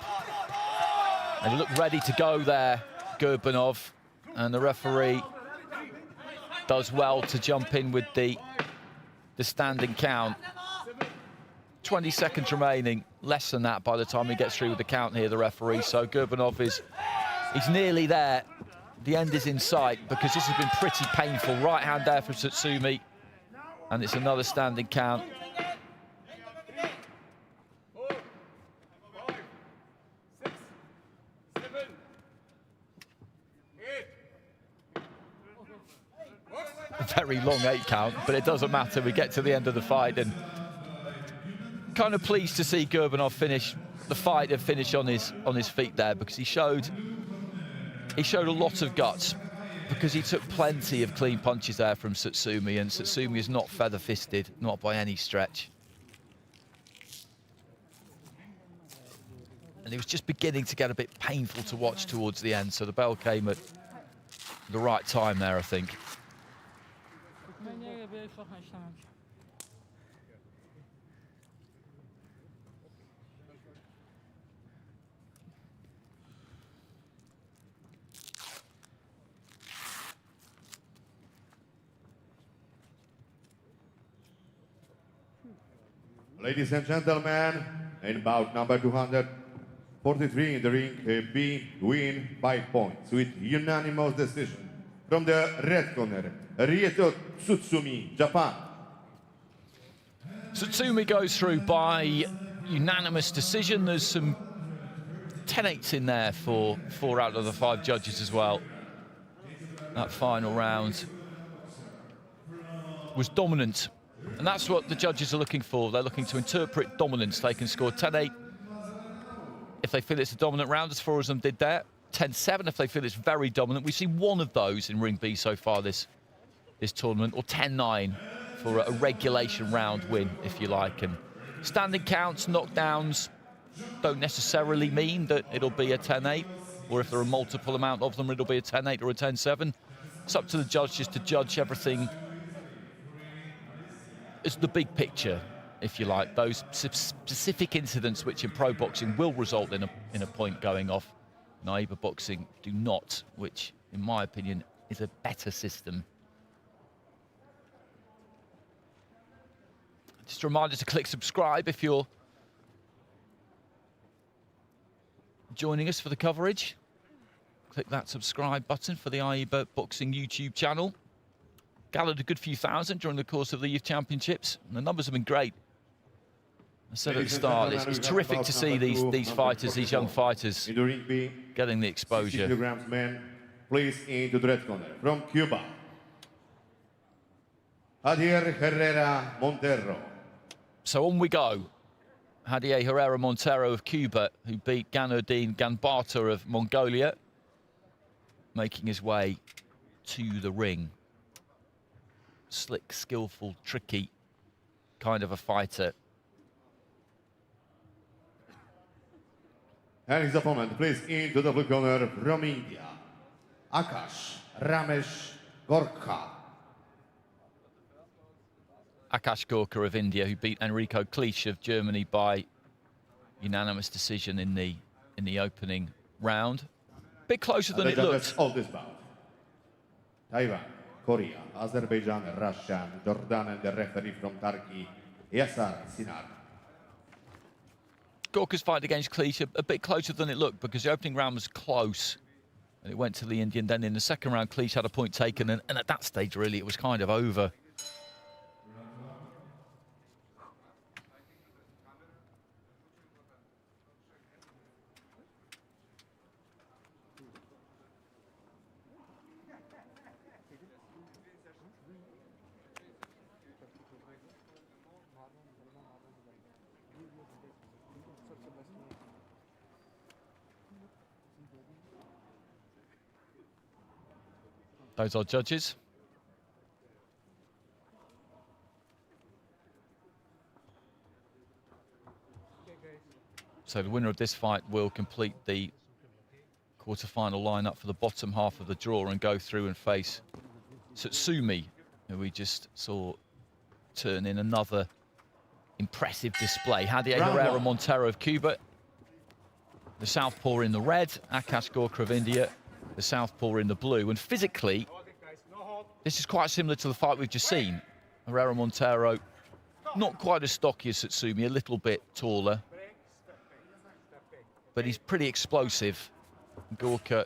And he looked ready to go there, Gurbanov, and the referee does well to jump in with the standing count. 20 seconds remaining, less than that by the time he gets through with the count here, the referee. So Gurbanov he's nearly there. The end is in sight, because this has been pretty painful. Right hand there from Tsutsumi, and it's another standing count. A very long 8 count, but it doesn't matter. We get to the end of the fight, and kind of pleased to see Gurbanov finish the fight and finish on his feet there, because he showed a lot of guts, because he took plenty of clean punches there from Tsutsumi, and Tsutsumi is not feather-fisted, not by any stretch. And it was just beginning to get a bit painful to watch towards the end, so the bell came at the right time there, I think. Ladies and gentlemen, in bout number 243 in the ring, B win by points with unanimous decision from the red corner, Rieto Tsutsumi, Japan. Tsutsumi goes through by unanimous decision. There's some 10-8s in there for 4 out of the 5 judges as well. That final round was dominant. And that's what the judges are looking for. They're looking to interpret dominance. They can score 10-8 if they feel it's a dominant round, as 4 of them did there. 10-7 if they feel it's very dominant. We've seen 1 of those in Ring B so far this tournament, or 10-9 for a regulation round win, if you like. And standing counts, knockdowns don't necessarily mean that it'll be a 10-8, or if there are multiple amount of them, it'll be a 10-8 or a 10-7. It's up to the judges to judge everything. It's the big picture, if you like, those specific incidents which in pro boxing will result in a point going off. Naiba boxing do not, which, in my opinion, is a better system. Just a reminder to click subscribe if you're joining us for the coverage. Click that subscribe button for the Naiba Boxing YouTube channel. Gathered a good few thousand during the course of the Youth Championships, and the numbers have been great. I said at the start, it's terrific to see these fighters, these young fighters, getting the exposure. Kilograms men, please into the red corner from Cuba, Javier Herrera Montero. So on we go. Javier Herrera Montero of Cuba, who beat Ganudin Ganbata of Mongolia, making his way to the ring. Slick, skillful, tricky kind of a fighter. And his opponent, please, into the blue corner from India, Akash Ramesh Gorkha. Akash Gorkha of India, who beat Enrico Clich of Germany by unanimous decision in the opening round. Bit closer than it looked. All this bout. Taiwan, Korea, Azerbaijan, Russia, Jordan, and the referee from Turkey, Yasar Sinar. Gorkha's fight against Clich a bit closer than it looked, because the opening round was close and it went to the Indian. Then in the second round, Clich had a point taken, and at that stage, really, it was kind of over. Those are judges. So the winner of this fight will complete the quarter-final lineup for the bottom half of the draw and go through and face Tsutsumi, who we just saw turn in another impressive display. Javier Herrera Montero of Cuba, the southpaw in the red, Akash Gorkha of India, the southpaw in the blue. And physically, this is quite similar to the fight we've just seen. Herrera Montero, not quite as stocky as Tsutsumi, a little bit taller, but he's pretty explosive. Gorkha,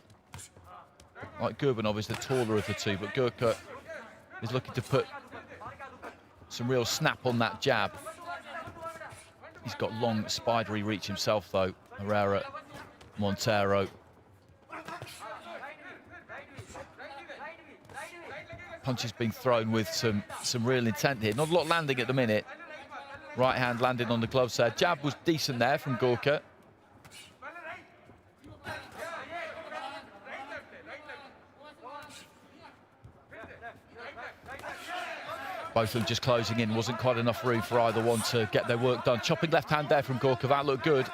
like Gurbanov, is the taller of the two, but Gorkha is looking to put some real snap on that jab. He's got long, spidery reach himself, though, Herrera Montero. Punches being thrown with some real intent here. Not a lot landing at the minute. Right hand landing on the gloves there. Jab was decent there from Gorkha. Both of them just closing in. Wasn't quite enough room for either one to get their work done. Chopping left hand there from Gorkha. That looked good.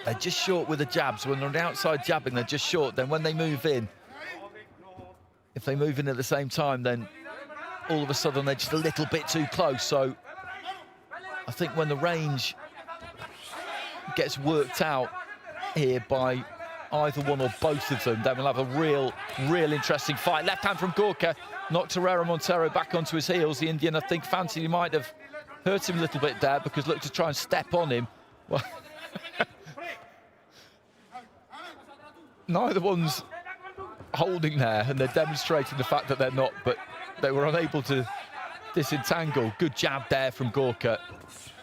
They're just short with the jabs. When they're on the outside jabbing, they're just short. Then when they move in, if they move in at the same time, then all of a sudden they're just a little bit too close. So I think when the range gets worked out here by either one or both of them, then we'll have a real interesting fight. Left hand from Gorka knocked Herrera Montero back onto his heels. The Indian, I think, fancied he might have hurt him a little bit there because looked to try and step on him. Well, neither one's holding there, and they're demonstrating the fact that they're not, but they were unable to disentangle. Good jab there from Gorka,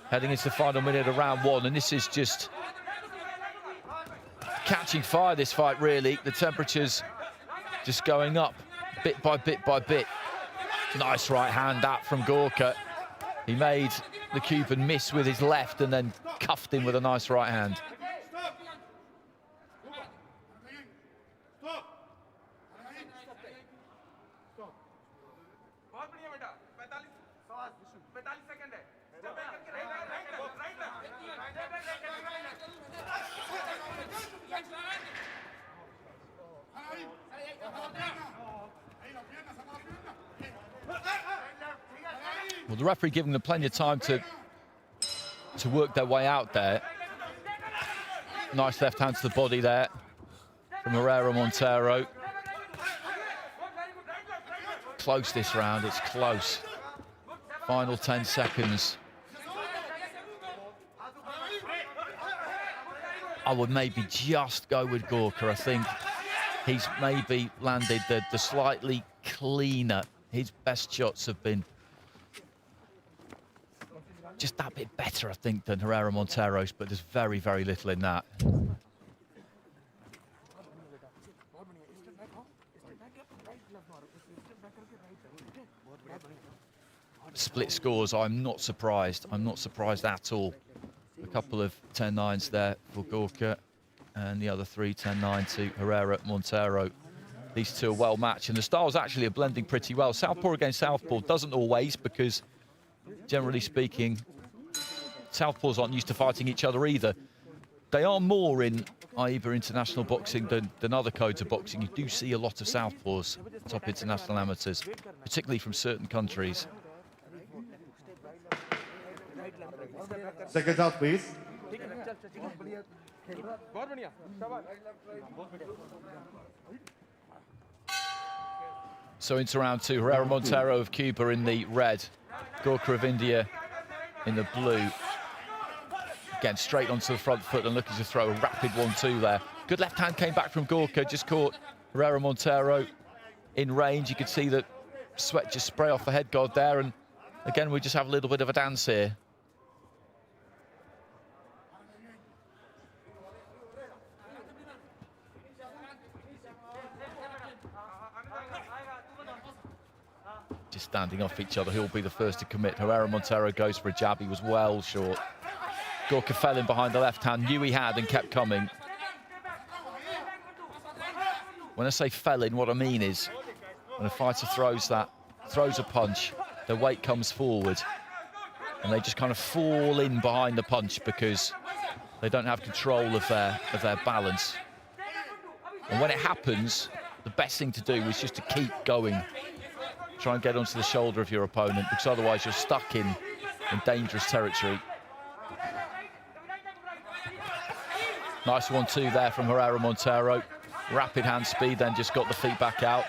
heading into the final minute of round one, and this is just catching fire, this fight, really. The temperature's just going up bit by bit by bit. Nice right hand that from Gorka. He made the Cuban miss with his left and then cuffed him with a nice right hand. Well, the referee giving them plenty of time to work their way out there. Nice left hand to the body there from Herrera Montero. Close this round, it's close. Final 10 seconds. I would maybe just go with Gorka. I think he's maybe landed the slightly cleaner. His best shots have been just that bit better, I think, than Herrera Montero's, but there's very, very little in that. Split scores, I'm not surprised. I'm not surprised at all. A couple of 10-9s there for Gorka, and the other three 10-9 to Herrera Montero. These two are well matched, and the styles actually are blending pretty well. Southpaw against southpaw doesn't always, because generally speaking, southpaws aren't used to fighting each other either. They are more in AIBA international boxing than other codes of boxing. You do see a lot of southpaws, top international amateurs, particularly from certain countries. Seconds out, please. So into round two, Herrera Montero of Cuba in the red, Gorka of India in the blue. Again, straight onto the front foot and looking to throw a rapid 1-2 there. Good left hand came back from Gorka, just caught Herrera Montero in range. You could see that sweat just spray off the head guard there, and again, we just have a little bit of a dance here. Just standing off each other, who'll be the first to commit. Herrera Montero goes for a jab, he was well short. Gorka fell in behind the left hand, knew he had and kept coming. When I say fell in, what I mean is when a fighter throws a punch, their weight comes forward and they just kind of fall in behind the punch because they don't have control of their balance. And when it happens, the best thing to do is just to keep going. Try and get onto the shoulder of your opponent, because otherwise you're stuck in dangerous territory. Nice 1-2 there from Herrera Montero. Rapid hand speed, then just got the feet back out.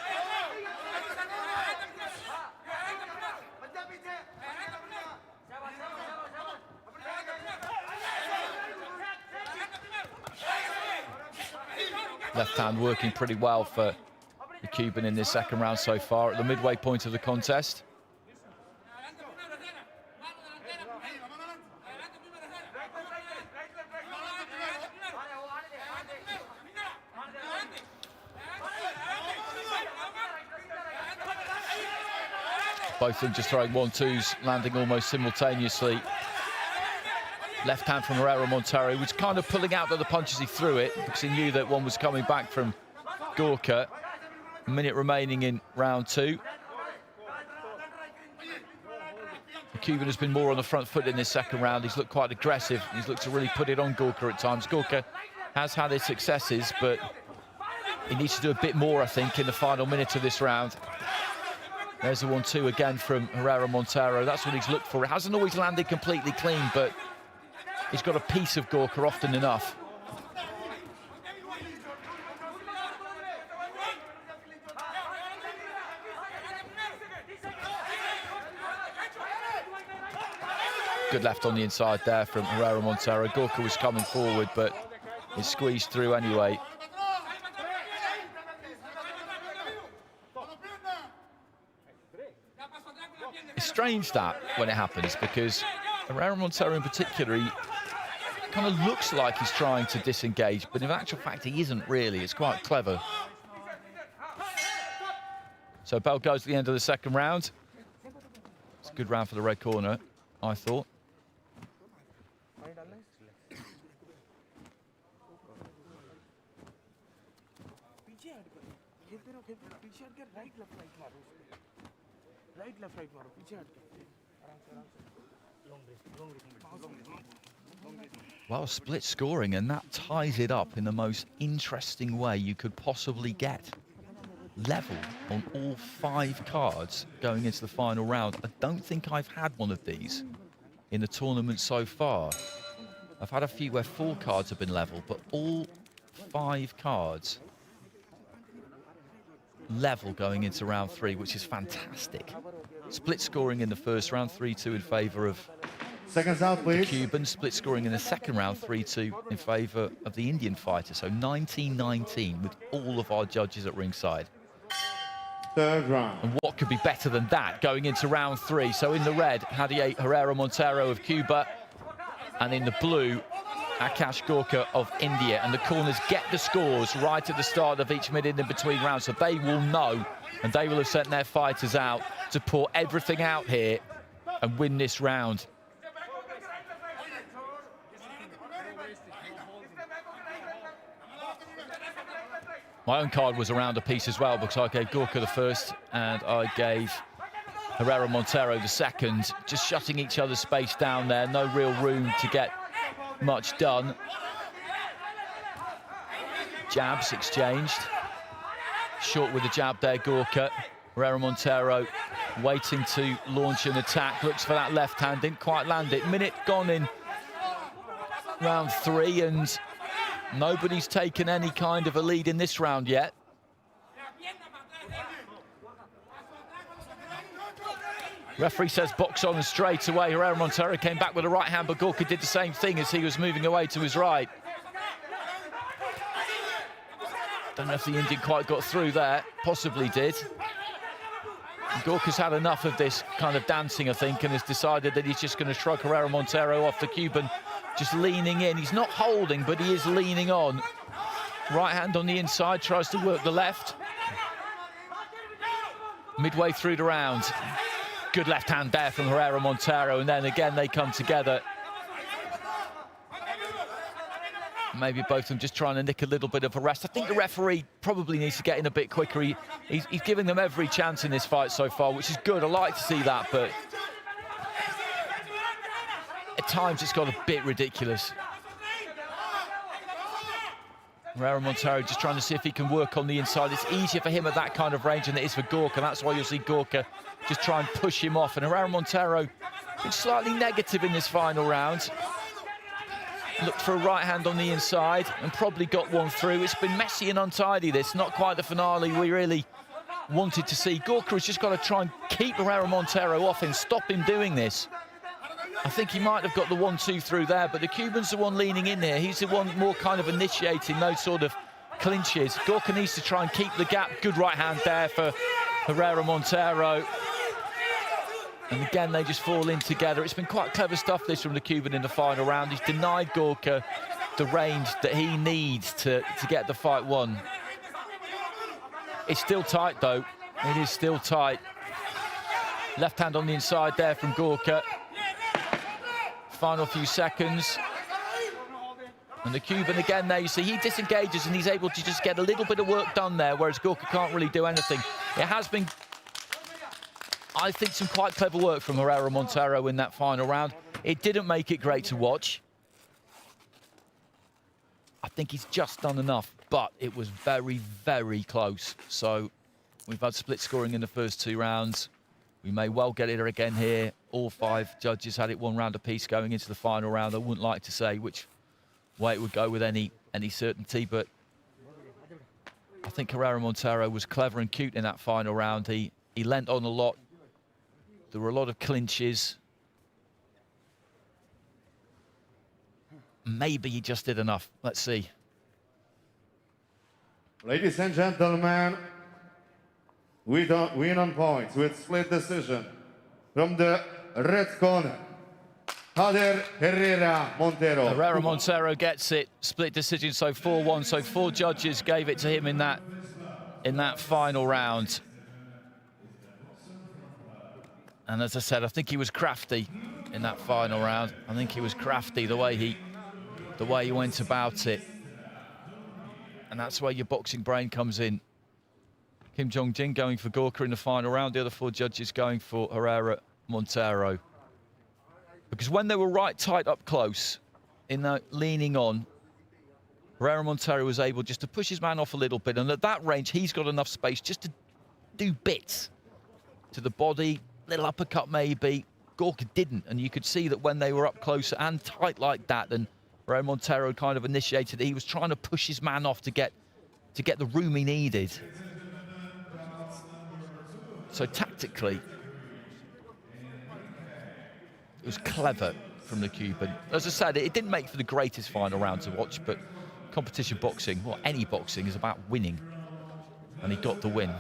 Left hand working pretty well for the Cuban in this second round so far at the midway point of the contest. Both of them just throwing 1-2s, landing almost simultaneously. Left hand from Herrera Montero, was kind of pulling out the punches he threw it, because he knew that one was coming back from Gorka. A minute remaining in round two. The Cuban has been more on the front foot in this second round. He's looked quite aggressive. He's looked to really put it on Gorka at times. Gorka has had his successes, but he needs to do a bit more, I think, in the final minute of this round. There's a 1-2 again from Herrera Montero. That's what he's looked for. It hasn't always landed completely clean, but he's got a piece of Gorka often enough. Good left on the inside there from Herrera Montero. Gorka was coming forward, but he squeezed through anyway. It's strange that when it happens, because Herrera Montero in particular, he kind of looks like he's trying to disengage, but in actual fact he isn't really. It's quite clever. So bell goes to the end of the second round. It's a good round for the red corner, I thought. Well, split scoring, and that ties it up in the most interesting way you could possibly get. Level on all 5 cards going into the final round. I don't think I've had one of these in the tournament so far. I've had a few where 4 cards have been level, but all 5 cards level going into round 3, which is fantastic. Split scoring in the first round, 3-2 in favour of Seconds out, please. the Cuban. Split scoring in the second round, 3-2 in favour of the Indian fighter. So 19-19 with all of our judges at ringside. Third round. And what could be better than that going into round 3? So in the red, Herrera Montero of Cuba, and in the blue, Akash Gorka of India. And the corners get the scores right at the start of each minute in between rounds, so they will know, and they will have sent their fighters out to pour everything out here and win this round. My own card was around a piece as well, because I gave Gorka the first and I gave Herrera Montero the second, just shutting each other's space down there. No real room to get much done. Jabs exchanged. Short with the jab there, Gorka. Herrera Montero waiting to launch an attack. Looks for that left hand, didn't quite land it. Minute gone in round 3, and nobody's taken any kind of a lead in this round yet. Referee says box on, and straight away Herrera Montero came back with a right hand, but Gorka did the same thing as he was moving away to his right. Don't know if the Indian quite got through there, possibly did. Gorka's had enough of this kind of dancing, I think, and has decided that he's just going to shrug Herrera Montero off. The Cuban just leaning in. He's not holding, but he is leaning on. Right hand on the inside, tries to work the left. Midway through the round. Good left hand there from Herrera Montero, and then again they come together. Maybe both of them just trying to nick a little bit of a rest. I think the referee probably needs to get in a bit quicker. He's giving them every chance in this fight so far, which is good. I like to see that, but at times it's got a bit ridiculous. Herrera Montero just trying to see if he can work on the inside. It's easier for him at that kind of range than it is for Gorka. That's why you'll see Gorka just try and push him off. And Herrera Montero been slightly negative in this final round. Looked for a right hand on the inside and probably got one through. It's been messy and untidy, this. Not quite the finale we really wanted to see. Gorka has just got to try and keep Herrera Montero off and stop him doing this. I think he might have got the 1-2 through there, but the Cuban's the one leaning in here. He's the one more kind of initiating those sort of clinches. Gorka needs to try and keep the gap. Good right hand there for Herrera Montero. And again, they just fall in together. It's been quite clever stuff, this, from the Cuban in the final round. He's denied Gorka the range that he needs to get the fight won. It's still tight, though. It is still tight. Left hand on the inside there from Gorka. Final few seconds. And the Cuban again there, you see, he disengages and he's able to just get a little bit of work done there, whereas Gorka can't really do anything. It has been, I think, some quite clever work from Herrera Montero in that final round. It didn't make it great to watch. I think he's just done enough, but it was very, very close. So we've had split scoring in the first 2 rounds. We may well get it again here. All 5 judges had it 1 round apiece going into the final round. I wouldn't like to say which way it would go with any certainty, but I think Herrera Montero was clever and cute in that final round. He lent on a lot. There were a lot of clinches. maybe he just did enough. Let's see. Ladies and gentlemen, we don't win on points with split decision from the red corner. Jader Herrera Montero. Herrera Montero gets it. Split decision, so 4-1. So 4 judges gave it to him in that final round. And as I said, I think he was crafty in that final round. I think he was crafty the way he went about it. And that's where your boxing brain comes in. Kim Jong-jin going for Gorka in the final round. The other 4 judges going for Herrera Montero. Because when they were right tight up close, in the leaning on, Herrera Montero was able just to push his man off a little bit. And at that range, he's got enough space just to do bits to the body, little uppercut maybe. Gorka didn't. And you could see that when they were up close and tight like that, and Herrera Montero kind of initiated it, he was trying to push his man off to get the room he needed. So tactically, it was clever from the Cuban. As I said, it didn't make for the greatest final round to watch, but competition boxing, or any boxing, is about winning. And he got the win.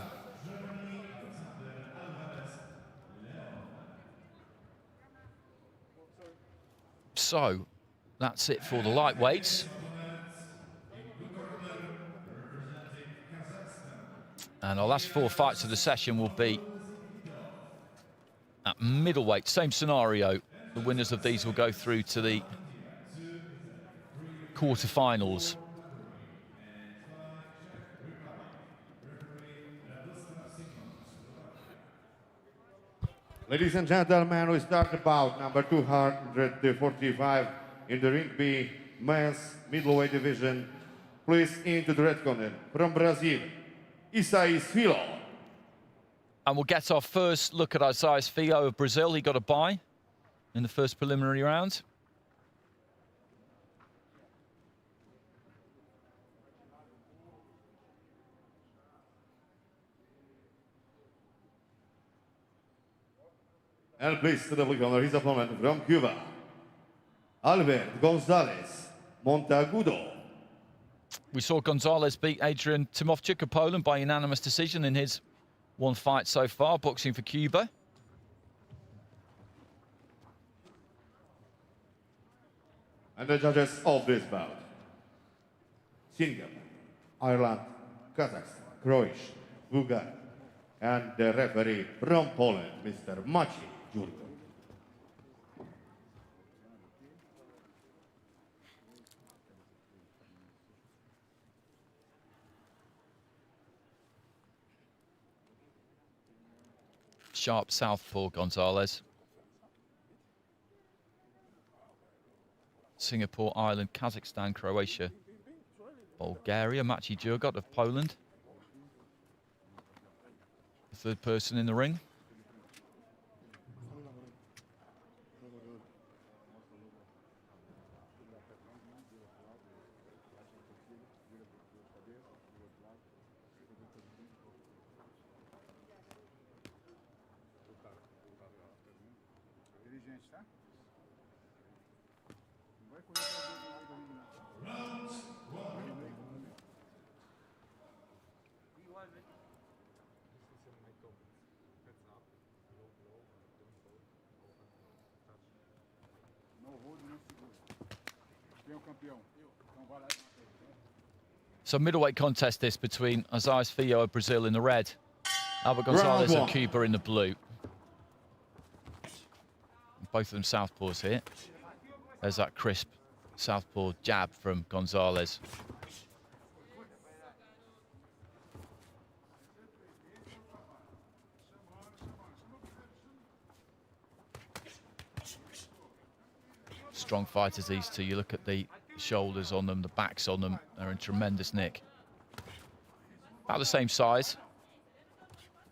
So, that's it for the lightweights. And our last 4 fights of the session will be at middleweight. Same scenario. The winners of these will go through to the quarterfinals. Ladies and gentlemen, we start about number 245 in the ring B men's middleweight division. Please into the red corner from Brazil, Isaías Filho. And we'll get our first look at Isaías Filho of Brazil. He got a bye in the first preliminary round. And please to the blue corner, his opponent from Cuba, Albert Gonzalez Montagudo. We saw Gonzalez beat Adrian Timofchuk of Poland by unanimous decision in his 1 fight so far, boxing for Cuba. And the judges of this bout: Singapore, Ireland, Kazakhstan, Croatia, Bulgaria, and the referee from Poland, Mr. Maciej Jurko. Sharp southpaw, Gonzalez. Singapore, Ireland, Kazakhstan, Croatia, Bulgaria. Maciej Jurgot of Poland. The 3rd person in the ring. So middleweight contest this between Isaías Filho of Brazil in the red, Albert Gonzalez of Cuba in the blue. Both of them southpaws here. There's that crisp southpaw jab from Gonzalez. Strong fighters, these two. You look at the shoulders on them, the backs on them, they're in tremendous nick. About the same size.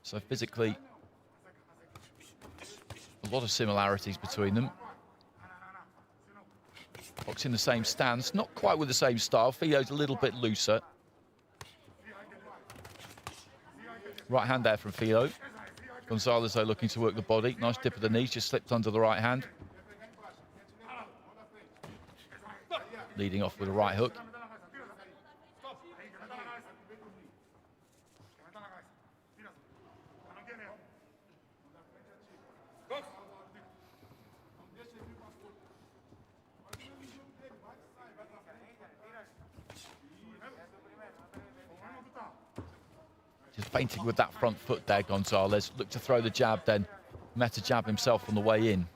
So physically, a lot of similarities between them. Boxing the same stance, not quite with the same style. Filho's a little bit looser. Right hand there from Filho. Gonzalez, though, looking to work the body. Nice dip of the knees, just slipped under the right hand. leading off with a right hook. Just feinting with that front foot there, Gonzalez. Looked to throw the jab, then met a jab himself on the way in.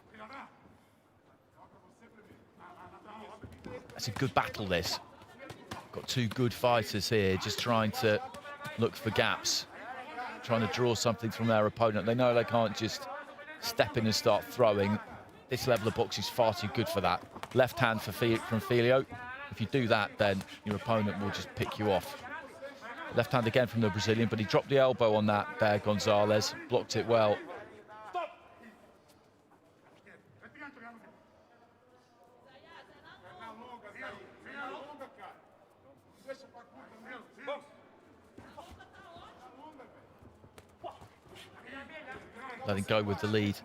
That's a good battle, this. Got two good fighters here, just trying to look for gaps, trying to draw something from their opponent. They know they can't just step in and start throwing. This level of boxing is far too good for that. Left hand from Filho. If you do that, then your opponent will just pick you off. Left hand again from the Brazilian, but he dropped the elbow on that there, Gonzalez. Blocked it well. Letting go with the lead.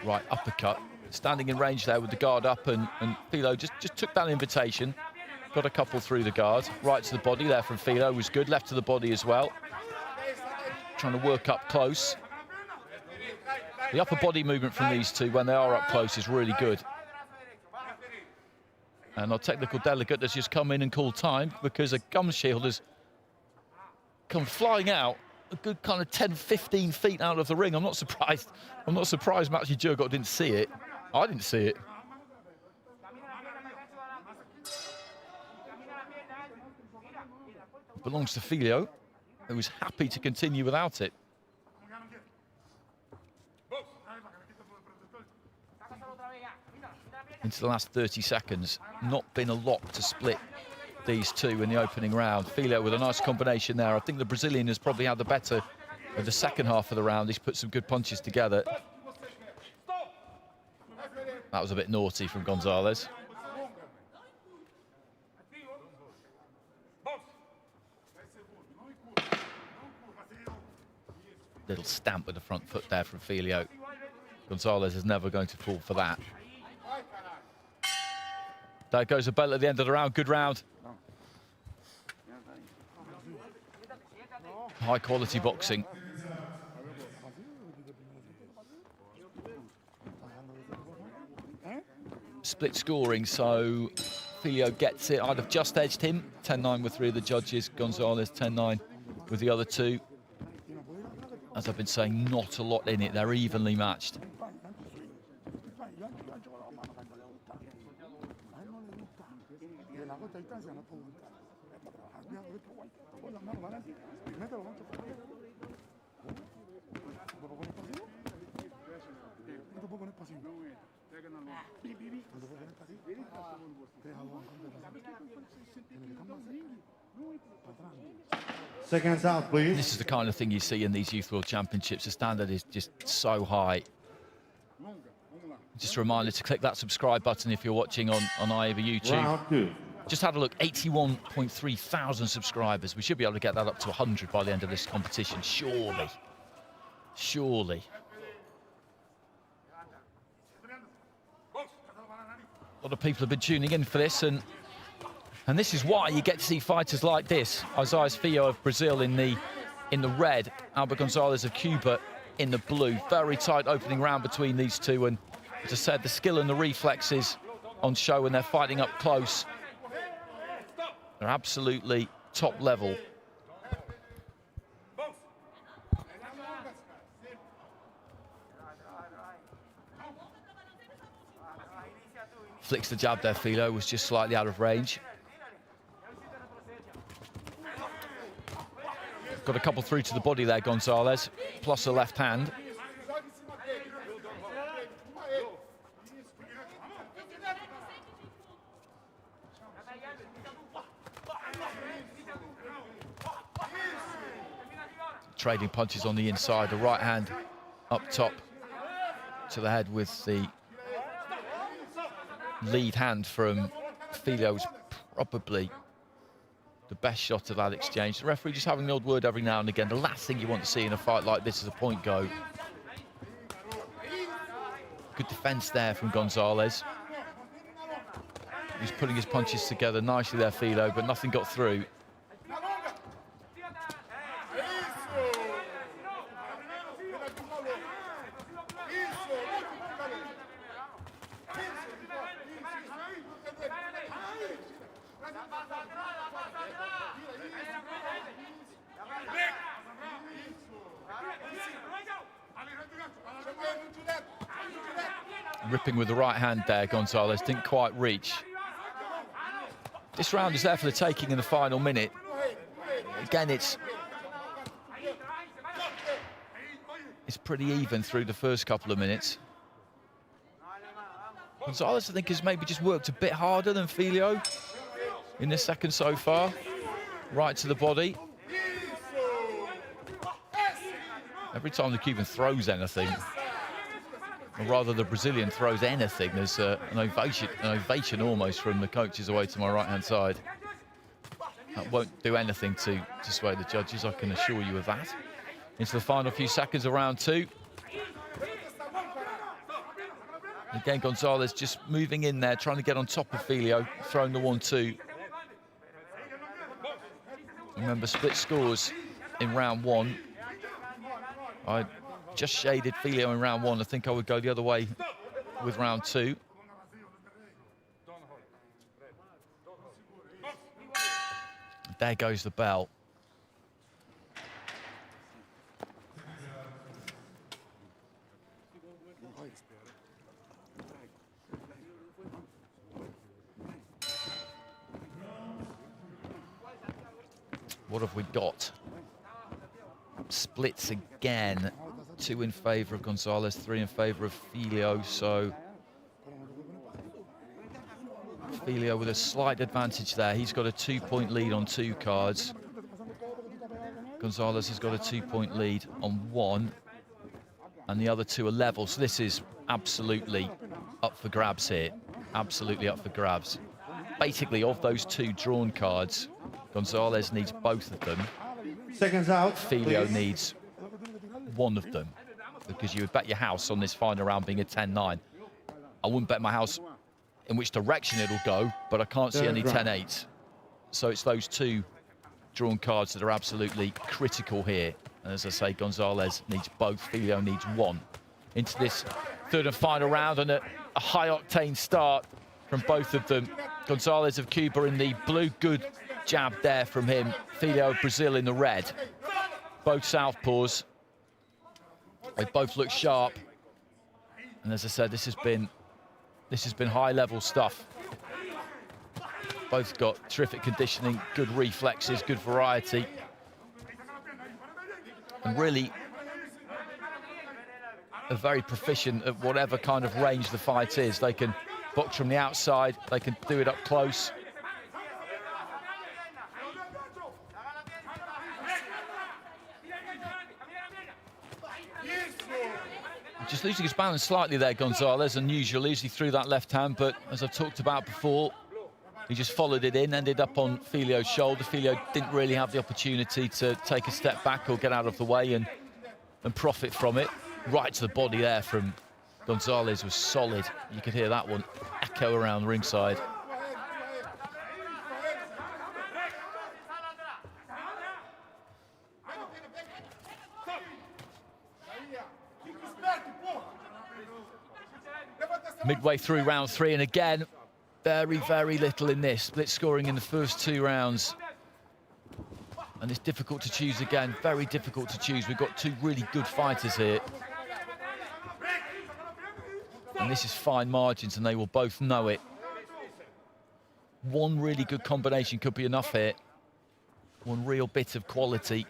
Right uppercut. Standing in range there with the guard up, and Filho just took that invitation. Got a couple through the guard. Right to the body there from Filho was good. Left to the body as well. Trying to work up close. The upper body movement from these two when they are up close is really good. And our technical delegate has just come in and called time because a gum shield has come flying out a good kind of 10, 15 feet out of the ring. I'm not surprised. I'm not surprised Maciej Djurgård didn't see it. I didn't see it. Belongs to Filho, who was happy to continue without it. Into the last 30 seconds, not been a lot to split these two in the opening round. Filho with a nice combination there. I think the Brazilian has probably had the better of the second half of the round. He's put some good punches together. That was a bit naughty from Gonzalez. Little stamp with the front foot there from Filho. Gonzalez is never going to fall for that. There goes a bell at the end of the round. Good round. High quality boxing. Split scoring, so Filho gets it. I'd have just edged him. 10-9 with three of the judges. Gonzalez 10-9 with the other two. As I've been saying, not a lot in it. They're evenly matched. Seconds out, please. This is the kind of thing you see in these Youth World Championships. The standard is just so high. Just a reminder to click that subscribe button if you're watching on either YouTube. Round two. Just had a look, 81.3 thousand subscribers. We should be able to get that up to 100 by the end of this competition, surely. Surely. A lot of people have been tuning in for this, and this is why you get to see fighters like this. Isaias Filho of Brazil in the red, Albert Gonzalez of Cuba in the blue. Very tight opening round between these two, and as I said, the skill and the reflexes on show when they're fighting up close. They're absolutely top level. Flicks the jab there, Filho was just slightly out of range. Got a couple through to the body there, Gonzalez, plus a left hand. Trading punches on the inside, the right hand up top to the head with the lead hand from Filho's probably the best shot of that exchange. The referee just having the odd word every now and again. The last thing you want to see in a fight like this is a point go. Good defense there from Gonzalez. He's putting his punches together nicely there, Filho, but nothing got through. Ripping with the right hand there, Gonzalez didn't quite reach. This round is there for the taking in the final minute. Again, it's pretty even through the first couple of minutes. Gonzalez, I think, has maybe just worked a bit harder than Filho in this second so far. Right to the body. Every time the Cuban throws anything, or rather the Brazilian throws anything, there's an ovation almost from the coaches away to my right-hand side. That won't do anything to sway the judges, I can assure you of that. Into the final few seconds of round two. Again, Gonzalez just moving in there, trying to get on top of Filho, throwing the 1-2. Remember, split scores in round one. I just shaded Filho in round one. I think I would go the other way with round two. There goes the bell. What have we got? Splits again. 2 in favour of Gonzalez, 3 in favour of Filho. So Filho with a slight advantage there. He's got a 2-point lead on 2 cards. Gonzalez has got a 2-point lead on 1, and the other 2 are level. So this is absolutely up for grabs here. Absolutely up for grabs. Basically, of those 2 drawn cards, Gonzalez needs both of them. Seconds out. Filho needs one of them, because you would bet your house on this final round being a 10-9. I wouldn't bet my house in which direction it'll go, but I can't see any 10-8s. So it's those 2 drawn cards that are absolutely critical here. And as I say, Gonzalez needs both, Filho needs 1. Into this third and final round, and a high-octane start from both of them. Gonzalez of Cuba in the blue, good jab there from him. Filho of Brazil in the red. Both southpaws. They both look sharp, and as I said, this has been high-level stuff. Both got terrific conditioning, good reflexes, good variety, and really are very proficient at whatever kind of range the fight is. They can box from the outside, they can do it up close. Just losing his balance slightly there, Gonzalez, unusually as he threw that left hand, but as I've talked about before, he just followed it in, ended up on Filho's shoulder. Filho didn't really have the opportunity to take a step back or get out of the way and profit from it. Right to the body there from Gonzalez was solid. You could hear that one echo around the ringside. Midway through round 3, and again, very, very little in this. Split scoring in the first 2 rounds. And it's difficult to choose again, very difficult to choose. We've got 2 really good fighters here. And this is fine margins, and they will both know it. One really good combination could be enough here. One real bit of quality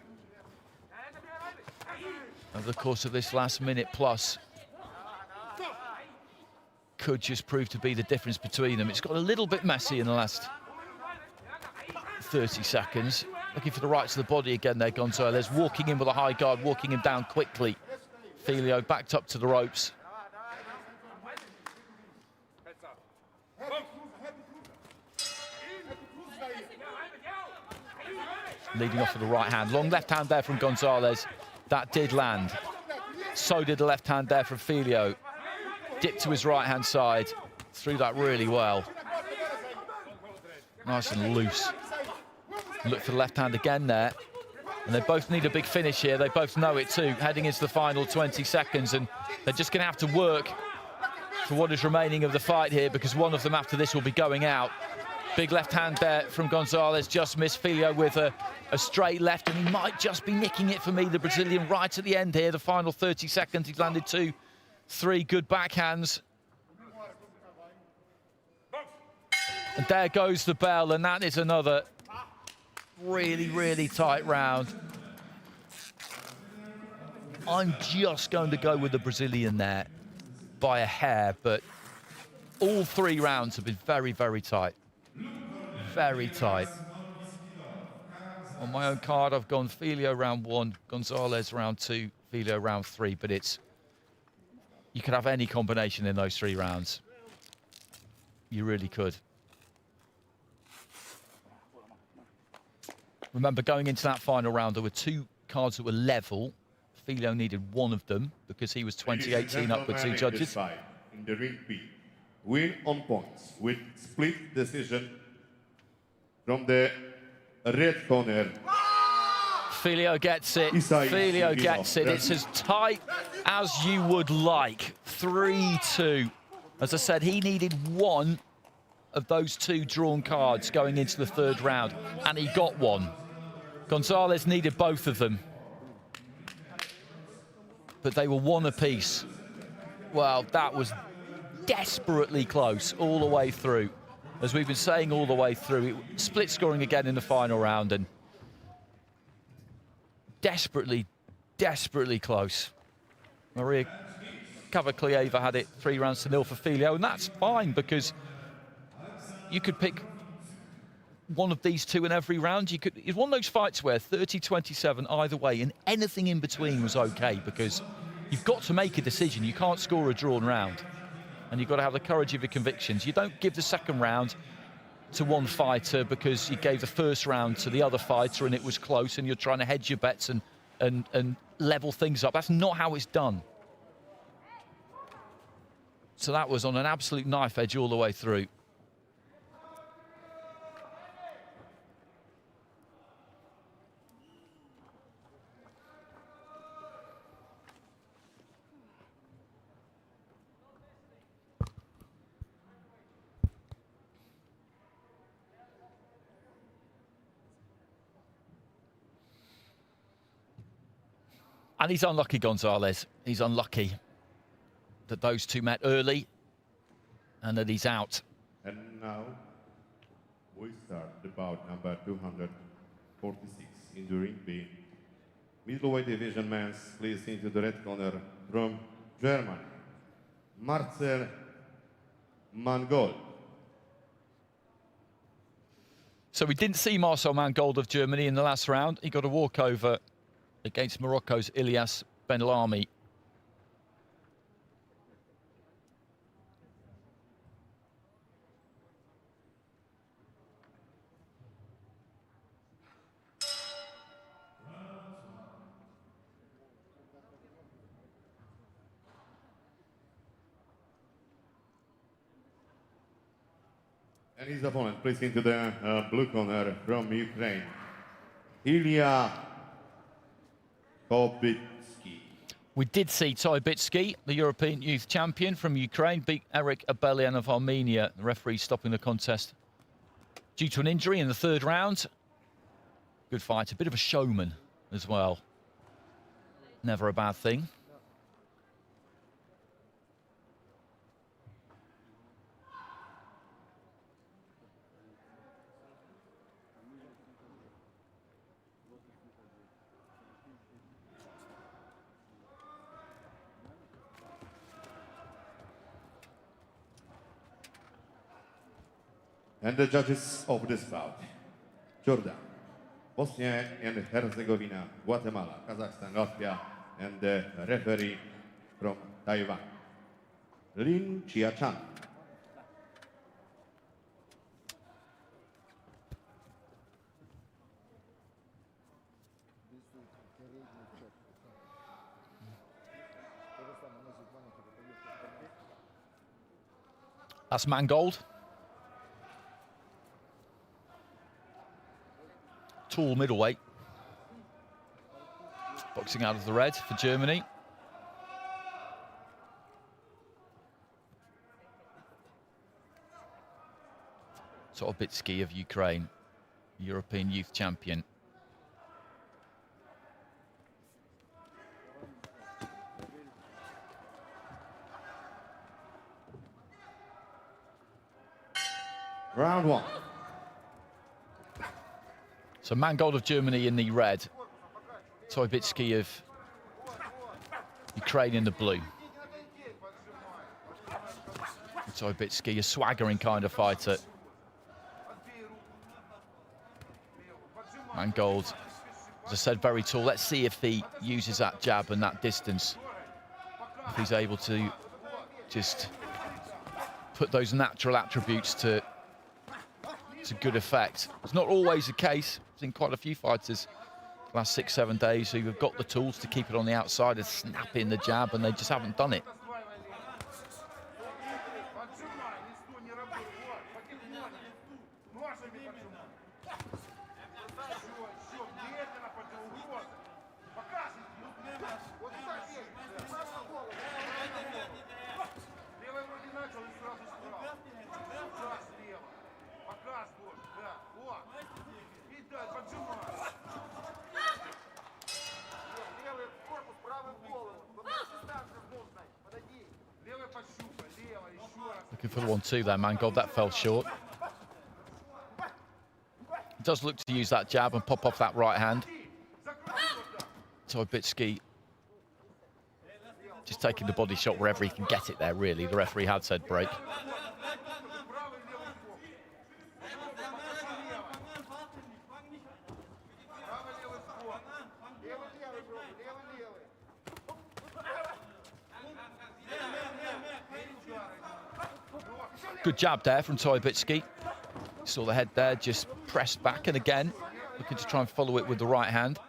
over the course of this last minute plus could just prove to be the difference between them. It's got a little bit messy in the last 30 seconds. Looking for the right to the body again there, Gonzalez. Walking in with a high guard, walking him down quickly. Filho backed up to the ropes. Leading off with the right hand. Long left hand there from Gonzalez. That did land. So did the left hand there from Filho. Dipped to his right-hand side. Threw that really well. Nice and loose. Look for the left hand again there. And they both need a big finish here. They both know it too, heading into the final 20 seconds. And they're just going to have to work for what is remaining of the fight here, because one of them after this will be going out. Big left hand there from Gonzalez, just missed. Filho with a straight left, and he might just be nicking it for me, the Brazilian, right at the end here, the final 30 seconds. He's landed 2-3 good backhands. And there goes the bell, and that is another really, really tight round. I'm just going to go with the Brazilian there by a hair, but all 3 rounds have been very, very tight. Very tight. On my own card, I've gone Filho round 1, Gonzalez round 2, Filho round 3, but you could have any combination in those 3 rounds. You really could. Remember, going into that final round, there were 2 cards that were level. Filho needed 1 of them because he was 20-18 up with 2 judges. In the ring B, win on points with split decision from the red corner. Filho gets it. Filho gets it. It's as tight as you would like. 3-2. As I said, he needed 1 of those 2 drawn cards going into the 3rd round, and he got 1. Gonzalez needed both of them, but they were 1 apiece. Well, that was desperately close all the way through. As we've been saying all the way through, split scoring again in the final round, and desperately, desperately close. Maria Kavaklieva had it 3-0 for Filho, and that's fine because you could pick one of these 2 in every round. It's one of those fights where 30-27 either way, and anything in between was okay, because you've got to make a decision. You can't score a drawn round, and you've got to have the courage of your convictions. You don't give the 2nd round to one fighter because you gave the 1st round to the other fighter and it was close, and you're trying to hedge your bets and level things up. That's not how it's done. So that was on an absolute knife edge all the way through. And he's unlucky, Gonzalez. He's unlucky that those 2 met early and that he's out. And now we start the bout number 246 in the ring B. Middleweight division men's, please into the red corner from Germany, Marcel Mangold. So we didn't see Marcel Mangold of Germany in the last round. He got a walkover against Morocco's Ilyas Benlami. And his opponent, please into the blue corner from Ukraine, Ilya Kobitsky. We did see Toybitsky, the European youth champion from Ukraine, beat Eric Abelian of Armenia. The referee stopping the contest due to an injury in the 3rd round. Good fight, a bit of a showman as well. Never a bad thing. And the judges of this bout, Jordan, Bosnia and Herzegovina, Guatemala, Kazakhstan, Latvia, and the referee from Taiwan, Lin Chia-chan. That's Mangold. tall middleweight. Boxing out of the red for Germany. Tobitsky of Ukraine, European youth champion. Round one. So Mangold of Germany in the red, Tobitsky of Ukraine in the blue. Tobitsky, a swaggering kind of fighter. Mangold, as I said, very tall. Let's see if he uses that jab and that distance. If he's able to just put those natural attributes to good effect. It's not always the case. I've seen quite a few fighters the last 6-7 days who have got the tools to keep it on the outside and snap in the jab, and they just haven't done it. Looking for the 1-2 there, Mangold. That fell short. He does look to use that jab and pop off that right hand. Tobitsky just taking the body shot wherever he can get it there, really. The referee had said break. Good jab there from Tobitsky. Saw the head there, just pressed back, and again, looking to try and follow it with the right hand.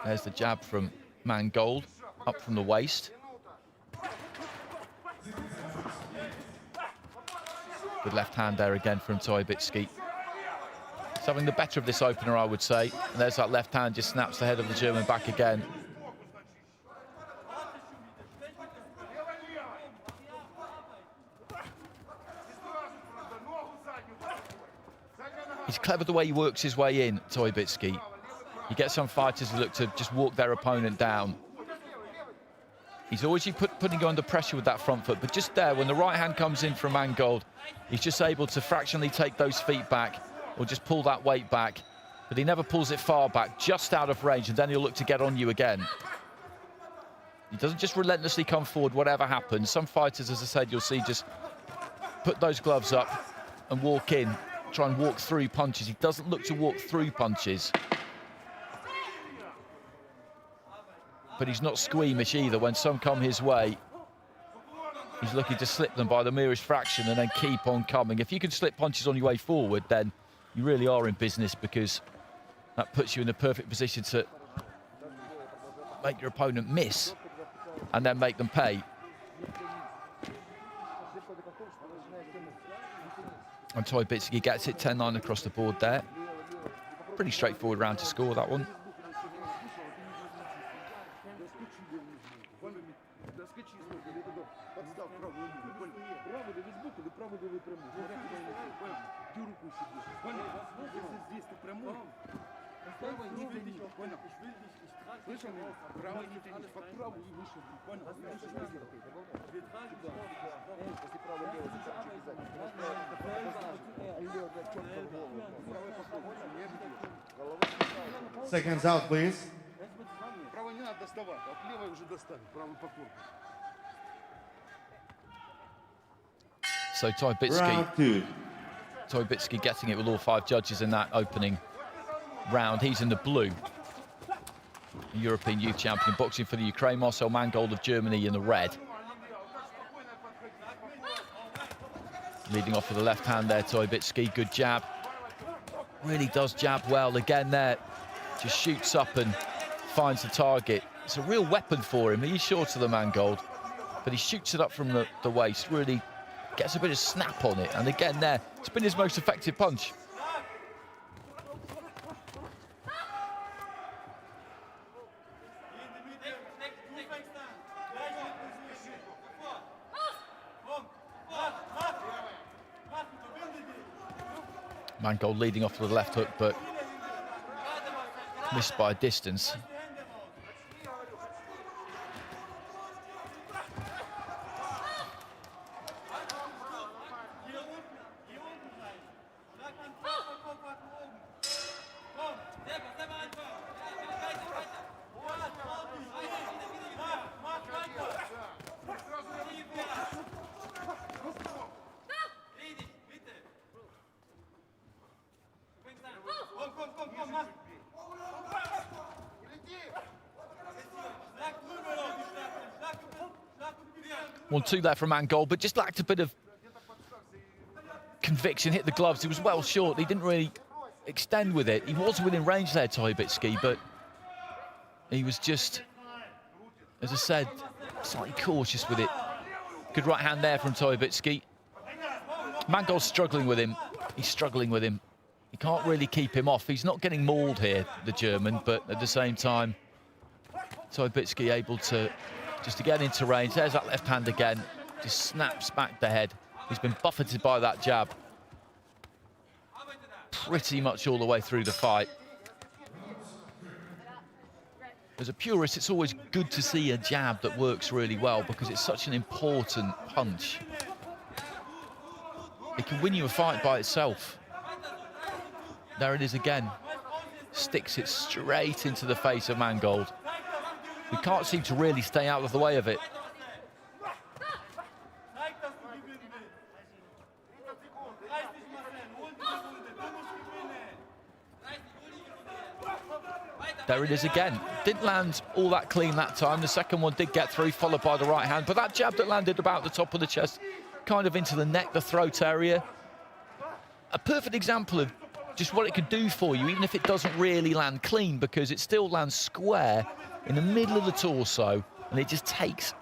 There's the jab from Mangold, up from the waist. Good left hand there again from Tobitsky. He's having the better of this opener, I would say. And there's that left hand, just snaps the head of the German back again. He's clever the way he works his way in, Tobitsky. You get some fighters who look to just walk their opponent down. He's always putting you under pressure with that front foot, but just there, when the right hand comes in from Mangold, he's just able to fractionally take those feet back or just pull that weight back, but he never pulls it far back, just out of range, and then he'll look to get on you again. He doesn't just relentlessly come forward, whatever happens. Some fighters, as I said, you'll see just put those gloves up and walk in, try and walk through punches. He doesn't look to walk through punches. But he's not squeamish either. When some come his way, he's looking to slip them by the merest fraction and then keep on coming. If you can slip punches on your way forward, then you really are in business, because that puts you in the perfect position to make your opponent miss and then make them pay. And Tobitsky gets it 10-9 across the board there. Pretty straightforward round to score, that one. Seconds out, please. So Tobitsky getting it with all 5 judges in that opening round. He's in the blue. European youth champion, boxing for the Ukraine. Marcel Mangold of Germany in the red. Leading off with the left hand there, Tobitsky. Good jab. Really does jab well. Again there, just shoots up and finds the target. It's a real weapon for him. He's shorter than Mangold, but he shoots it up from the waist. Really gets a bit of snap on it. And again there, it's been his most effective punch. Mangold leading off with a left hook, but missed by a distance. One, two there from Mangold, but just lacked a bit of conviction, hit the gloves. He was well short. He didn't really extend with it. He was within range there, Toibitsky, but he was just, as I said, slightly cautious with it. Good right hand there from Toibitsky. Mangold's struggling with him. He's struggling with him. He can't really keep him off. He's not getting mauled here, the German, but at the same time, Toibitsky able to just to get into range. There's that left hand again. Just snaps back the head. He's been buffeted by that jab pretty much all the way through the fight. As a purist, it's always good to see a jab that works really well because it's such an important punch. It can win you a fight by itself. There it is again. Sticks it straight into the face of Mangold. We can't seem to really stay out of the way of it. There it is again. Didn't land all that clean that time. The second one did get through, followed by the right hand. But that jab that landed about the top of the chest, kind of into the neck, the throat area. A perfect example of just what it can do for you, even if it doesn't really land clean, because it still lands square in the middle of the torso, and it just takes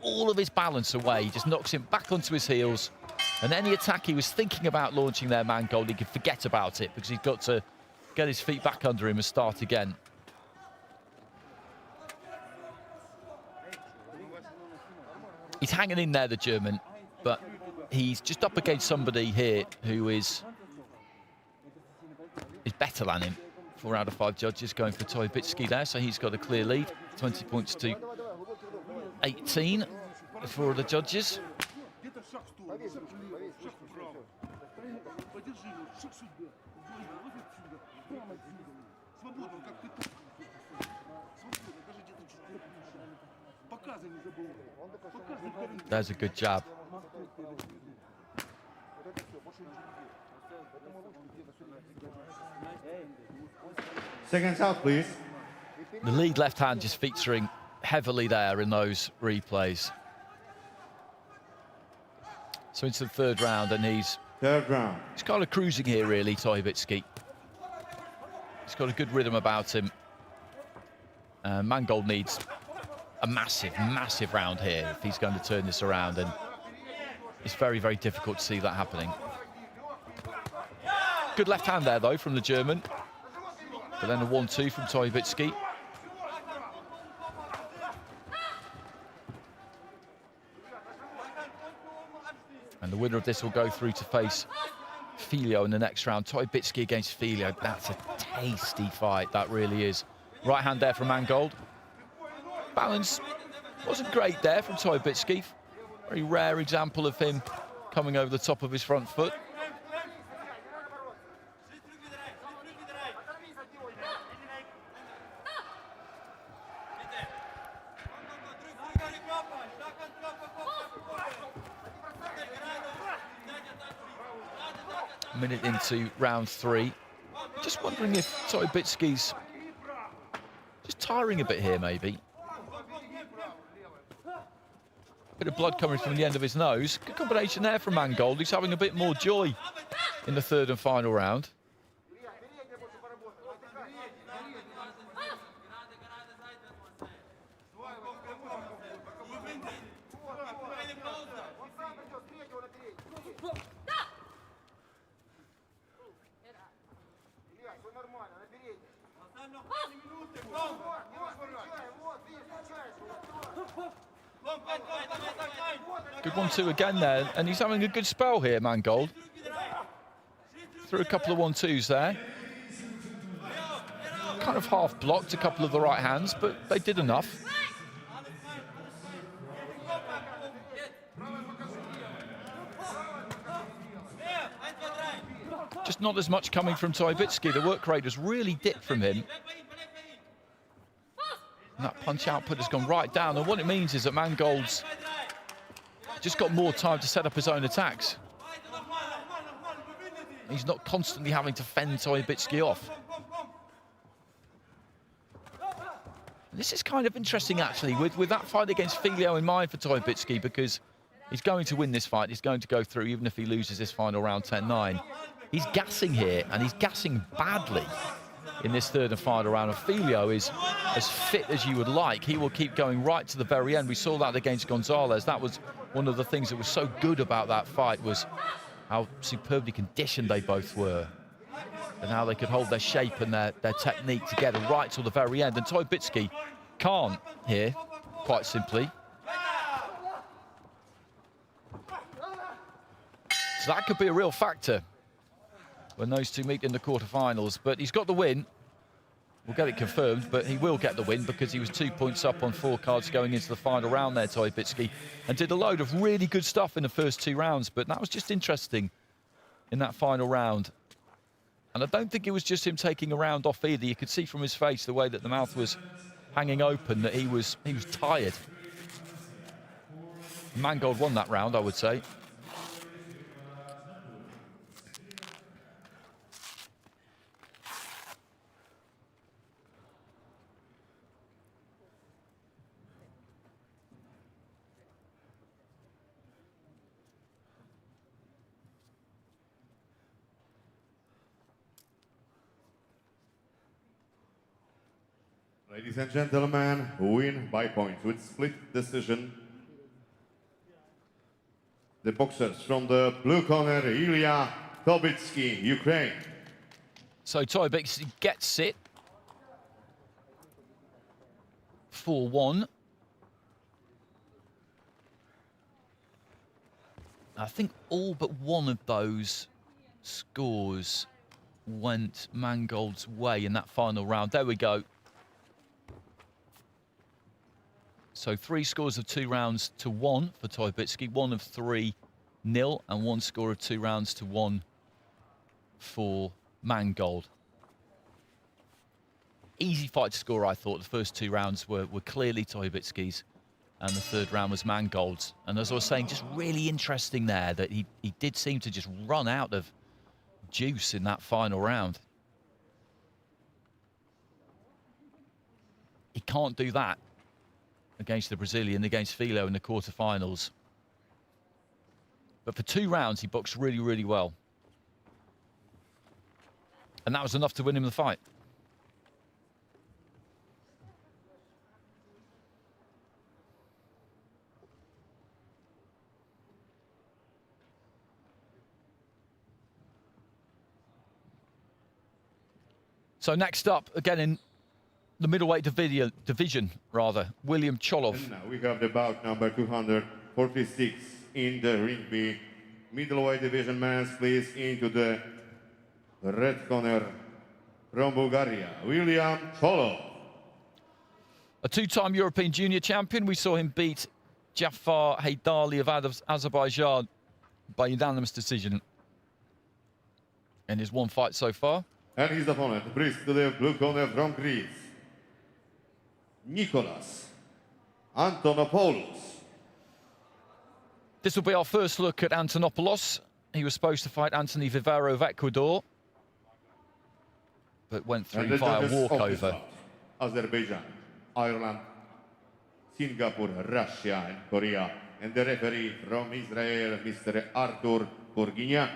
all of his balance away. He just knocks him back onto his heels, and any attack he was thinking about launching there, Mangold, he could forget about it because he's got to get his feet back under him and start again. He's hanging in there, the German, but he's just up against somebody here who is better than him. 4 out of 5 judges going for Toibitsky there, so he's got a clear lead. 20 points to 18 for the judges. There's a good jab. Seconds out, please. The lead left hand just featuring heavily there in those replays. So into the third round, and he's kind of cruising here, really, Toibitsky. He's got a good rhythm about him. Mangold needs a massive, massive round here if he's going to turn this around, and it's very, very difficult to see that happening. Good left hand there, though, from the German. But then a 1-2 from Toibitsky. And the winner of this will go through to face Filio in the next round. Toibitsky against Filio. That's a tasty fight, that really is. Right hand there from Mangold. Balance wasn't great there from Toibitsky. Very rare example of him coming over the top of his front foot. Minute into round 3. Just wondering if Toibitsky's just tiring a bit here, maybe. Bit of blood coming from the end of his nose. Good combination there from Mangold. He's having a bit more joy in the third and final round. Good 1-2 again there, and he's having a good spell here, Mangold. Threw a couple of 1-2s there. Kind of half blocked a couple of the right hands, but they did enough. Just not as much coming from Toibitsky. The work rate has really dipped from him. And that punch output has gone right down. And what it means is that Mangold's just got more time to set up his own attacks. He's not constantly having to fend Toibitsky off. This is kind of interesting, actually, with that fight against Filio in mind for Toibitsky, because he's going to win this fight. He's going to go through, even if he loses this final round 10-9. He's gassing here, and he's gassing badly in this third and final round. And Filio is as fit as you would like. He will keep going right to the very end. We saw that against Gonzalez. That was one of the things that was so good about that fight, was how superbly conditioned they both were, and how they could hold their shape and their technique together right till the very end. And Toibitsky can't here, quite simply. So that could be a real factor when those two meet in the quarterfinals. But he's got the win. We'll get it confirmed, but he will get the win because he was 2 points up on 4 cards going into the final round there, Toibitsky, and did a load of really good stuff in the first 2 rounds. But that was just interesting in that final round. And I don't think it was just him taking a round off either. You could see from his face, the way that the mouth was hanging open, that he was tired. Mangold won that round, I would say. Ladies and gentlemen, win by points with split decision. The boxers from the blue corner, Ilya Tobitsky, Ukraine. So Toibitsky gets it. 4-1. I think all but one of those scores went Mangold's way in that final round. There we go. So 3 scores of 2 rounds to 1 for Toibitsky, 1 of 3-0, and 1 score of 2 rounds to 1 for Mangold. Easy fight to score, I thought. The first 2 rounds were clearly Toibitsky's, and the third round was Mangold's. And as I was saying, just really interesting there that he did seem to just run out of juice in that final round. He can't do that against the Brazilian, against Filio in the quarterfinals. But for 2 rounds, he boxed really, really well. And that was enough to win him the fight. So next up, again in the middleweight division, William Cholov. And now we have the bout number 246 in the ring B. Middleweight division man, please, into the red corner from Bulgaria, William Cholov. A 2-time European junior champion. We saw him beat Jafar Haydali of Azerbaijan by unanimous decision in his 1 fight so far. And his opponent, brings to the blue corner from Greece, Nicholas Antonopoulos. This will be our first look at Antonopoulos. He was supposed to fight Anthony Vivero of Ecuador, but went through via walkover. Azerbaijan, Ireland, Singapore, Russia, and Korea. And the referee from Israel, Mr. Artur Bourguignon.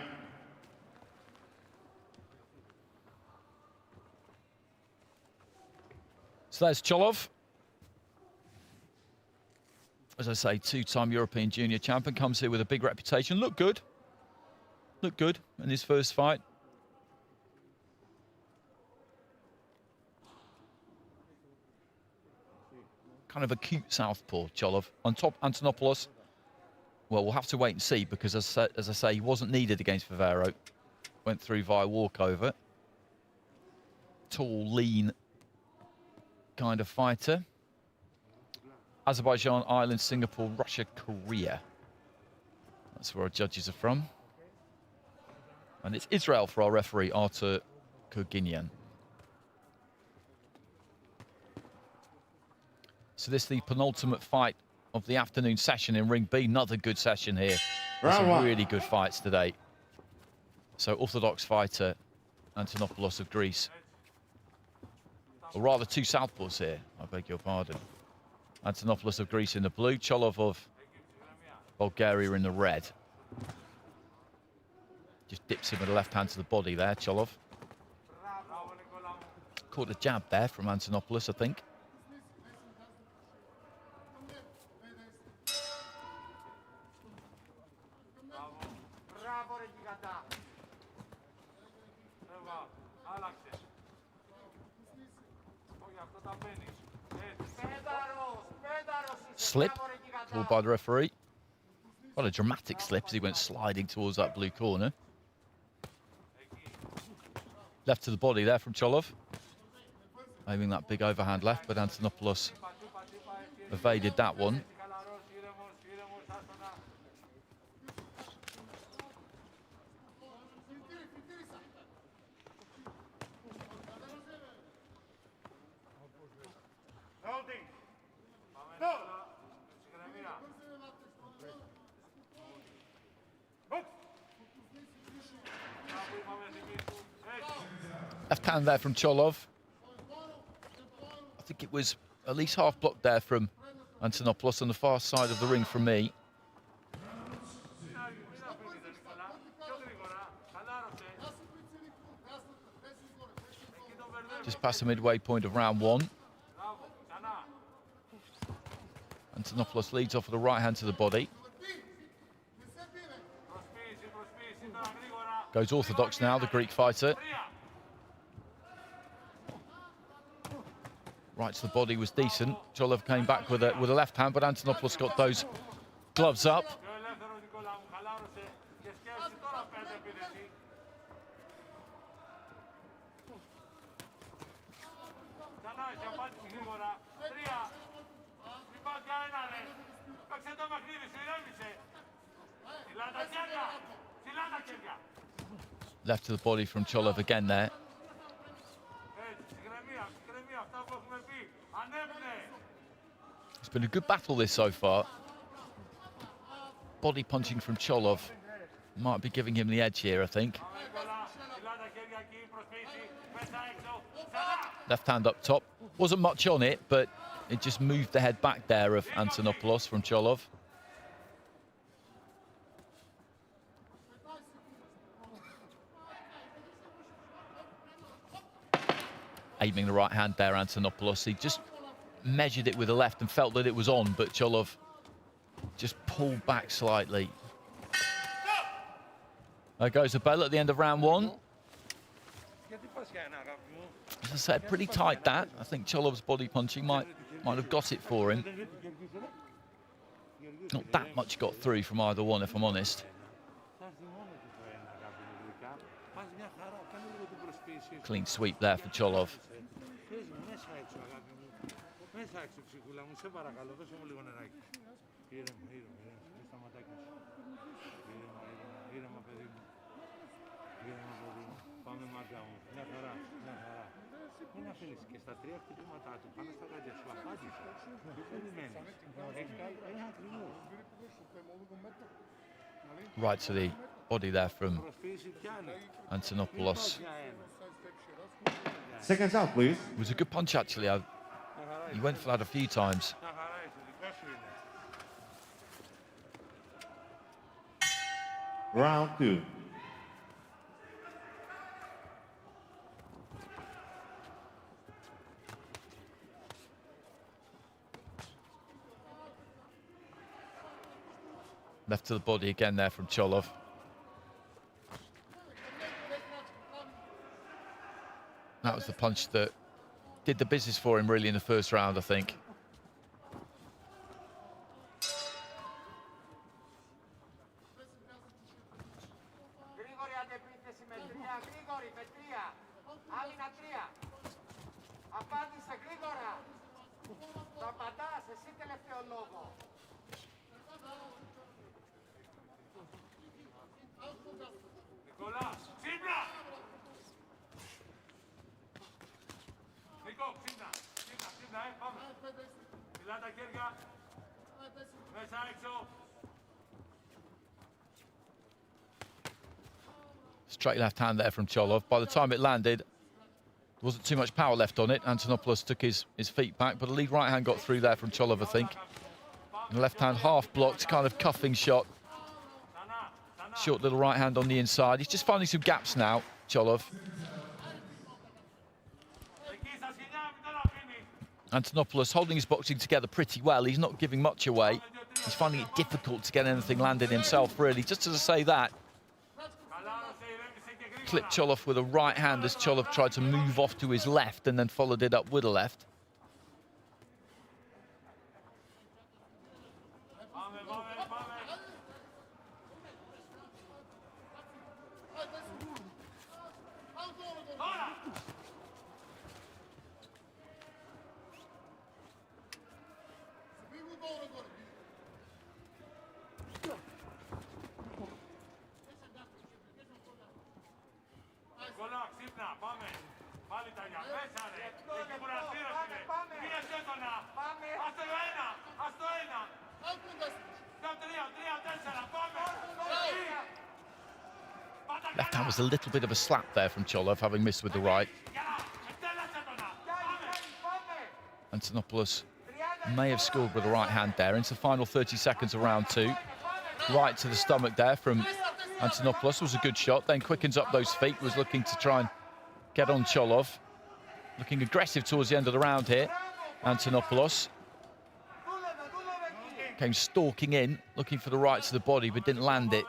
So there's Cholov. As I say, 2-time European junior champion, comes here with a big reputation. Looked good in his first fight. Kind of a cute southpaw, Cholov. On top, Antonopoulos. Well, we'll have to wait and see, because as I say, he wasn't needed against Vivero. went through via walkover. Tall, lean kind of fighter. Azerbaijan, Ireland, Singapore, Russia, Korea. That's where our judges are from. And it's Israel for our referee, Artur Kurginyan. So this is the penultimate fight of the afternoon session in Ring B. Another good session here. There's some really good fights today. So orthodox fighter Antonopoulos of Greece. Or rather, two southpaws here, I beg your pardon. Antonopoulos of Greece in the blue, Cholov of Bulgaria in the red. Just dips him with the left hand to the body there, Cholov. Caught a jab there from Antonopoulos, I think. Slip called by the referee. What a dramatic slip as he went sliding towards that blue corner. Left to the body there from Cholov. Aiming that big overhand left, but Antonopoulos evaded that one. Left hand there from Cholov. I think it was at least half blocked there from Antonopoulos on the far side of the ring from me. Just past the midway point of round one. Antonopoulos leads off with the right hand to the body. Goes orthodox now, the Greek fighter. Right to the body was decent. Cholov came back with a left hand, but Antonopoulos got those gloves up. Left to the body from Cholov again there. It's been a good battle this so far. Body punching from Cholov might be giving him the edge here, I think. Left hand up top. Wasn't much on it, but it just moved the head back there of Antonopoulos from Cholov. Aiming the right hand there, Antonopoulos. He just measured it with the left and felt that it was on, but Cholov just pulled back slightly. There goes the bell at the end of round one. As I said, pretty tight that. I think Cholov's body punching might have got it for him. Not that much got through from either one, if I'm honest. Clean sweep there for Cholov. Right to the body there from Antonopoulos. Seconds out, please. It was a good punch, actually. He went for that a few times. Round two. Left to the body again there from Cholov. That was the punch that did the business for him, really, in the first round, I think. αντεπίθεση με 3, γρήγορη με 3. Άμυνα 3. Απάντησε γρήγορα. Θα απαντάς, εσύ τελευταίο λόγο. Νικόλα, ξύπνα! Νίκο, ξύπνα, πάμε. Μιλά τα χέρια. Μέσα έξω. Straight left hand there from Cholov. By the time it landed, there wasn't too much power left on it. Antonopoulos took his feet back, but a lead right hand got through there from Cholov, I think. And left hand half blocked, kind of cuffing shot. Short little right hand on the inside. He's just finding some gaps now, Cholov. Antonopoulos holding his boxing together pretty well. He's not giving much away. He's finding it difficult to get anything landed himself, really. Just as I say that, clipped Cholov with a right hand as Cholov tried to move off to his left and then followed it up with a left. Left hand was a little bit of a slap there from Cholov, having missed with the right. Antonopoulos may have scored with the right hand there. Into the final 30 seconds of round 2. Right to the stomach there from Antonopoulos was a good shot. Then quickens up those feet, was looking to try and get on Cholov. Looking aggressive towards the end of the round here. Antonopoulos came stalking in, looking for the right to the body, but didn't land it.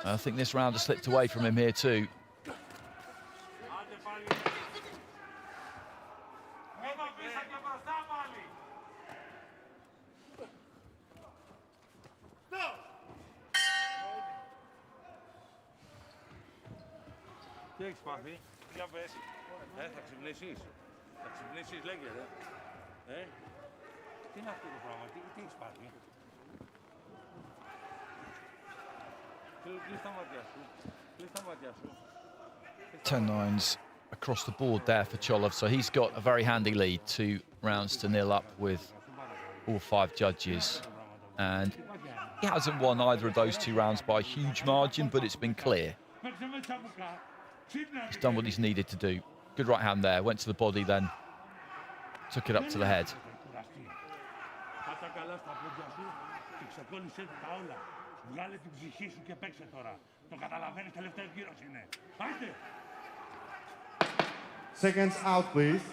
I think this round has slipped away from him here too. Τι έχεις πάθει, για πες. Θα ξυπνήσεις. Θα ξυπνήσεις, λέγεται. Τι είναι αυτό το πράγμα, τι έχεις πάθει. Κλείς τα μάτια σου. Κλείς τα μάτια σου. 10-9s across the board there for Cholov, so he's got a very handy lead, 2 rounds to 0 up with all 5 judges. And he hasn't won either of those 2 rounds by a huge margin, but it's been clear. He's done what he's needed to do. Good right hand there, went to the body, then took it up to the head. Βγάλε την ψυχή σου και παίξε τώρα. Το καταλαβαίνεις, τελευταίος γύρος είναι. Άιτε! Seconds out, please.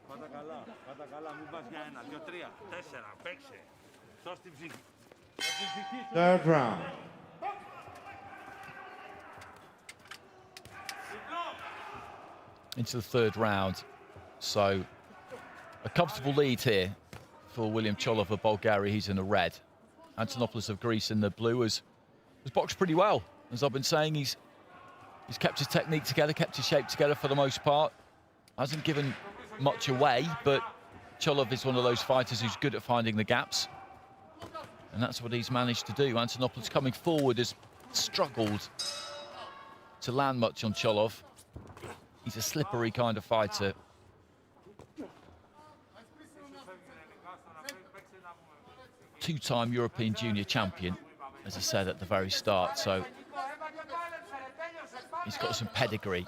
Πάτα καλά, μην πας για 1, 2, 3, 4, παίξε. Δώσ' την ψυχή. Third round. Into the third round. So a comfortable lead here for William Cholov of Bulgaria. He's in the red. Antonopoulos of Greece in the blue has boxed pretty well. As I've been saying, he's kept his technique together, kept his shape together for the most part. Hasn't given much away, but Cholov is one of those fighters who's good at finding the gaps. And that's what he's managed to do. Antonopoulos coming forward has struggled to land much on Cholov. He's a slippery kind of fighter. Two-time European junior champion, as I said at the very start, so he's got some pedigree.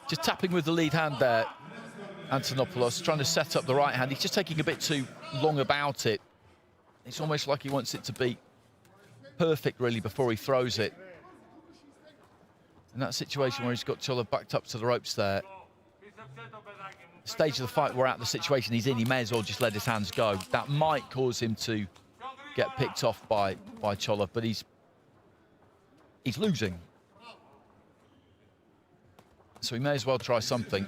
Just tapping with the lead hand there, Antonopoulos, trying to set up the right hand. He's just taking a bit too long about it. It's almost like he wants it to be perfect, really, before he throws it. In that situation where he's got Cholov backed up to the ropes there, the stage of the fight we're at, the situation he's in, he may as well just let his hands go. That might cause him to get picked off by Cholov, but he's losing. So he may as well try something.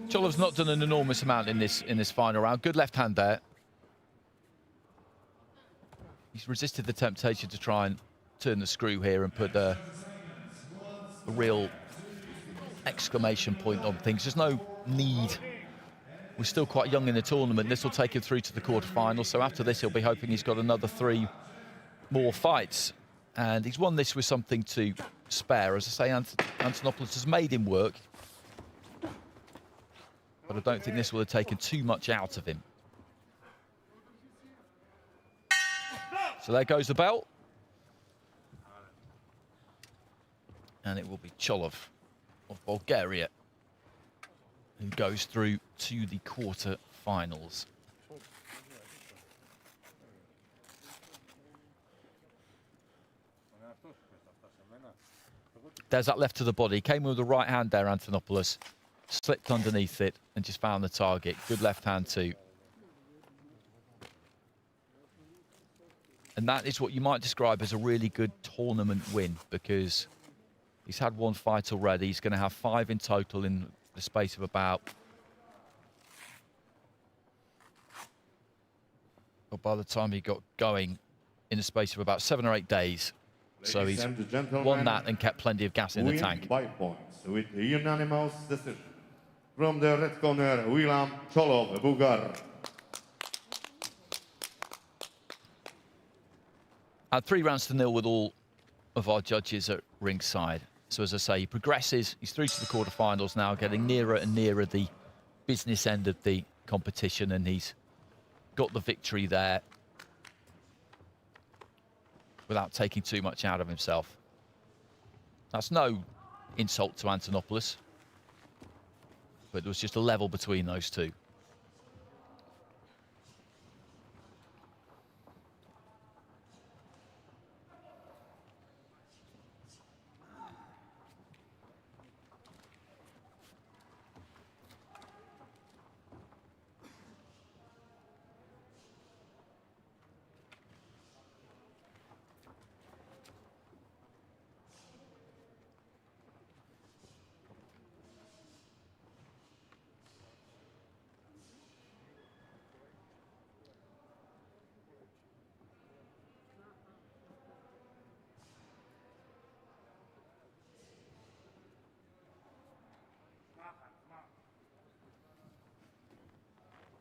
Cholov's not done an enormous amount in this final round. Good left hand there. He's resisted the temptation to try and turn the screw here and put a real exclamation point on things. There's no need. We're still quite young in the tournament. This will take him through to the quarterfinals. So after this, he'll be hoping he's got another 3 more fights. And he's won this with something to spare. As I say, Antonopoulos has made him work. But I don't think this will have taken too much out of him. So there goes the bell. And it will be Cholov of Bulgaria who goes through to the quarter-finals. There's that left to the body. Came with the right hand there, Antonopoulos. Slipped underneath it and just found the target. Good left hand too. And that is what you might describe as a really good tournament win, because he's had 1 fight already. He's going to have 5 in total in the space of about... Well, by the time he got going, in the space of about 7 or 8 days. So he's won that and kept plenty of gas in the tank. By points with a unanimous decision. From the red corner, William Cholov, Bulgar. Had 3 rounds to 0 with all of our judges at ringside. So as I say, he progresses. He's through to the quarterfinals now, getting nearer and nearer the business end of the competition, and he's got the victory there without taking too much out of himself. That's no insult to Antonopoulos, but there was just a level between those two.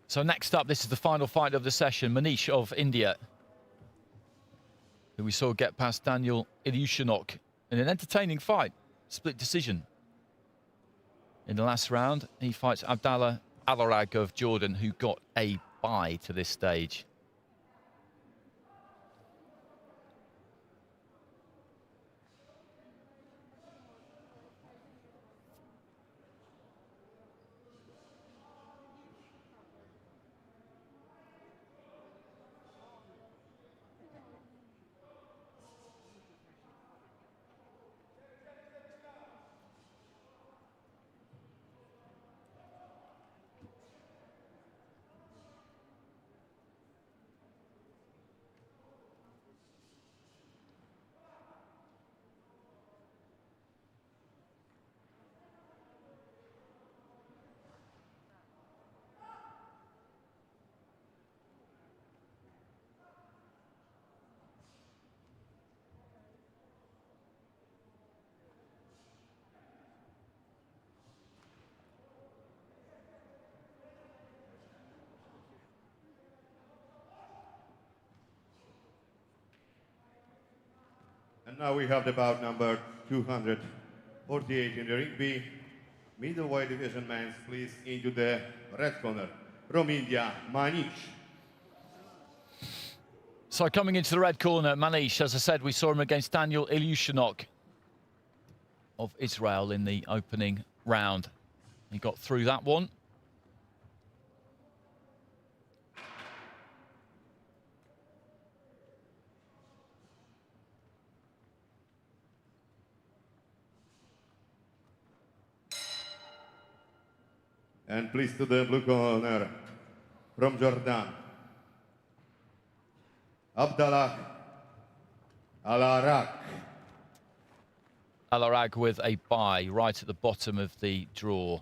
So next up, this is the final fight of the session. Manish of India, who we saw get past Daniel Ilyushinok in an entertaining fight, split decision. In the last round, he fights Abdallah Alarag of Jordan, who got a bye to this stage. And now we have the bout number 248 in the ring B. Middleweight division men's, please, into the red corner. From India, Manish. So coming into the red corner, Manish, as I said, we saw him against Daniel Ilyushinok of Israel in the opening round. He got through that one. And please to the blue corner, from Jordan, Abdallah Al-Arak. Al-Arag with a bye right at the bottom of the draw.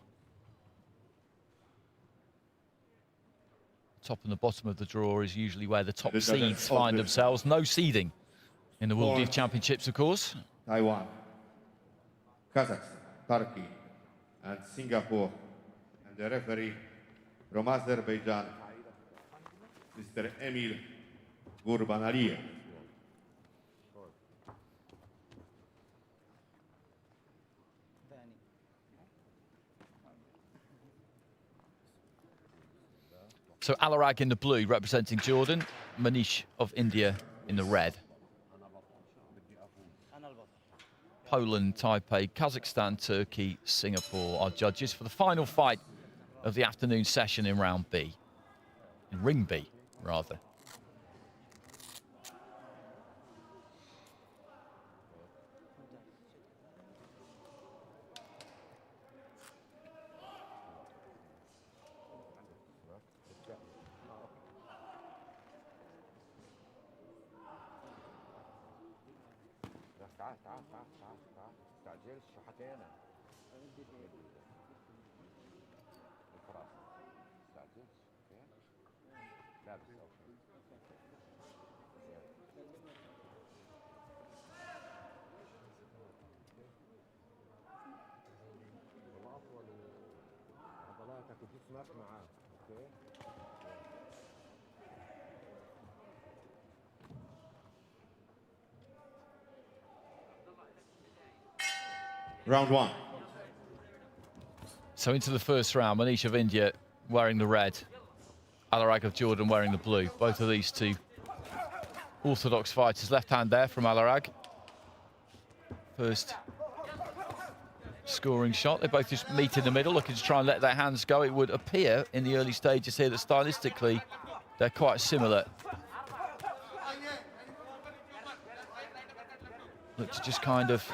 Top and the bottom of the draw is usually where the top seeds find themselves. No seeding in the World Youth Championships, of course. Taiwan, Kazakhstan, Turkey, and Singapore. And the referee from Azerbaijan, Mr. Emil Gurbanaliyev. So Al-Arag in the blue, representing Jordan. Manish of India in the red. Poland, Taipei, Kazakhstan, Turkey, Singapore are judges for the final fight of the afternoon session in round B. In ring B, rather. Round one. So into the first round, Manish of India wearing the red, Al-Arag of Jordan wearing the blue. Both of these two orthodox fighters. Left hand there from Al-Arag. First scoring shot. They both just meet in the middle, looking to try and let their hands go. It would appear in the early stages here that stylistically they're quite similar. Look to just kind of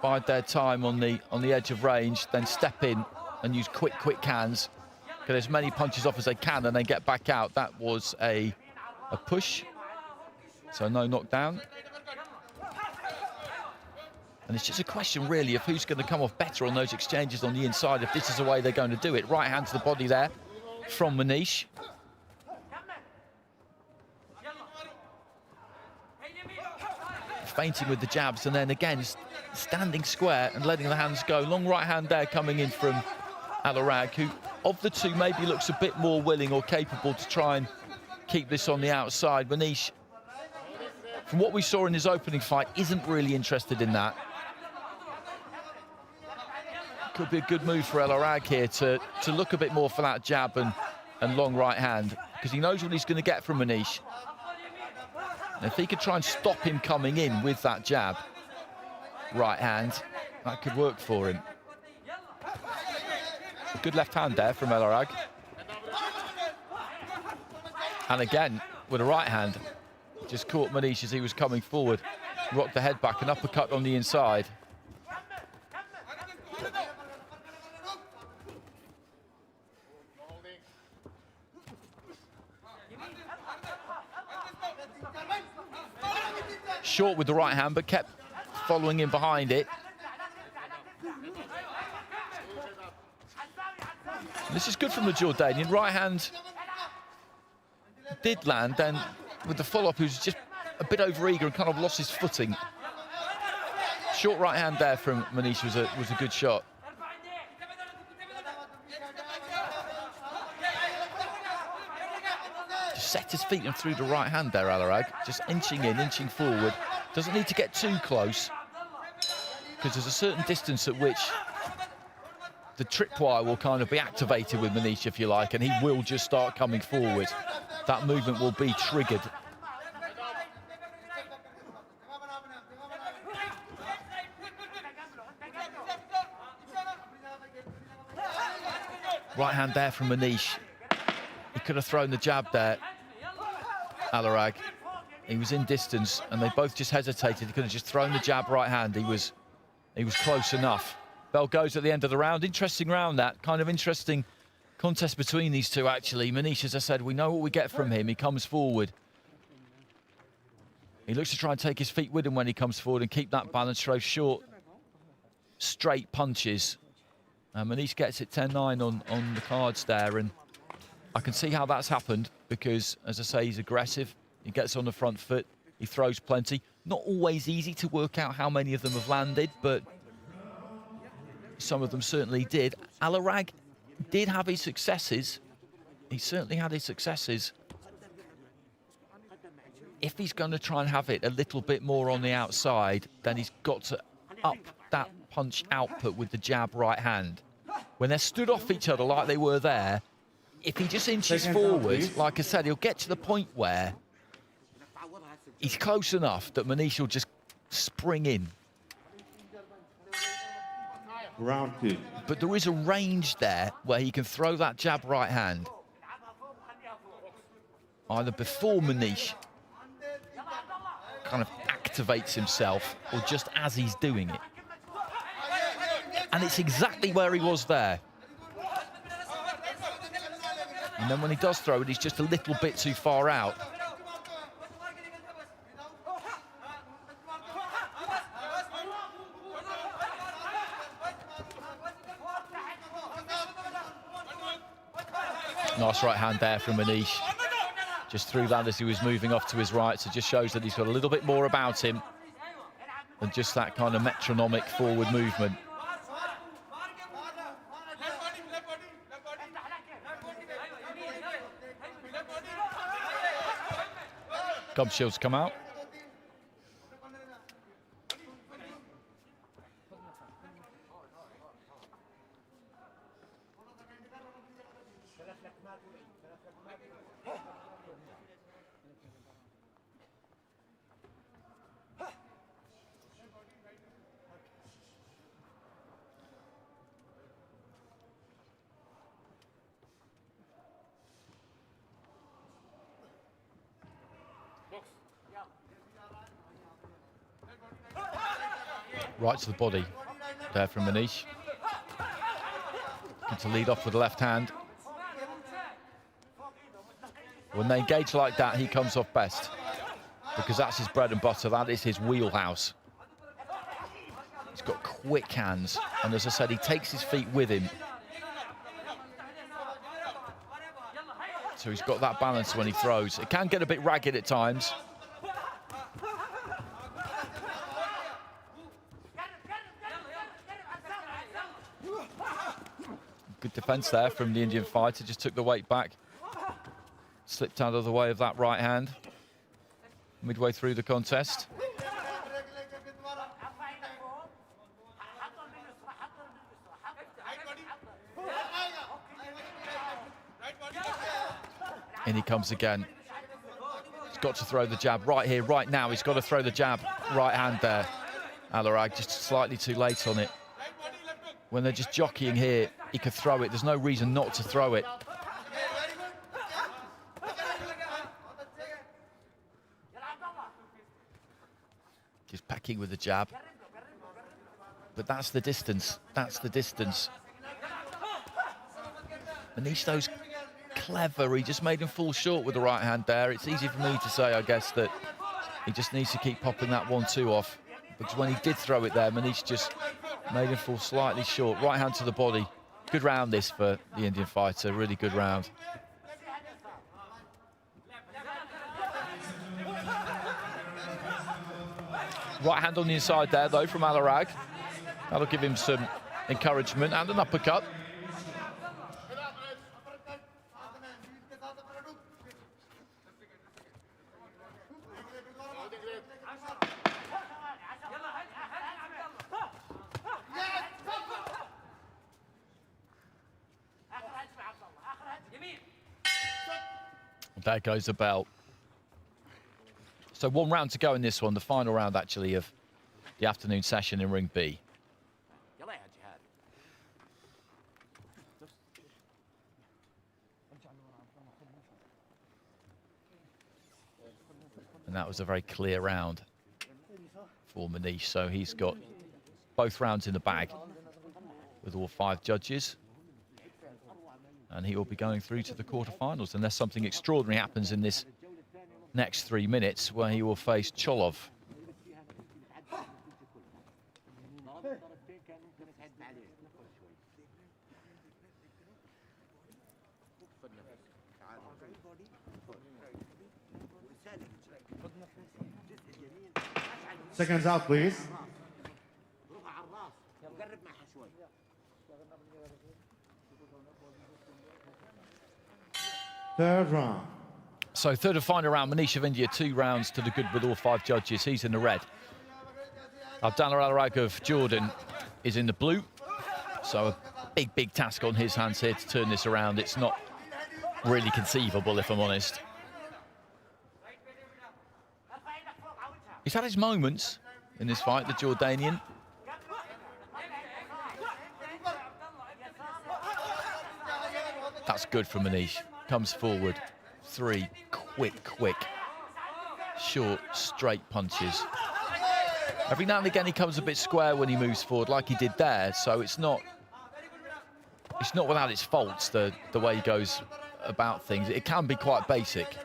bide their time on the edge of range, then step in and use quick hands, get as many punches off as they can and then get back out. That was a push, so no knockdown. And it's just a question really of who's going to come off better on those exchanges on the inside if this is the way they're going to do it. Right hand to the body there from Manish. Feinting with the jabs and then again standing square and letting the hands go. Long right hand there coming in from Al-Arag, who of the two maybe looks a bit more willing or capable to try and keep this on the outside. Manish, from what we saw in his opening fight, isn't really interested in that. Could be a good move for Al-Arag here to look a bit more for that jab and long right hand, because he knows what he's going to get from Manish. And if he could try and stop him coming in with that jab, right hand, that could work for him. A good left hand there from Al-Arag. And again, with a right hand, just caught Manish as he was coming forward, rocked the head back, an uppercut on the inside. Short with the right hand, but kept following in behind it. And this is good from the Jordanian. Right hand did land, then with the follow-up, who's just a bit overeager and kind of lost his footing. Short right hand there from Manish was a good shot. Just set his feet and threw the right hand there, Alarag. Just inching in, inching forward. Doesn't need to get too close, because there's a certain distance at which the tripwire will kind of be activated with Manish, if you like, and he will just start coming forward. That movement will be triggered. Right hand there from Manish. He could have thrown the jab there, Alarag. He was in distance, and they both just hesitated. He could have just thrown the jab right hand. He was close enough. Bell goes at the end of the round. Interesting round, that. Kind of interesting contest between these two, actually. Manish, as I said, we know what we get from him. He comes forward. He looks to try and take his feet with him when he comes forward and keep that balance, throw short, straight punches. Manish gets it 10-9 on the cards there, and I can see how that's happened because, as I say, he's aggressive. He gets on the front foot. He throws plenty. Not always easy to work out how many of them have landed, but some of them certainly did. Alarag did have his successes. He certainly had his successes. If he's going to try and have it a little bit more on the outside, then he's got to up that punch output with the jab right hand. When they're stood off each other like they were there, if he just inches forward, like I said, he'll get to the point where he's close enough that Manish will just spring in. Round 2. But there is a range there where he can throw that jab right hand, either before Manish kind of activates himself or just as he's doing it. And it's exactly where he was there. And then when he does throw it, he's just a little bit too far out. Nice right hand there from Manish. Just threw that as he was moving off to his right, so just shows that he's got a little bit more about him than just that kind of metronomic forward movement. Gum shields come out. Right to the body there from Manish. Looking to lead off with the left hand. When they engage like that, he comes off best because that's his bread and butter. That is his wheelhouse. He's got quick hands, and as I said, he takes his feet with him. So he's got that balance when he throws. It can get a bit ragged at times. Good defense there from the Indian fighter, just took the weight back. Slipped out of the way of that right hand midway through the contest. In he comes again. He's got to throw the jab right here, right now. He's got to throw the jab right hand there. Alarag just slightly too late on it. When they're just jockeying here, he could throw it. There's no reason not to throw it. Just packing with the jab. But that's the distance. That's the distance. Manish, those clever. He just made him fall short with the right hand there. It's easy for me to say, I guess, that he just needs to keep popping that 1-2 off. Because when he did throw it there, Manish just made him fall slightly short. Right hand to the body. Good round this for the Indian fighter. Really good round. Right hand on the inside there, though, from Alarag. That'll give him some encouragement and an uppercut. There goes the bell. So 1 round to go in this one, the final round actually of the afternoon session in Ring B. And that was a very clear round for Manish. So he's got both rounds in the bag with all 5 judges. And he will be going through to the quarterfinals unless something extraordinary happens in this next 3 minutes, where he will face Cholov. Seconds out, please. Third round. So third and final round, Manish of India, 2 rounds to the good with all 5 judges. He's in the red. Abdallah Al-Rag of Jordan is in the blue. So a big, big task on his hands here to turn this around. It's not really conceivable, if I'm honest. He's had his moments in this fight, the Jordanian. That's good from Manish. Comes forward. 3 quick, short, straight punches. Every now and again he comes a bit square when he moves forward, like he did there. So it's not without its faults, the way he goes about things. It can be quite basic.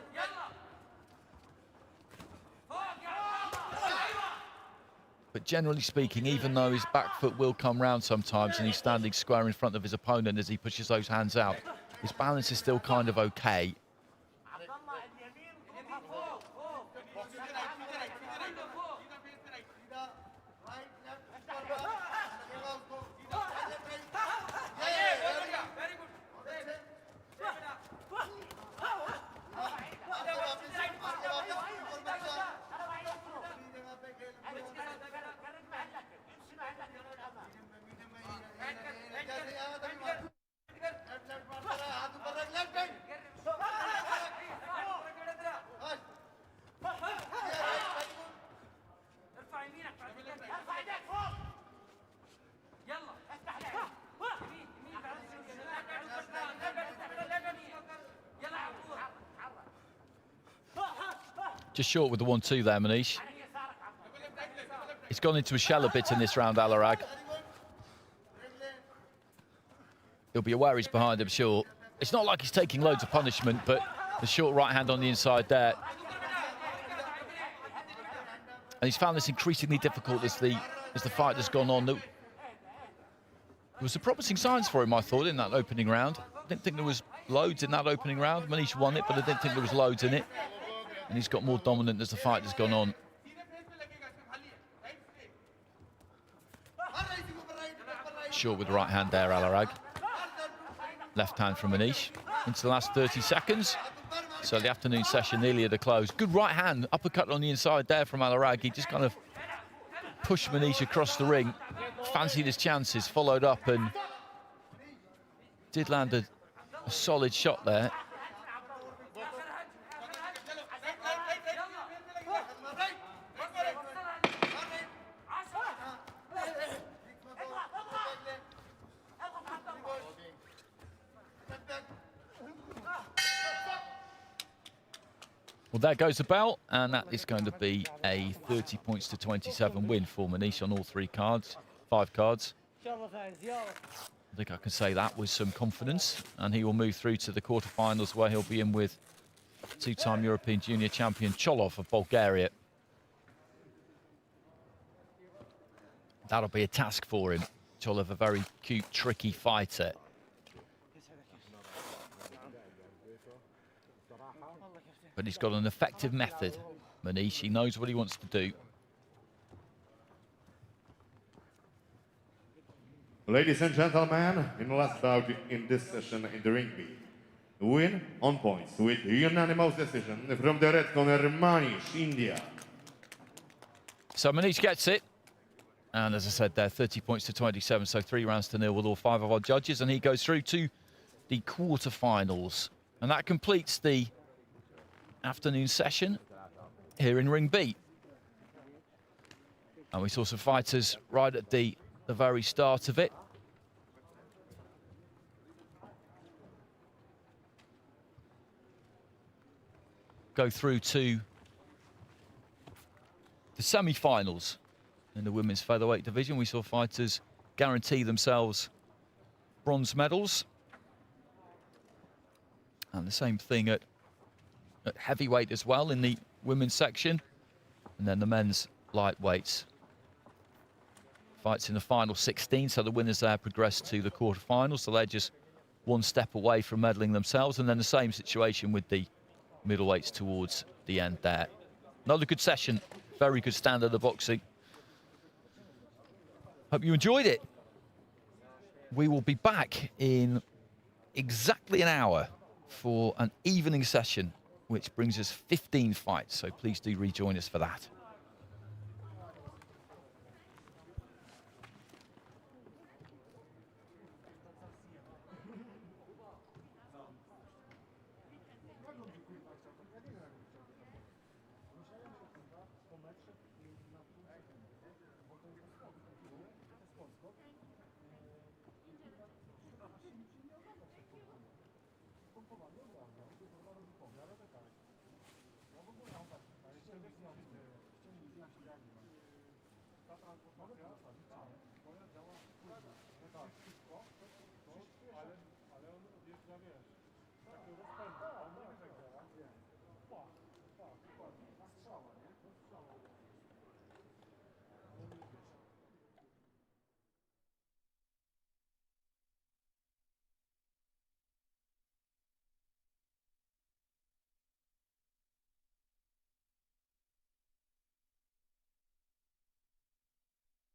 But generally speaking, even though his back foot will come round sometimes and he's standing square in front of his opponent as he pushes those hands out, his balance is still kind of okay. Just short with the 1-2 there, Manish. He's gone into a shell a bit in this round, Al-Rag. He'll be aware he's behind him, sure. It's not like he's taking loads of punishment, but the short right hand on the inside there. And he's found this increasingly difficult as the fight has gone on. There was some promising signs for him, I thought, in that opening round. I didn't think there was loads in that opening round. Manish won it, but I didn't think there was loads in it. And he's got more dominant as the fight has gone on. Short with the right hand there, Al-Rag. Left hand from Manish. Into the last 30 seconds. So the afternoon session nearly at a close. Good right hand, uppercut on the inside there from Al-Rag. He just kind of pushed Manish across the ring. Fancied his chances, followed up and did land a solid shot there. Well, there goes the bell, and that is going to be a 30 points to 27 win for Manish on all 5 cards. I think I can say that with some confidence, and he will move through to the quarterfinals where he'll be in with 2-time European Junior Champion Cholov of Bulgaria. That'll be a task for him. Cholov, a very cute, tricky fighter. But he's got an effective method, Manish. He knows what he wants to do. Ladies and gentlemen, in the last bout in this session in the ring B, win on points with unanimous decision from the red corner, Manish, India. So Manish gets it. And as I said there, 30 points to 27, so 3 rounds to 0 with all 5 of our judges. And he goes through to the quarterfinals. And that completes the afternoon session here in Ring B. And we saw some fighters right at the very start of it. Go through to the semi-finals in the women's featherweight division. We saw fighters guarantee themselves bronze medals. And the same thing at heavyweight as well in the women's section. And then the men's lightweights. Fights in the final 16, so the winners there progress to the quarterfinals. So they're just one step away from medaling themselves. And then the same situation with the middleweights towards the end there. Another good session, very good standard of boxing. Hope you enjoyed it. We will be back in exactly an hour for an evening session, which brings us 15 fights. So please do rejoin us for that. ale on odjeżdża, wiesz, takie